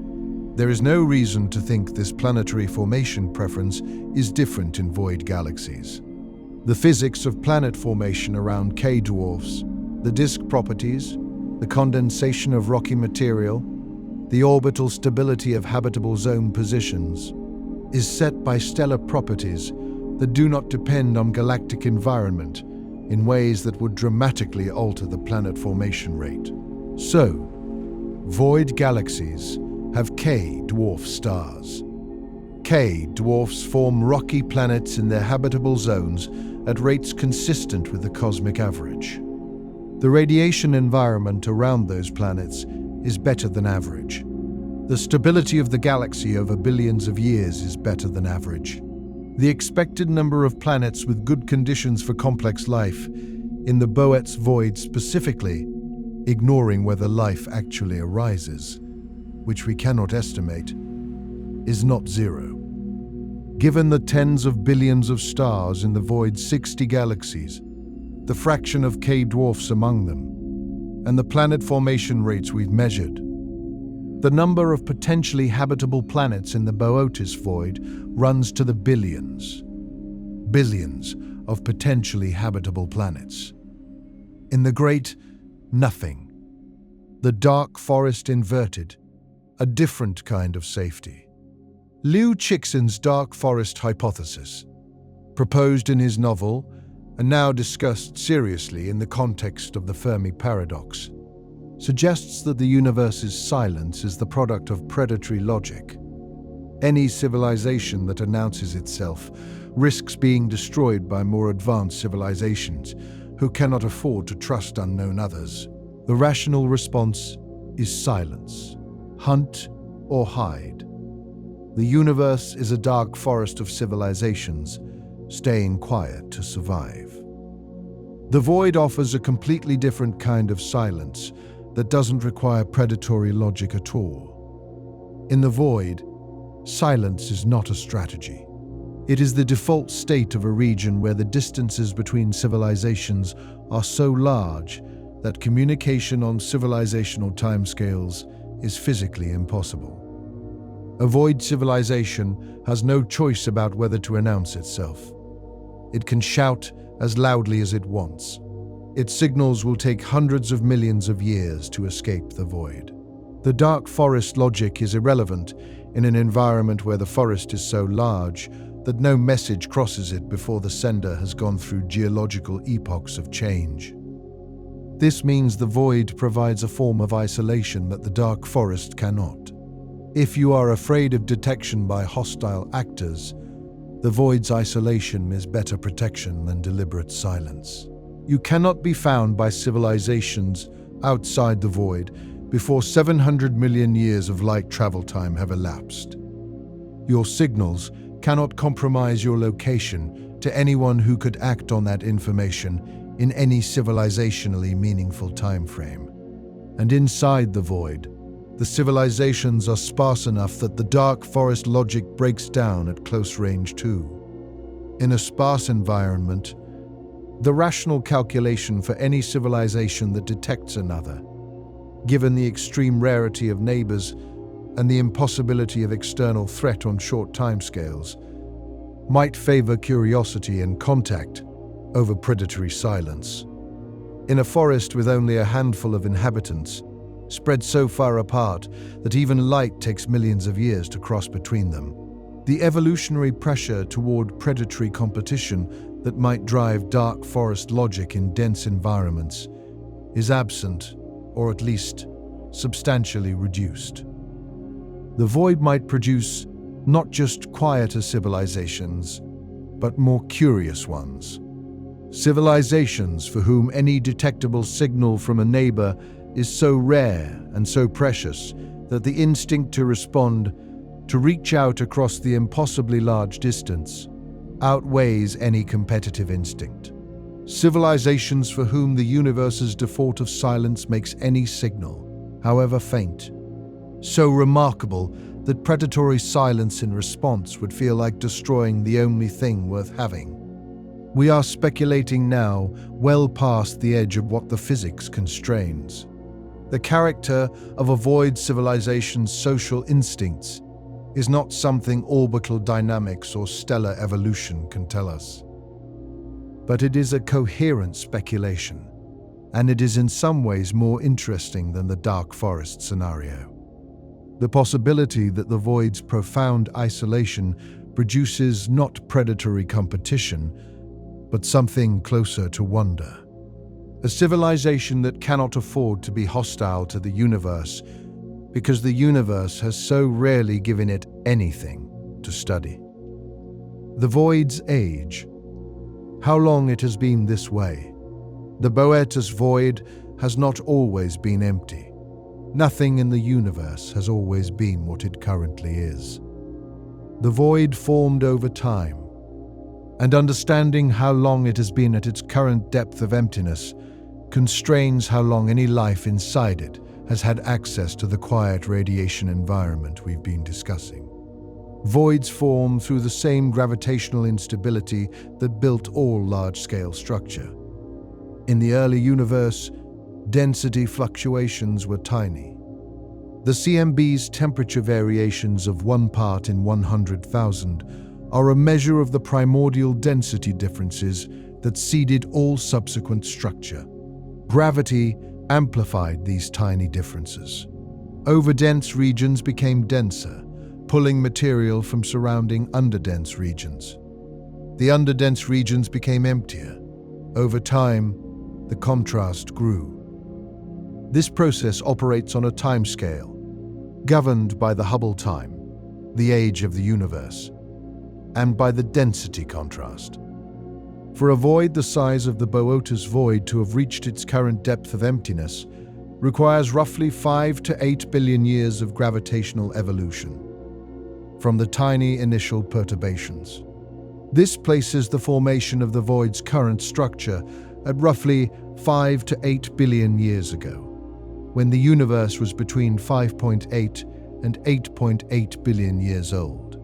Speaker 1: There is no reason to think this planetary formation preference is different in void galaxies. The physics of planet formation around K-dwarfs, the disk properties, the condensation of rocky material, the orbital stability of habitable zone positions, is set by stellar properties that do not depend on galactic environment in ways that would dramatically alter the planet formation rate. So, void galaxies have K-dwarf stars. K-dwarfs form rocky planets in their habitable zones at rates consistent with the cosmic average. The radiation environment around those planets is better than average. The stability of the galaxy over billions of years is better than average. The expected number of planets with good conditions for complex life in the Boötes Void specifically, ignoring whether life actually arises, which we cannot estimate, is not zero. Given the tens of billions of stars in the Void's 60 galaxies, the fraction of K-dwarfs among them, and the planet formation rates we've measured, the number of potentially habitable planets in the Boötes Void runs to the billions. Billions of potentially habitable planets. In the great nothing, the dark forest inverted, a different kind of safety. Liu Cixin's dark forest hypothesis, proposed in his novel and now discussed seriously in the context of the Fermi paradox, suggests that the universe's silence is the product of predatory logic. Any civilization that announces itself risks being destroyed by more advanced civilizations who cannot afford to trust unknown others. The rational response is silence. Hunt or hide. The universe is a dark forest of civilizations, staying quiet to survive. The void offers a completely different kind of silence that doesn't require predatory logic at all. In the void, silence is not a strategy. It is the default state of a region where the distances between civilizations are so large that communication on civilizational timescales is physically impossible. A void civilization has no choice about whether to announce itself. It can shout as loudly as it wants. Its signals will take hundreds of millions of years to escape the void. The dark forest logic is irrelevant in an environment where the forest is so large that no message crosses it before the sender has gone through geological epochs of change. This means the void provides a form of isolation that the dark forest cannot. If you are afraid of detection by hostile actors, the void's isolation is better protection than deliberate silence. You cannot be found by civilizations outside the void before 700 million years of light travel time have elapsed. Your signals cannot compromise your location to anyone who could act on that information in any civilizationally meaningful time frame. And inside the void, the civilizations are sparse enough that the dark forest logic breaks down at close range too. In a sparse environment, the rational calculation for any civilization that detects another, given the extreme rarity of neighbors and the impossibility of external threat on short timescales, might favor curiosity and contact over predatory silence. In a forest with only a handful of inhabitants, spread so far apart that even light takes millions of years to cross between them, The evolutionary pressure toward predatory competition that might drive dark forest logic in dense environments is absent, or at least substantially reduced. The void might produce not just quieter civilizations, but more curious ones. Civilizations for whom any detectable signal from a neighbor is so rare and so precious that the instinct to respond, to reach out across the impossibly large distance, outweighs any competitive instinct. Civilizations for whom the universe's default of silence makes any signal, however faint, so remarkable that predatory silence in response would feel like destroying the only thing worth having. We are speculating now, well past the edge of what the physics constrains. The character of a void civilization's social instincts is not something orbital dynamics or stellar evolution can tell us. But it is a coherent speculation, and it is in some ways more interesting than the dark forest scenario. The possibility that the void's profound isolation produces not predatory competition, but something closer to wonder. A civilization that cannot afford to be hostile to the universe because the universe has so rarely given it anything to study. The void's age. How long it has been this way. The Boötes Void has not always been empty. Nothing in the universe has always been what it currently is. The void formed over time, and understanding how long it has been at its current depth of emptiness constrains how long any life inside it has had access to the quiet radiation environment we've been discussing. Voids form through the same gravitational instability that built all large-scale structure. In the early universe, density fluctuations were tiny. The CMB's temperature variations of 1 part in 100,000 are a measure of the primordial density differences that seeded all subsequent structure. Gravity amplified these tiny differences. Overdense regions became denser, pulling material from surrounding underdense regions. The underdense regions became emptier. Over time, the contrast grew. This process operates on a timescale, governed by the Hubble time, the age of the universe, and by the density contrast. For a void the size of the Boötes Void to have reached its current depth of emptiness requires roughly 5 to 8 billion years of gravitational evolution from the tiny initial perturbations. This places the formation of the void's current structure at roughly 5 to 8 billion years ago, when the universe was between 5.8 and 8.8 billion years old.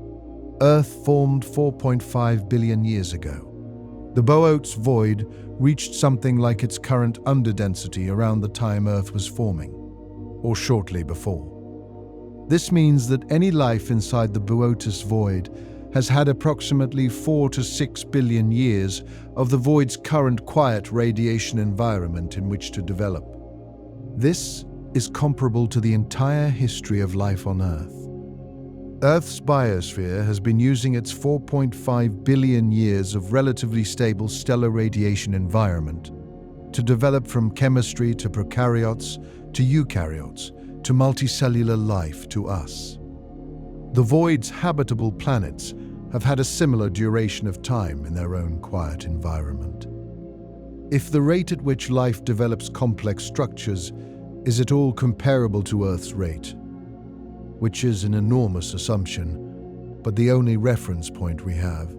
Speaker 1: Earth formed 4.5 billion years ago. The Boötes Void reached something like its current underdensity around the time Earth was forming, or shortly before. This means that any life inside the Boötes Void has had approximately 4 to 6 billion years of the void's current quiet radiation environment in which to develop. This is comparable to the entire history of life on Earth. Earth's biosphere has been using its 4.5 billion years of relatively stable stellar radiation environment to develop from chemistry to prokaryotes to eukaryotes to multicellular life to us. The void's habitable planets have had a similar duration of time in their own quiet environment. If the rate at which life develops complex structures is at all comparable to Earth's rate, which is an enormous assumption, but the only reference point we have,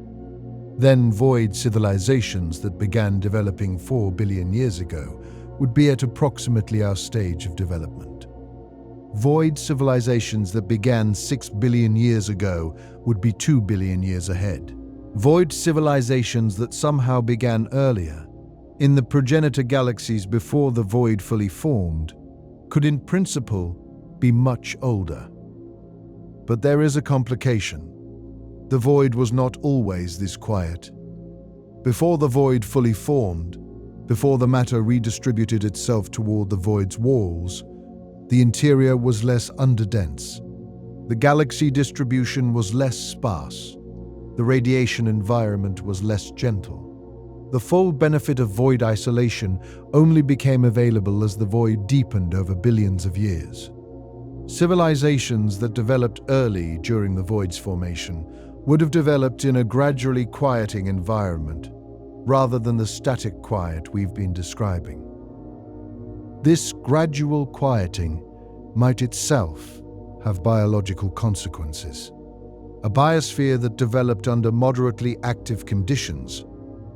Speaker 1: then void civilizations that began developing 4 billion years ago would be at approximately our stage of development. Void civilizations that began 6 billion years ago would be 2 billion years ahead. Void civilizations that somehow began earlier, in the progenitor galaxies before the void fully formed, could in principle be much older. But there is a complication. The void was not always this quiet. Before the void fully formed, before the matter redistributed itself toward the void's walls, the interior was less underdense. The galaxy distribution was less sparse. The radiation environment was less gentle. The full benefit of void isolation only became available as the void deepened over billions of years. Civilizations that developed early during the void's formation would have developed in a gradually quieting environment, rather than the static quiet we've been describing. This gradual quieting might itself have biological consequences. A biosphere that developed under moderately active conditions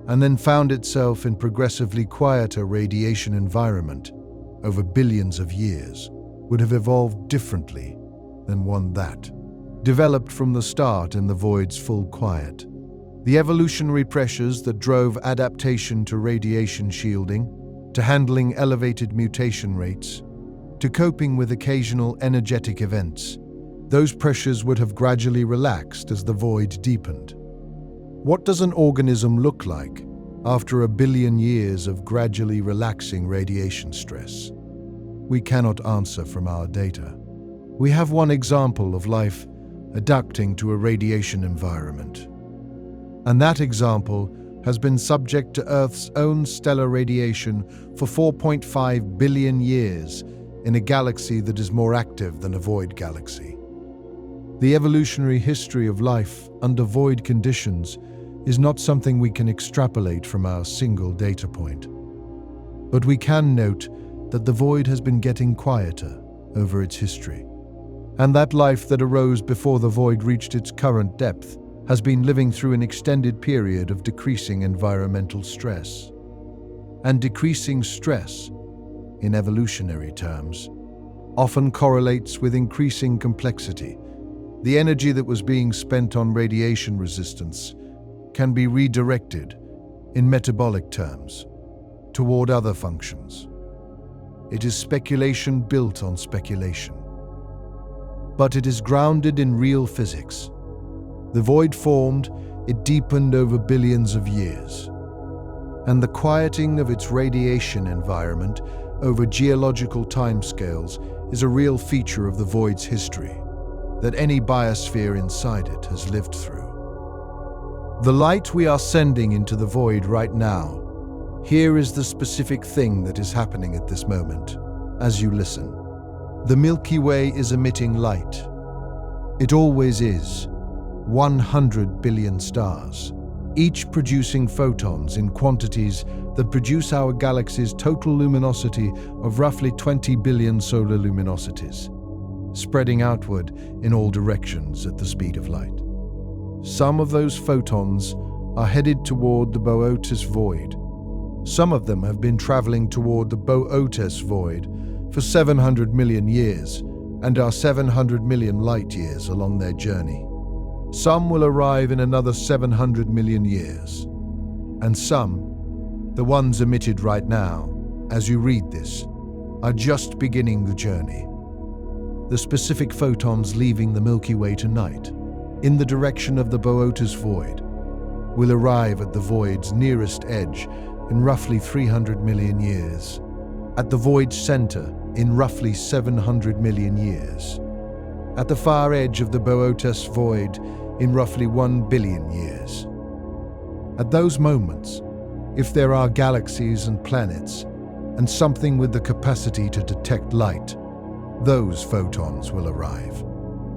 Speaker 1: and then found itself in progressively quieter radiation environment over billions of years would have evolved differently than one that developed from the start in the void's full quiet. The evolutionary pressures that drove adaptation to radiation shielding, to handling elevated mutation rates, to coping with occasional energetic events, those pressures would have gradually relaxed as the void deepened. What does an organism look like after a billion years of gradually relaxing radiation stress? We cannot answer from our data. We have one example of life adapting to a radiation environment. And that example has been subject to Earth's own stellar radiation for 4.5 billion years in a galaxy that is more active than a void galaxy. The evolutionary history of life under void conditions is not something we can extrapolate from our single data point. But we can note that the void has been getting quieter over its history, and that life that arose before the void reached its current depth has been living through an extended period of decreasing environmental stress. And decreasing stress, in evolutionary terms, often correlates with increasing complexity. The energy that was being spent on radiation resistance can be redirected, in metabolic terms, toward other functions. It is speculation built on speculation. But it is grounded in real physics. The void formed, it deepened over billions of years. And the quieting of its radiation environment over geological timescales is a real feature of the void's history that any biosphere inside it has lived through. The light we are sending into the void right now, here is the specific thing that is happening at this moment, as you listen. The Milky Way is emitting light. It always is. 100 billion stars, each producing photons in quantities that produce our galaxy's total luminosity of roughly 20 billion solar luminosities, spreading outward in all directions at the speed of light. Some of those photons are headed toward the Boötes Void. Some of them have been traveling toward the Boötes Void for 700 million years and are 700 million light years along their journey. Some will arrive in another 700 million years. And some, the ones emitted right now, as you read this, are just beginning the journey. The specific photons leaving the Milky Way tonight, in the direction of the Boötes Void, will arrive at the void's nearest edge in roughly 300 million years, at the void's center in roughly 700 million years, at the far edge of the Boötes Void in roughly 1 billion years. At those moments, if there are galaxies and planets, and something with the capacity to detect light, those photons will arrive.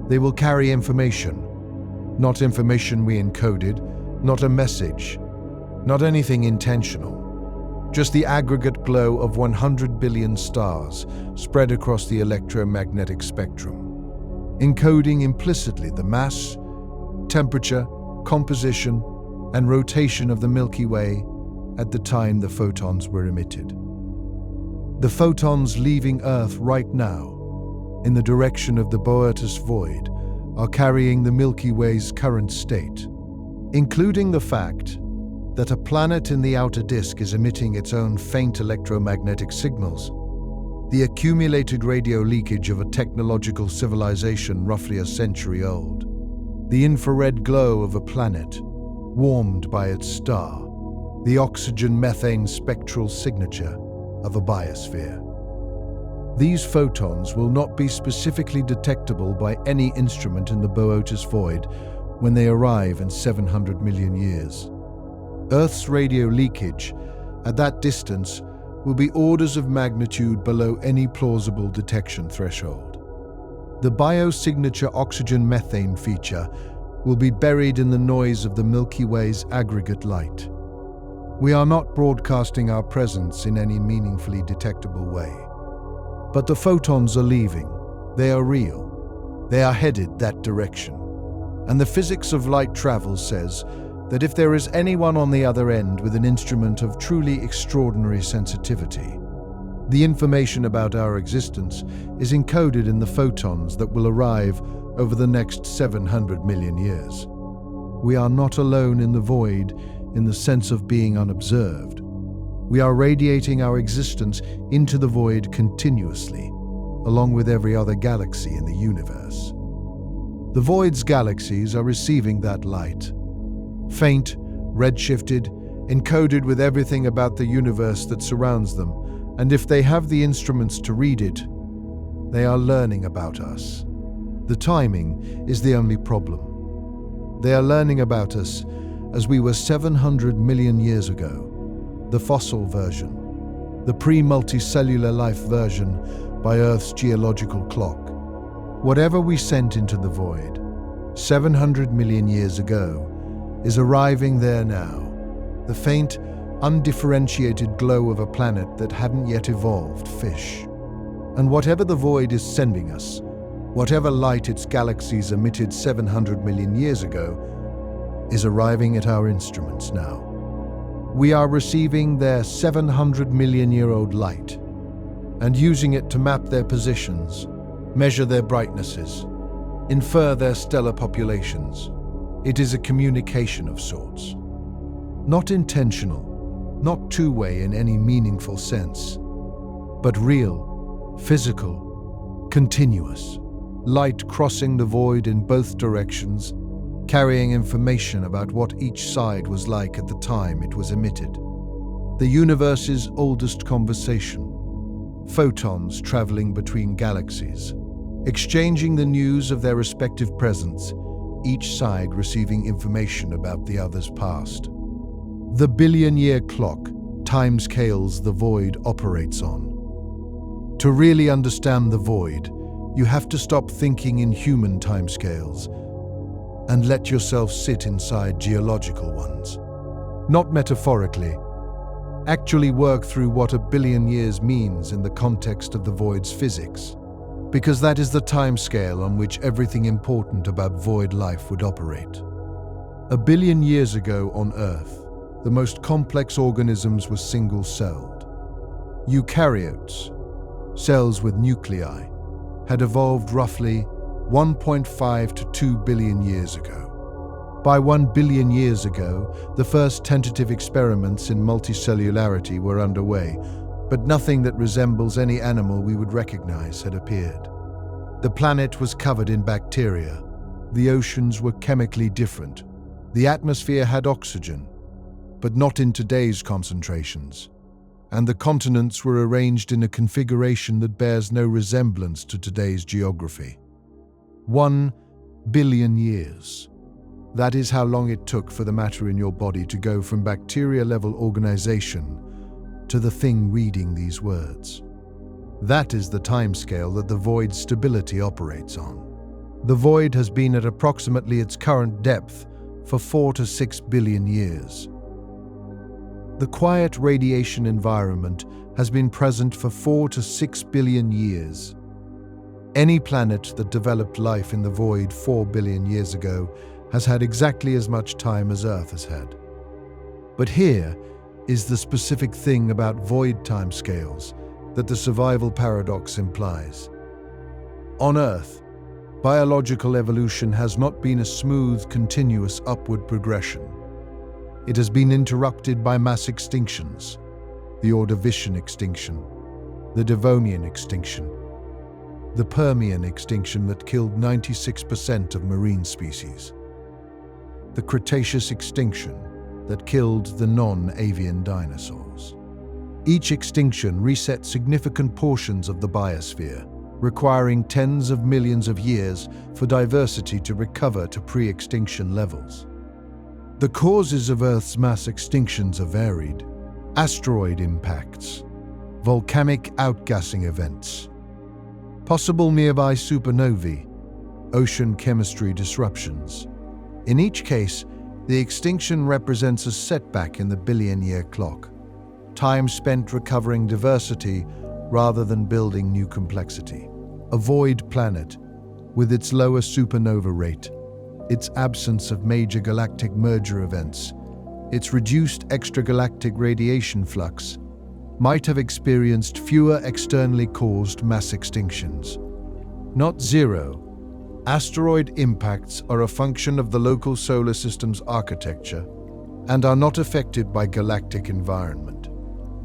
Speaker 1: They will carry information, not information we encoded, not a message, not anything intentional, just the aggregate glow of 100 billion stars spread across the electromagnetic spectrum, encoding implicitly the mass, temperature, composition, and rotation of the Milky Way at the time the photons were emitted. The photons leaving Earth right now, in the direction of the Boötes Void, are carrying the Milky Way's current state, including the fact that a planet in the outer disk is emitting its own faint electromagnetic signals, the accumulated radio leakage of a technological civilization roughly a century old, the infrared glow of a planet warmed by its star, the oxygen-methane spectral signature of a biosphere. These photons will not be specifically detectable by any instrument in the Boötes Void when they arrive in 700 million years. Earth's radio leakage at that distance will be orders of magnitude below any plausible detection threshold. The biosignature oxygen-methane feature will be buried in the noise of the Milky Way's aggregate light. We are not broadcasting our presence in any meaningfully detectable way. But the photons are leaving. They are real. They are headed that direction. And the physics of light travel says that if there is anyone on the other end with an instrument of truly extraordinary sensitivity, the information about our existence is encoded in the photons that will arrive over the next 700 million years. We are not alone in the void in the sense of being unobserved. We are radiating our existence into the void continuously, along with every other galaxy in the universe. The void's galaxies are receiving that light. Faint, redshifted, encoded with everything about the universe that surrounds them, and if they have the instruments to read it, they are learning about us. The timing is the only problem. They are learning about us as we were 700 million years ago. The fossil version, the pre-multicellular life version by Earth's geological clock. Whatever we sent into the void 700 million years ago is arriving there now. The faint, undifferentiated glow of a planet that hadn't yet evolved fish. And whatever the void is sending us, whatever light its galaxies emitted 700 million years ago, is arriving at our instruments now. We are receiving their 700 million-year-old light and using it to map their positions, measure their brightnesses, infer their stellar populations. It is a communication of sorts. Not intentional, not two-way in any meaningful sense, but real, physical, continuous. Light crossing the void in both directions, carrying information about what each side was like at the time it was emitted. The universe's oldest conversation. Photons traveling between galaxies, exchanging the news of their respective presence, each side receiving information about the other's past. The billion-year clock timescales the void operates on. To really understand the void, you have to stop thinking in human timescales and let yourself sit inside geological ones. Not metaphorically. Actually work through what a billion years means in the context of the void's physics, because that is the timescale on which everything important about void life would operate. A billion years ago on Earth, the most complex organisms were single-celled. Eukaryotes, cells with nuclei, had evolved roughly 1.5 to 2 billion years ago. By 1 billion years ago, the first tentative experiments in multicellularity were underway, but nothing that resembles any animal we would recognize had appeared. The planet was covered in bacteria. The oceans were chemically different. The atmosphere had oxygen, but not in today's concentrations. And the continents were arranged in a configuration that bears no resemblance to today's geography. 1 billion years. That is how long it took for the matter in your body to go from bacteria-level organization to the thing reading these words. That is the timescale that the void's stability operates on. The void has been at approximately its current depth for 4 to 6 billion years. The quiet radiation environment has been present for 4 to 6 billion years. Any planet that developed life in the void 4 billion years ago has had exactly as much time as Earth has had. But here is the specific thing about void timescales that the survival paradox implies. On Earth, biological evolution has not been a smooth, continuous upward progression. It has been interrupted by mass extinctions, the Ordovician extinction, the Devonian extinction, the Permian extinction that killed 96% of marine species, the Cretaceous extinction that killed the non-avian dinosaurs. Each extinction resets significant portions of the biosphere, requiring tens of millions of years for diversity to recover to pre-extinction levels. The causes of Earth's mass extinctions are varied: asteroid impacts, volcanic outgassing events, possible nearby supernovae, ocean chemistry disruptions. In each case, the extinction represents a setback in the billion-year clock, time spent recovering diversity rather than building new complexity. A void planet, with its lower supernova rate, its absence of major galactic merger events, its reduced extragalactic radiation flux, might have experienced fewer externally caused mass extinctions. Not zero. Asteroid impacts are a function of the local solar system's architecture and are not affected by galactic environment.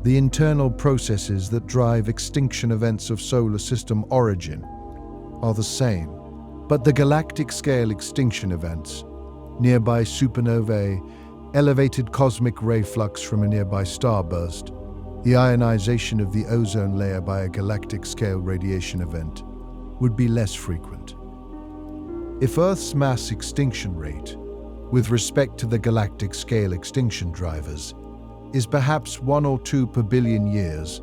Speaker 1: The internal processes that drive extinction events of solar system origin are the same, but the galactic-scale extinction events, nearby supernovae, elevated cosmic ray flux from a nearby starburst, the ionization of the ozone layer by a galactic-scale radiation event, would be less frequent. If Earth's mass extinction rate, with respect to the galactic-scale extinction drivers, is perhaps 1 or 2 per billion years,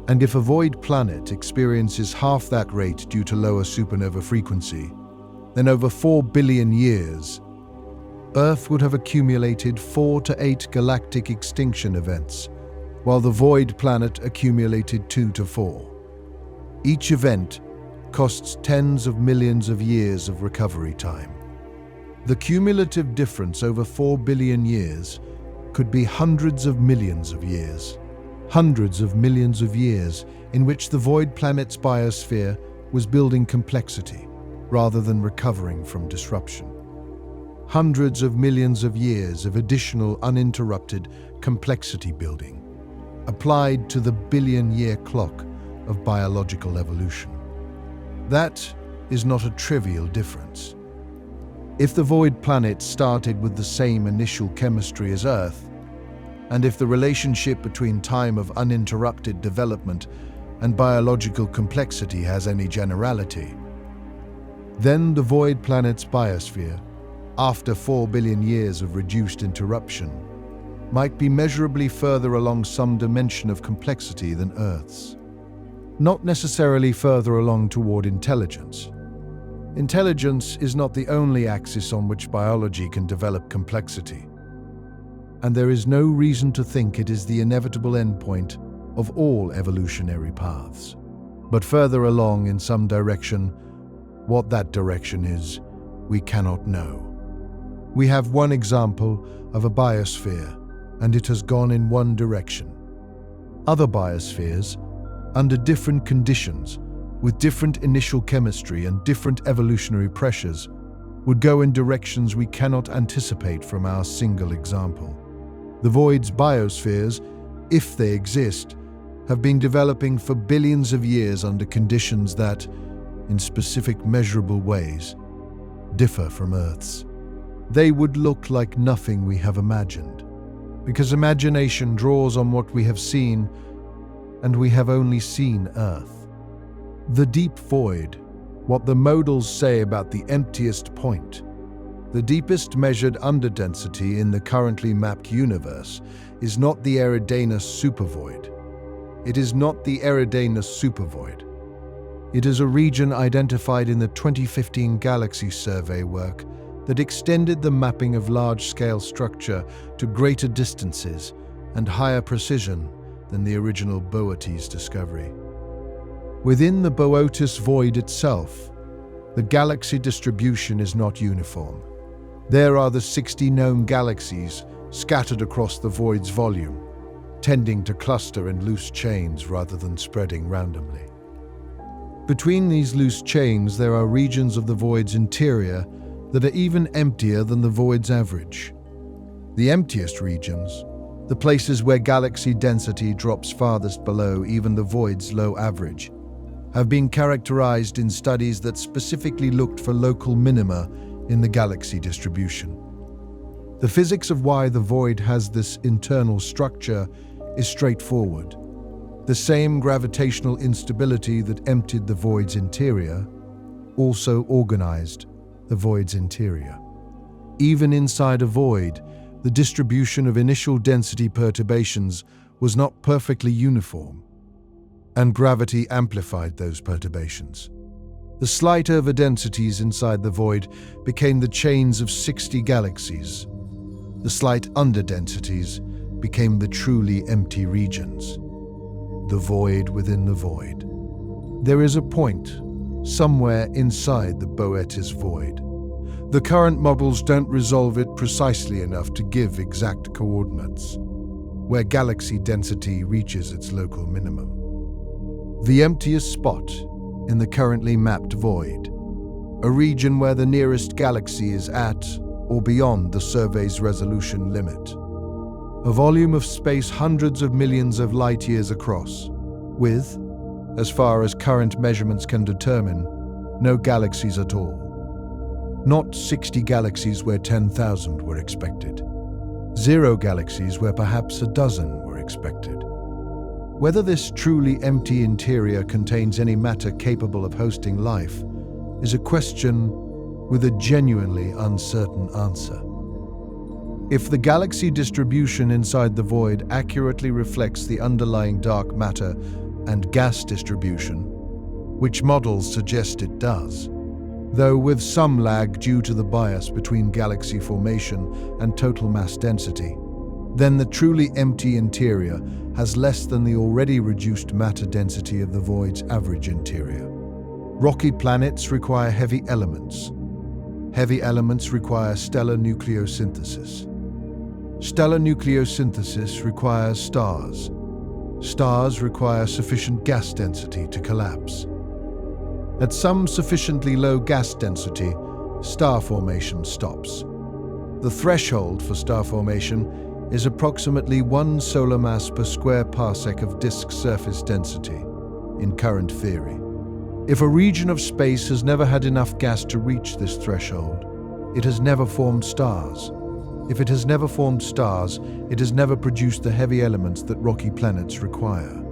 Speaker 1: and if a void planet experiences half that rate due to lower supernova frequency, then over 4 billion years, Earth would have accumulated 4 to 8 galactic extinction events, while the void planet accumulated 2 to 4. Each event costs tens of millions of years of recovery time. The cumulative difference over 4 billion years could be hundreds of millions of years. Hundreds of millions of years in which the void planet's biosphere was building complexity rather than recovering from disruption. Hundreds of millions of years of additional uninterrupted complexity building, applied to the billion-year clock of biological evolution. That is not a trivial difference. If the void planet started with the same initial chemistry as Earth, and if the relationship between time of uninterrupted development and biological complexity has any generality, then the void planet's biosphere, after 4 billion years of reduced interruption, might be measurably further along some dimension of complexity than Earth's. Not necessarily further along toward intelligence. Intelligence is not the only axis on which biology can develop complexity, and there is no reason to think it is the inevitable endpoint of all evolutionary paths. But further along in some direction, what that direction is, we cannot know. We have one example of a biosphere, and it has gone in one direction. Other biospheres, under different conditions, with different initial chemistry and different evolutionary pressures, would go in directions we cannot anticipate from our single example. The void's biospheres, if they exist, have been developing for billions of years under conditions that, in specific measurable ways, differ from Earth's. They would look like nothing we have imagined, because imagination draws on what we have seen, and we have only seen Earth. The deep void, what the modals say about the emptiest point, the deepest measured underdensity in the currently mapped universe, is not the Eridanus supervoid. It is not the Eridanus supervoid. It is a region identified in the 2015 Galaxy survey work that extended the mapping of large-scale structure to greater distances and higher precision than the original Boötes discovery. Within the Boötes Void itself, the galaxy distribution is not uniform. There are the 60 known galaxies scattered across the void's volume, tending to cluster in loose chains rather than spreading randomly. Between these loose chains, there are regions of the void's interior that are even emptier than the void's average. The emptiest regions, the places where galaxy density drops farthest below even the void's low average, have been characterized in studies that specifically looked for local minima in the galaxy distribution. The physics of why the void has this internal structure is straightforward. The same gravitational instability that emptied the void's interior also organized the void's interior. Even inside a void, the distribution of initial density perturbations was not perfectly uniform, and gravity amplified those perturbations. The slight overdensities inside the void became the chains of 60 galaxies. The slight underdensities became the truly empty regions. The void within the void. There is a point somewhere inside the Boötes Void. The current models don't resolve it precisely enough to give exact coordinates, where galaxy density reaches its local minimum. The emptiest spot in the currently mapped void, a region where the nearest galaxy is at or beyond the survey's resolution limit. A volume of space hundreds of millions of light-years across, with, as far as current measurements can determine, no galaxies at all. Not 60 galaxies where 10,000 were expected. 0 galaxies where perhaps a dozen were expected. Whether this truly empty interior contains any matter capable of hosting life is a question with a genuinely uncertain answer. If the galaxy distribution inside the void accurately reflects the underlying dark matter and gas distribution, which models suggest it does, though with some lag due to the bias between galaxy formation and total mass density, then the truly empty interior has less than the already reduced matter density of the void's average interior. Rocky planets require heavy elements. Heavy elements require stellar nucleosynthesis. Stellar nucleosynthesis requires stars. Stars require sufficient gas density to collapse. At some sufficiently low gas density, star formation stops. The threshold for star formation is approximately 1 solar mass per square parsec of disk surface density, in current theory. If a region of space has never had enough gas to reach this threshold, it has never formed stars. If it has never formed stars, it has never produced the heavy elements that rocky planets require.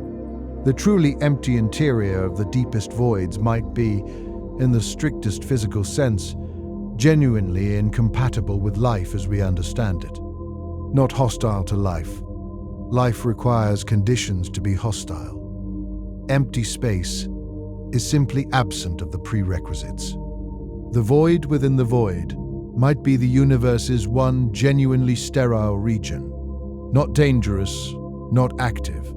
Speaker 1: The truly empty interior of the deepest voids might be, in the strictest physical sense, genuinely incompatible with life as we understand it. Not hostile to life. Life requires conditions to be hostile. Empty space is simply absent of the prerequisites. The void within the void might be the universe's one genuinely sterile region, not dangerous, not active,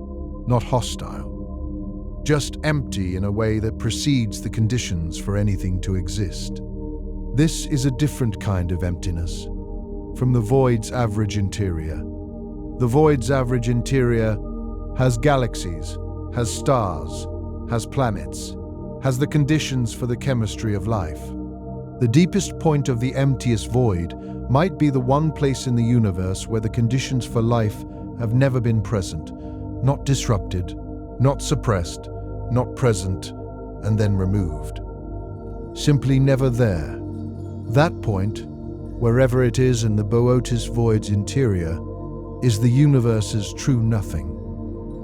Speaker 1: not hostile, just empty in a way that precedes the conditions for anything to exist. This is a different kind of emptiness from the void's average interior. The void's average interior has galaxies, has stars, has planets, has the conditions for the chemistry of life. The deepest point of the emptiest void might be the one place in the universe where the conditions for life have never been present, not disrupted, not suppressed, not present, and then removed. Simply never there. That point, wherever it is in the Boötes Void's interior, is the universe's true nothing.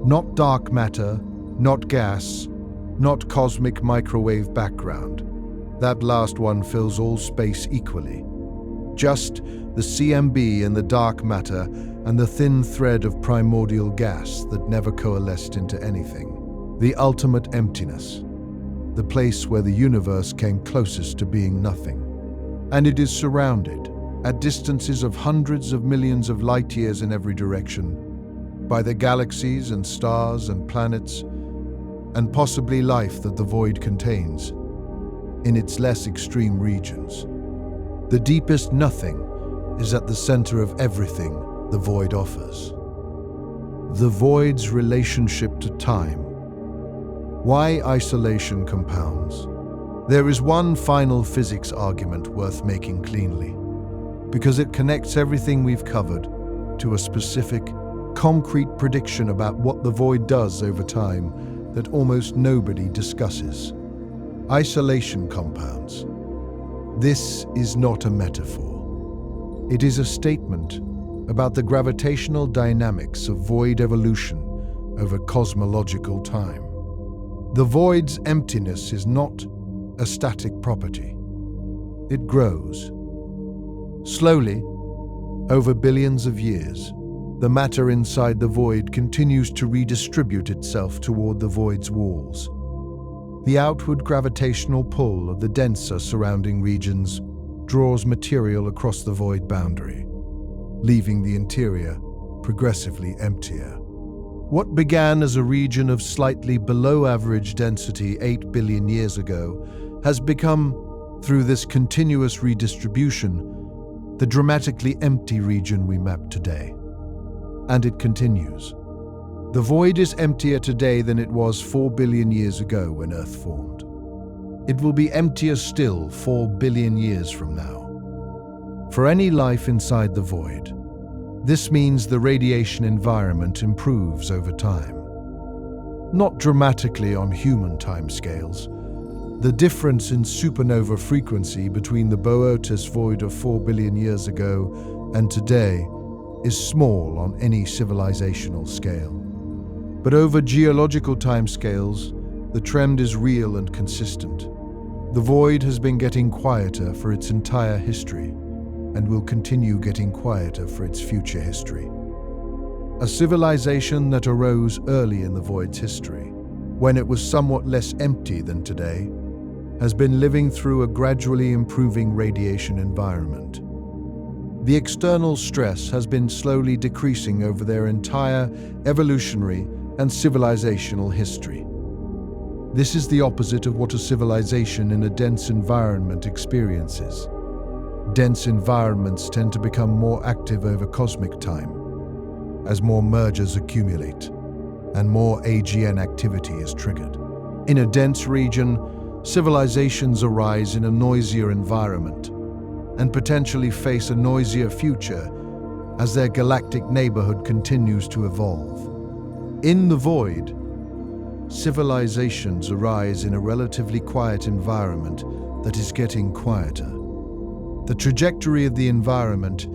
Speaker 1: Not dark matter, not gas, not cosmic microwave background. That last one fills all space equally. Just the CMB and the dark matter and the thin thread of primordial gas that never coalesced into anything. The ultimate emptiness. The place where the universe came closest to being nothing. And it is surrounded, at distances of hundreds of millions of light years in every direction, by the galaxies and stars and planets, and possibly life that the void contains, in its less extreme regions. The deepest nothing is at the center of everything the void offers. The void's relationship to time. Why isolation compounds? There is one final physics argument worth making cleanly, because it connects everything we've covered to a specific, concrete prediction about what the void does over time that almost nobody discusses. Isolation compounds. This is not a metaphor. It is a statement about the gravitational dynamics of void evolution over cosmological time. The void's emptiness is not a static property. It grows. Slowly, over billions of years, the matter inside the void continues to redistribute itself toward the void's walls. The outward gravitational pull of the denser surrounding regions draws material across the void boundary, leaving the interior progressively emptier. What began as a region of slightly below average density 8 billion years ago has become, through this continuous redistribution, the dramatically empty region we map today. And it continues. The void is emptier today than it was 4 billion years ago when Earth formed. It will be emptier still 4 billion years from now. For any life inside the void, this means the radiation environment improves over time. Not dramatically on human timescales. The difference in supernova frequency between the Boötes Void of 4 billion years ago and today is small on any civilizational scale. But over geological timescales, the trend is real and consistent. The void has been getting quieter for its entire history and will continue getting quieter for its future history. A civilization that arose early in the void's history, when it was somewhat less empty than today, has been living through a gradually improving radiation environment. The external stress has been slowly decreasing over their entire evolutionary and civilizational history. This is the opposite of what a civilization in a dense environment experiences. Dense environments tend to become more active over cosmic time, as more mergers accumulate and more AGN activity is triggered. In a dense region, civilizations arise in a noisier environment and potentially face a noisier future as their galactic neighborhood continues to evolve. In the void, civilizations arise in a relatively quiet environment that is getting quieter. The trajectory of the environment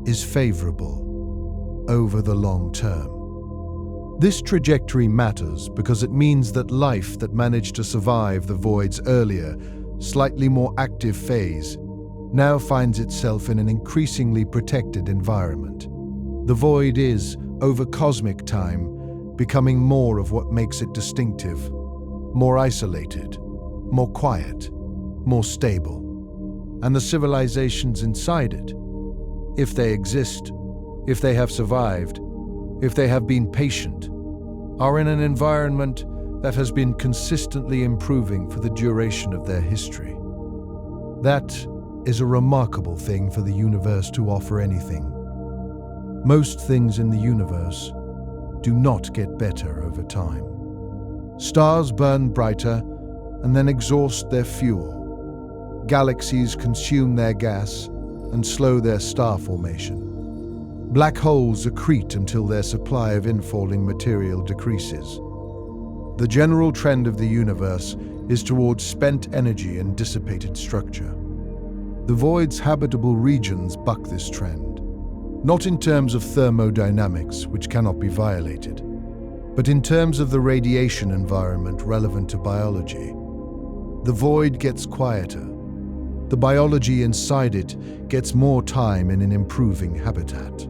Speaker 1: is favorable over the long term. This trajectory matters because it means that life that managed to survive the void's earlier, slightly more active phase now finds itself in an increasingly protected environment. The void is, over cosmic time, becoming more of what makes it distinctive, more isolated, more quiet, more stable. And the civilizations inside it, if they exist, if they have survived, if they have been patient, are in an environment that has been consistently improving for the duration of their history. That is a remarkable thing for the universe to offer anything. Most things in the universe do not get better over time. Stars burn brighter and then exhaust their fuel. Galaxies consume their gas and slow their star formation. Black holes accrete until their supply of infalling material decreases. The general trend of the universe is towards spent energy and dissipated structure. The void's habitable regions buck this trend, not in terms of thermodynamics, which cannot be violated, but in terms of the radiation environment relevant to biology. The void gets quieter. The biology inside it gets more time in an improving habitat.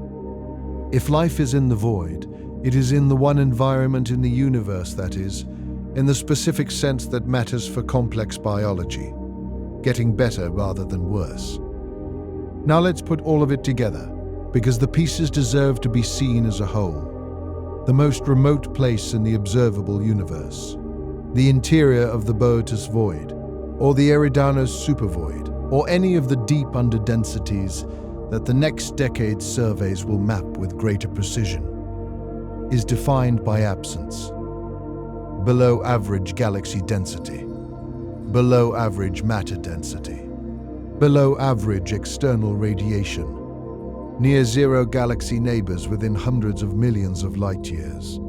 Speaker 1: If life is in the void, it is in the one environment in the universe that is, in the specific sense that matters for complex biology, getting better rather than worse. Now let's put all of it together, because the pieces deserve to be seen as a whole. The most remote place in the observable universe, the interior of the Boötes Void, or the Eridanos supervoid, or any of the deep underdensities that the next decade's surveys will map with greater precision, is defined by absence. Below average galaxy density, below average matter density, below average external radiation, near zero galaxy neighbors within hundreds of millions of light years,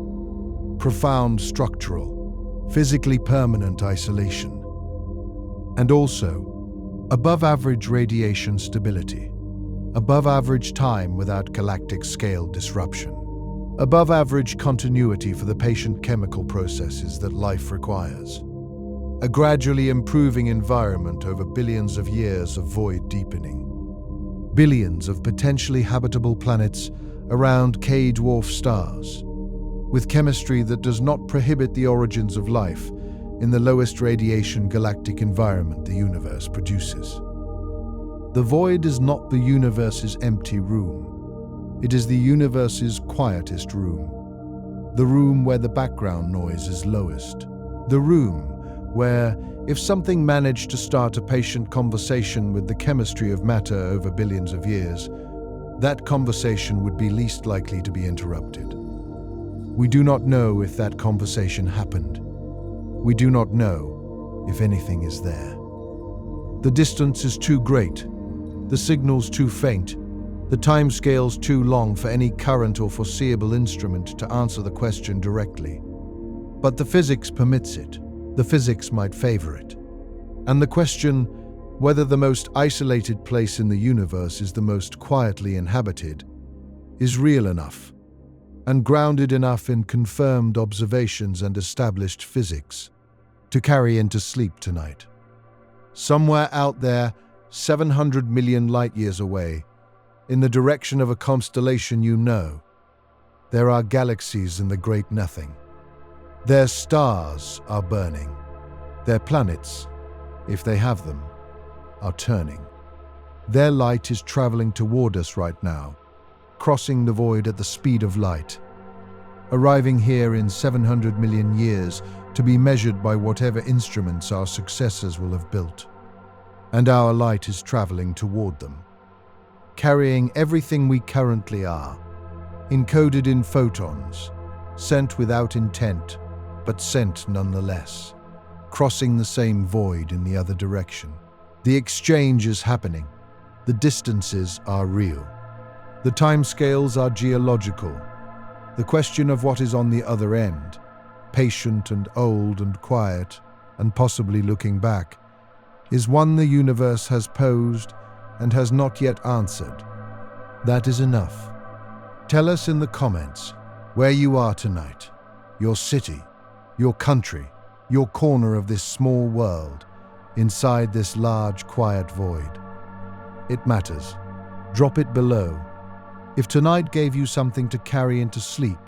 Speaker 1: profound structural, physically permanent isolation, and also above average radiation stability. above average time without galactic scale disruption, above average continuity for the patient chemical processes that life requires, a gradually improving environment over billions of years of void deepening, billions of potentially habitable planets around K-dwarf stars, with chemistry that does not prohibit the origins of life in the lowest radiation galactic environment the universe produces. The void is not the universe's empty room. It is the universe's quietest room. The room where the background noise is lowest. The room where, if something managed to start a patient conversation with the chemistry of matter over billions of years, that conversation would be least likely to be interrupted. We do not know if that conversation happened. We do not know if anything is there. The distance is too great, the signals too faint, the timescales too long for any current or foreseeable instrument to answer the question directly. But the physics permits it. The physics might favor it. And the question, whether the most isolated place in the universe is the most quietly inhabited, is real enough and grounded enough in confirmed observations and established physics to carry into sleep tonight. Somewhere out there, 700 million light-years away, in the direction of a constellation you know, there are galaxies in the great nothing. Their stars are burning. Their planets, if they have them, are turning. Their light is traveling toward us right now, crossing the void at the speed of light, arriving here in 700 million years to be measured by whatever instruments our successors will have built. And our light is traveling toward them, carrying everything we currently are, encoded in photons, sent without intent, but sent nonetheless, crossing the same void in the other direction. The exchange is happening. The distances are real. The timescales are geological. The question of what is on the other end, patient and old and quiet, and possibly looking back, is one the universe has posed and has not yet answered. That is enough. Tell us in the comments where you are tonight, your city, your country, your corner of this small world, inside this large, quiet void. It matters. Drop it below. If tonight gave you something to carry into sleep,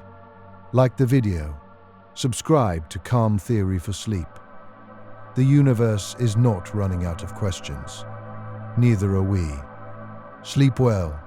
Speaker 1: like the video, subscribe to Calm Theory for Sleep. The universe is not running out of questions. Neither are we. Sleep well.